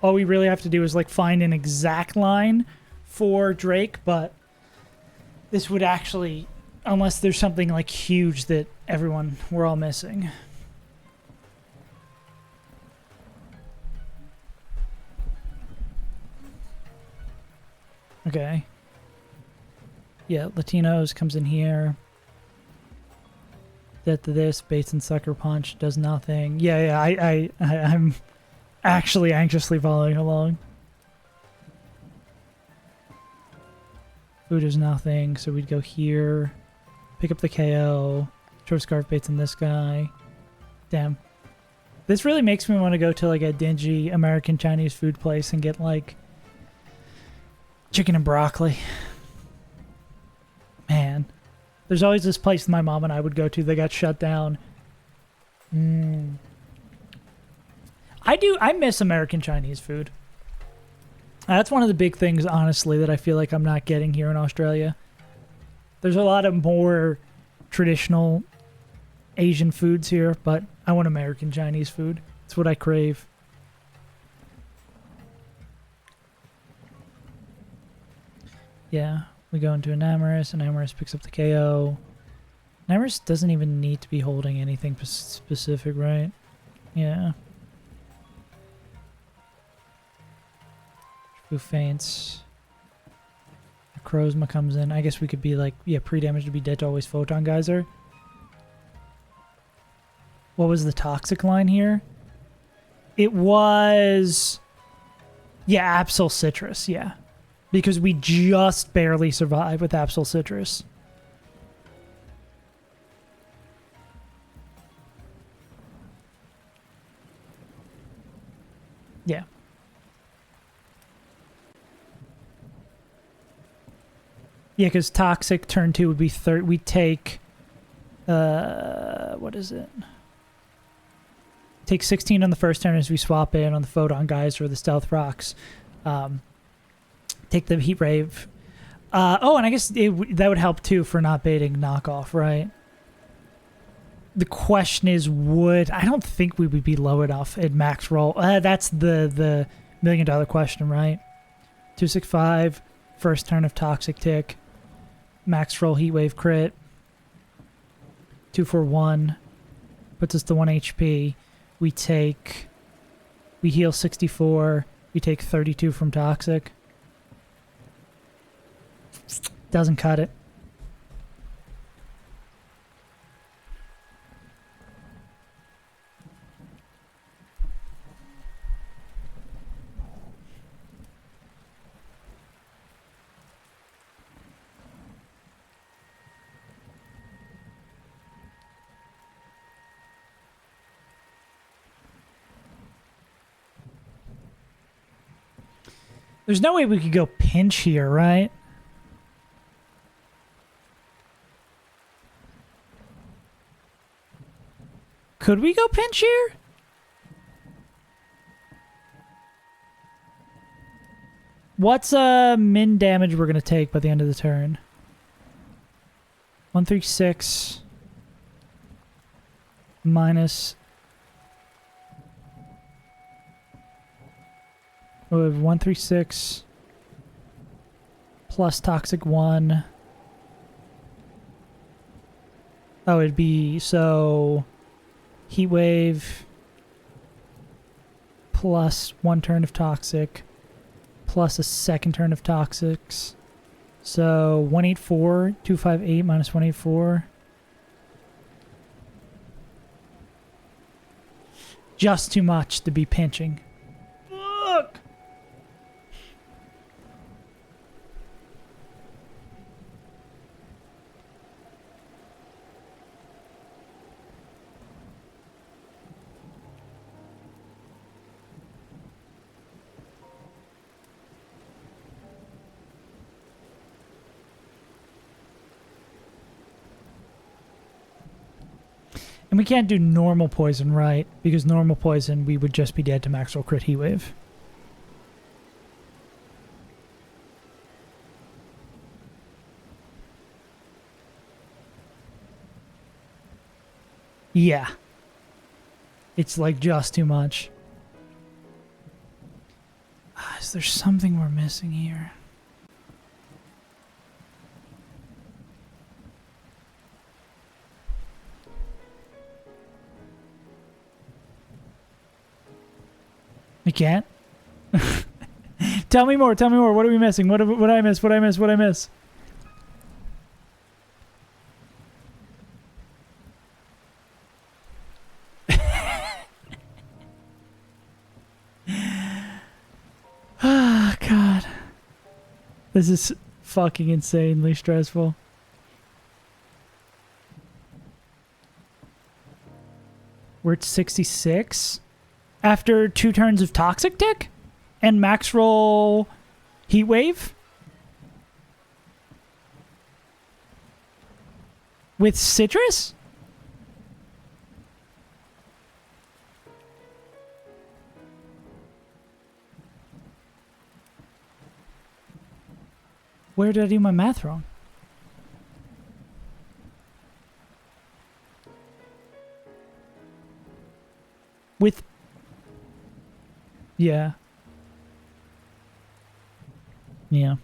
All we really have to do is, like, find an exact line for Drake, but this would actually Unless there's something like huge that we're all missing. Okay. Yeah, Latinos comes in here. Death to this, Bates and Sucker Punch does nothing. Yeah, I'm actually anxiously following along. Food is nothing, so we'd go here. Pick up the KO. Throw Scarf Baits on this guy. Damn. This really makes me want to go to like a dingy American Chinese food place and get like chicken and broccoli. Man. There's always this place my mom and I would go to that got shut down. I miss American Chinese food. That's one of the big things, honestly, that I feel like I'm not getting here in Australia. There's a lot of more traditional Asian foods here, but I want American Chinese food. It's what I crave. Yeah, we go into Enamorous. Enamorous picks up the KO. Enamorous doesn't even need to be holding anything specific, right? Yeah. Who faints. Crozma comes in. I guess we could be like, yeah, pre-damage to be dead to always Photon Geyser. What was the toxic line here? It was... yeah, Absol Citrus, yeah. Because we just barely survived with Absol Citrus. Yeah. Yeah, because Toxic turn 2 would be we'd take... what is it? Take 16 on the first turn as we swap in on the Photon Geyser or the Stealth Rocks. Take the Heat Rave. Oh, and I guess that would help too for not baiting knockoff, right? The question is, I don't think we would be low enough at max roll. That's the $1 million question, right? 265, first turn of Toxic Tick. Max roll Heat Wave crit. 241. Puts us to 1 HP. We heal 64. We take 32 from Toxic. Doesn't cut it. There's no way we could go pinch here, right? Could we go pinch here? What's min damage we're gonna take by the end of the turn? 136 minus 136 plus Toxic 1. Oh, it'd be so Heat Wave plus 1 turn of Toxic plus a second turn of Toxics. So 184, 258 minus 184. Just too much to be pinching. Fuck! And we can't do normal poison, right? Because normal poison, we would just be dead to max roll crit Heat Wave. Yeah. It's like just too much. Is there something we're missing here? I can't. Tell me more. Tell me more. What are we missing? What did I miss? What did I miss? What did I miss? Ah, God. This is fucking insanely stressful. We're at 66 after 2 turns of Toxic Tick and max roll Heat Wave with Citrus? Where did I do my math wrong? With... Yeah. Yeah.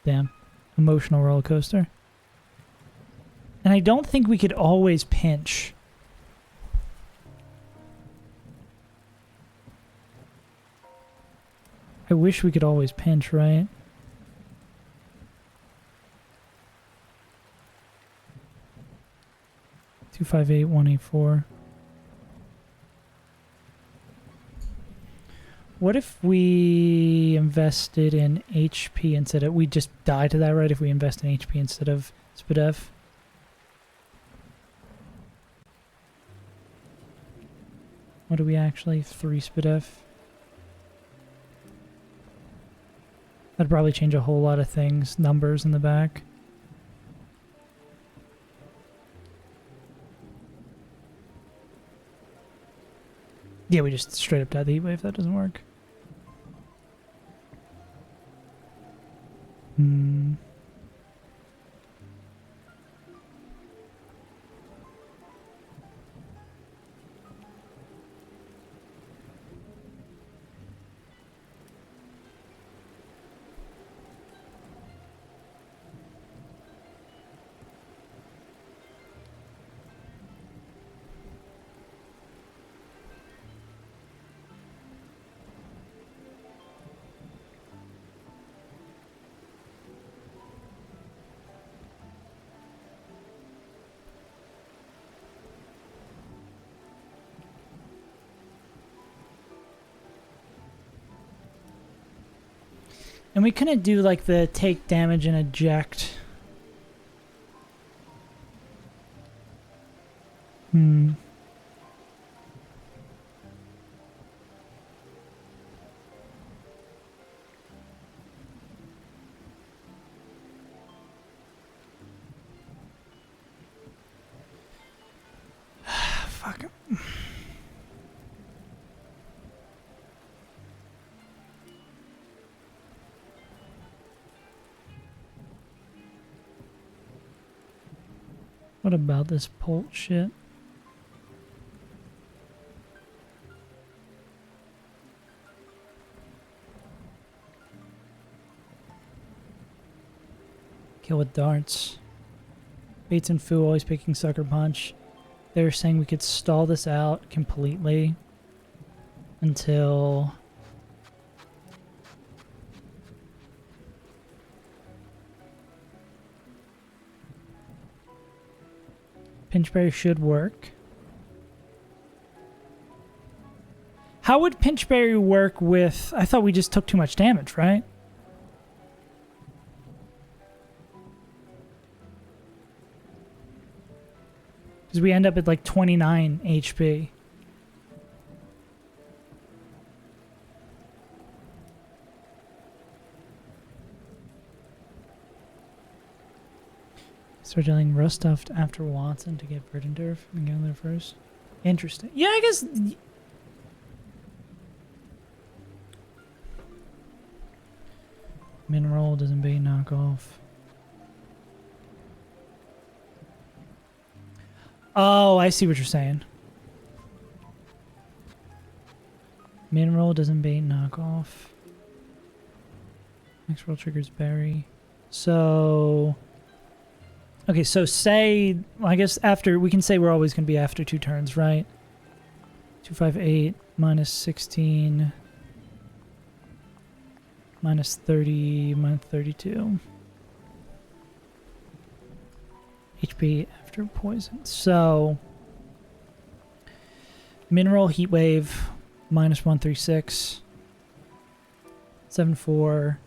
Damn. Emotional roller coaster. And I don't think we could always pinch. I wish we could always pinch, right? Two, 5, 8, 1, 8, 4. What if we invested in HP instead of... We just die to that, right? If we invest in HP instead of SpDef? What do we actually? 3 SpDef? That'd probably change a whole lot of things. Numbers in the back. Yeah, we just straight up die the Heat Wave. That doesn't work. And we couldn't do like the take damage and eject. Fuck. What about this Polt shit? Kill with darts. Bates and Fu always picking Sucker Punch. They're saying we could stall this out completely until... Pinchberry should work. How would Pinchberry work with... I thought we just took too much damage, right? Because we end up at like 29 HP. Start dealing Ruststuffed after Watson to get Verdendurf and get there first. Interesting. Yeah, I guess... Mineral doesn't bait knockoff. Oh, I see what you're saying. Mineral doesn't bait knockoff. Next roll triggers berry. So... Okay, so say... I guess after... We can say we're always going to be after 2 turns, right? 258 minus 16 minus 30 minus 32. HP after poison. So mineral heat wave minus 136. 74.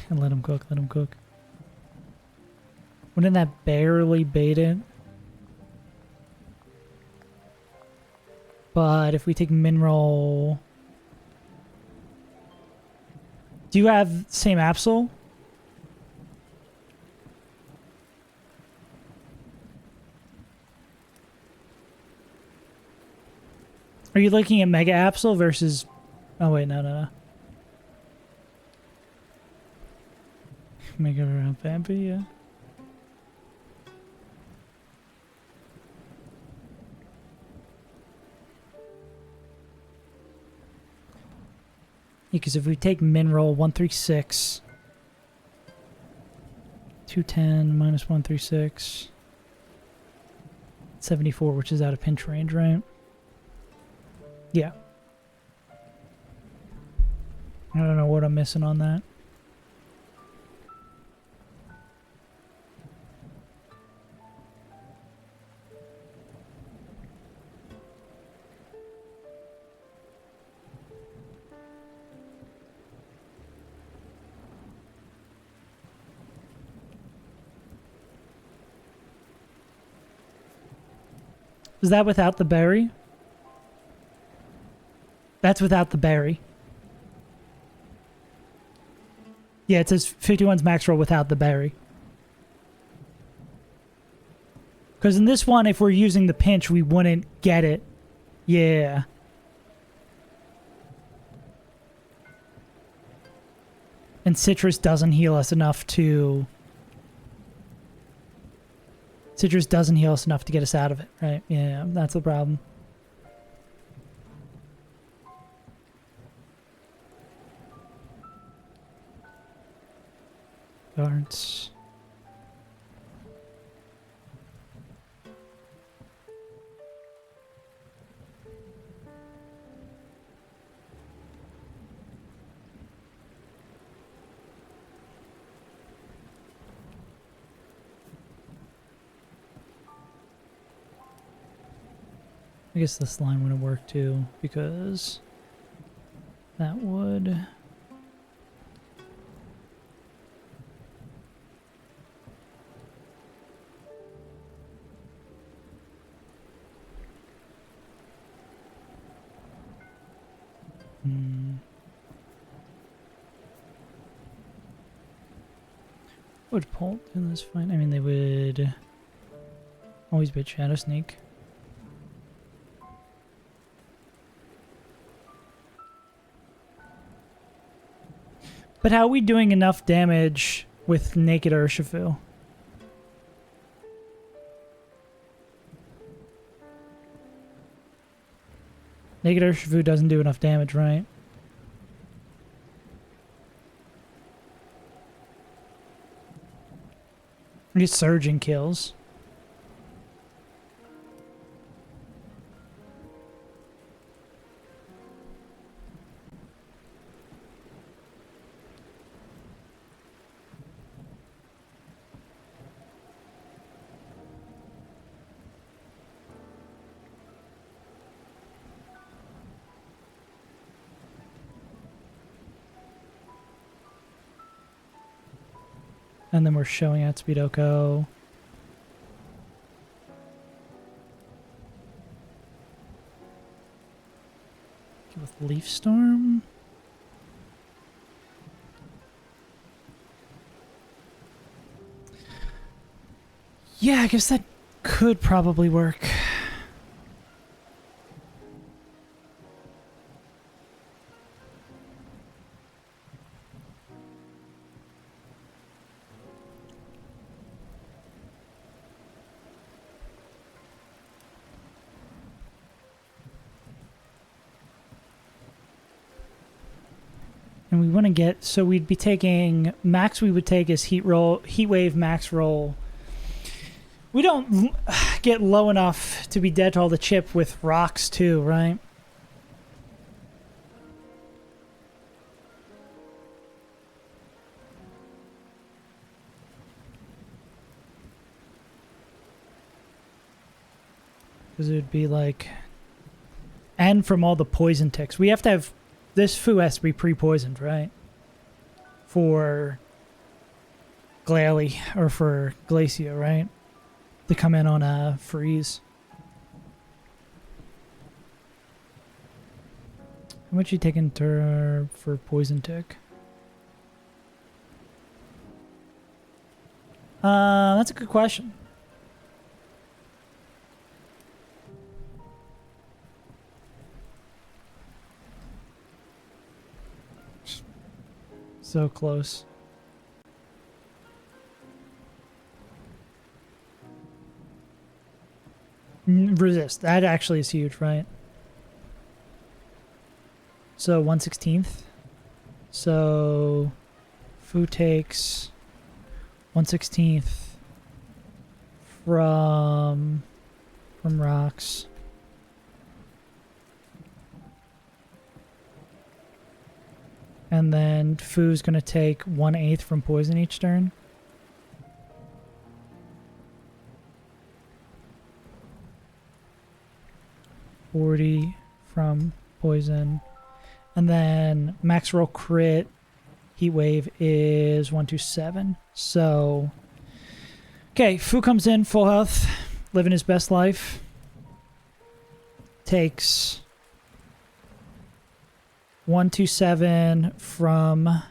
And let him cook, let him cook. Wouldn't that barely bait it? But if we take mineral... Do you have the same Absol? Are you looking at Mega Absol versus... Oh wait, no. Mega Vampy, yeah. Because if we take mineral 136, 210 minus 136, 74, which is out of pinch range, right? Yeah. I don't know what I'm missing on that. Is that without the berry? That's without the berry. Yeah, it says 51's max roll without the berry. Because in this one, if we're using the pinch, we wouldn't get it. Yeah. And citrus doesn't heal us enough to... Citrus doesn't heal us enough to get us out of it, right? Yeah, that's the problem. Guards. I guess this line wouldn't work too, because that would... Would Pult in this fight? I mean, they would always beat Shadow Sneak. But how are we doing enough damage with Naked Urshifu? Naked Urshifu doesn't do enough damage, right? Just surging kills. And then we're showing out Speedoko. With Leaf Storm. Yeah, I guess that could probably work. And we want to get, so we'd be taking, max we would take is heat wave, max roll. We don't get low enough to be dead to all the chip with rocks too, right? Because it would be like, and from all the poison ticks. We have to have, this foo has to be pre-poisoned, right? For Glalie, or for Glacia, right? To come in on a freeze. How much you taking for poison tick? That's a good question. So close. Resist. That actually is huge, right? So 1/16. So Fu takes 1/16 from rocks. And then Fu's going to take 1/8 from poison each turn. $40 from poison. And then max roll crit heat wave is 127. So, okay, Fu comes in full health, living his best life. Takes 127 from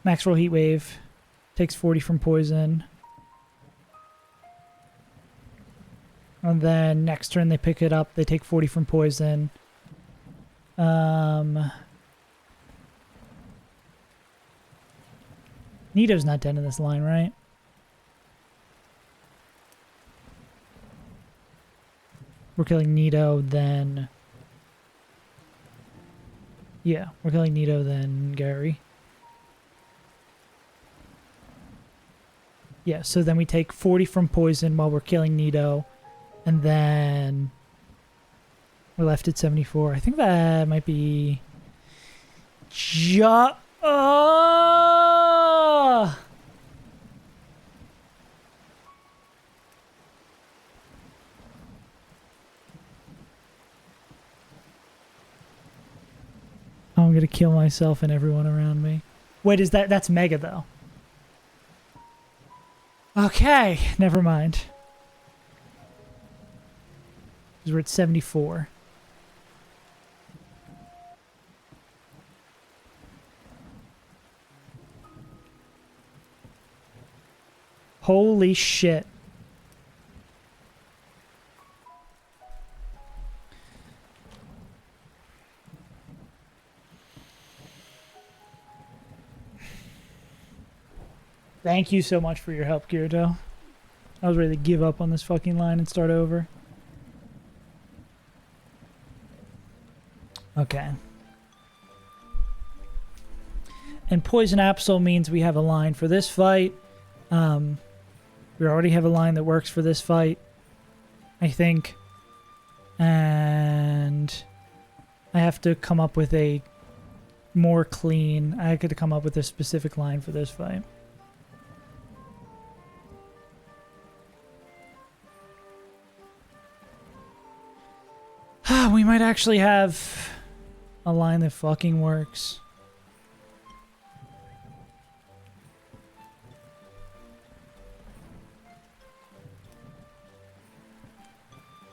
max roll heat wave. Takes 40 from poison. And then next turn they pick it up. They take 40 from poison. Nito's not dead in this line, right? We're killing Nito, then... Yeah, we're killing Nito, then Gary. Yeah, so then we take 40 from poison while we're killing Nito. And then we're left at 74. I think that might be... I'm gonna kill myself and everyone around me. Wait, is that's Mega though? Okay, never mind. Because we're at 74. Holy shit. Thank you so much for your help, Kirito. I was ready to give up on this fucking line and start over. Okay. And Poison Absol means we have a line for this fight. We already have a line that works for this fight, I think. And I have to come up with a more clean... I had to come up with a specific line for this fight. We might actually have a line that fucking works.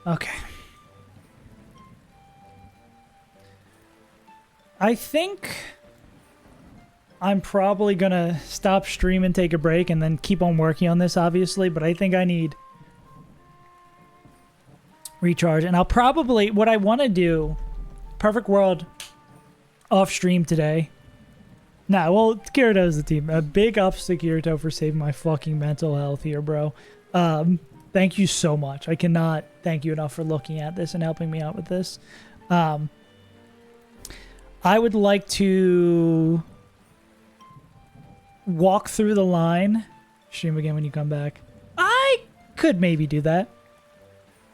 Okay. I think I'm probably gonna stop stream and take a break and then keep on working on this, obviously, but I think I need recharge. And I'll probably, what I want to do, Perfect World off stream today. Nah, well, Kirito's the team. A big ups to Kirito for saving my fucking mental health here, bro. Thank you so much. I cannot thank you enough for looking at this and helping me out with this. I would like to walk through the line. Stream again when you come back. I could maybe do that.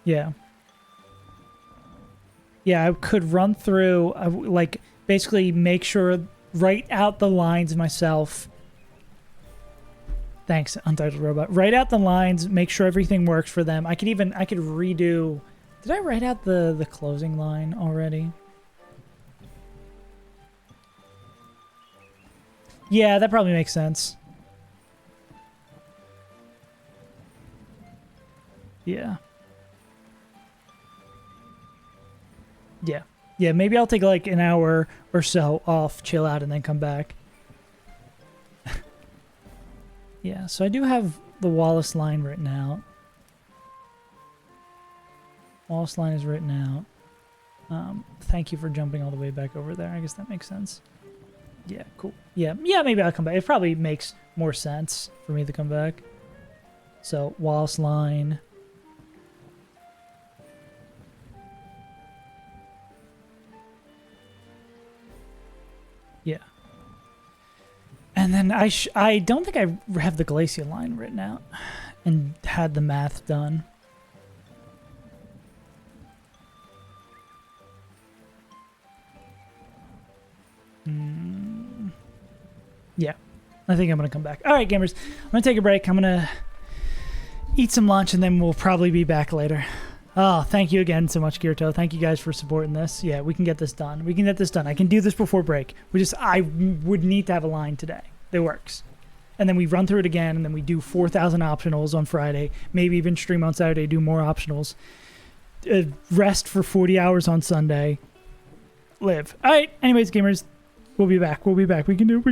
Yeah. Yeah, I could run through, like, basically make sure, write out the lines myself. Thanks, Untitled Robot. Write out the lines, make sure everything works for them. I could redo... Did I write out the closing line already? Yeah, that probably makes sense. Yeah. Yeah. Yeah, maybe I'll take like an hour or so off, chill out, and then come back. Yeah, so I do have the Wallace line written out. Wallace line is written out. Thank you for jumping all the way back over there. I guess that makes sense. Yeah, cool. Yeah, maybe I'll come back. It probably makes more sense for me to come back. So, Wallace line. Yeah. And then I don't think I have the Glacier line written out and had the math done. Yeah, I think I'm going to come back. All right, gamers, I'm going to take a break. I'm going to eat some lunch, and then we'll probably be back later. Oh, thank you again so much, Kirito. Thank you guys for supporting this. Yeah, we can get this done. We can get this done. I can do this before break. I would need to have a line today that works. And then we run through it again, and then we do 4,000 optionals on Friday. Maybe even stream on Saturday, do more optionals. Rest for 40 hours on Sunday. Live. All right, anyways, gamers, we'll be back. We can do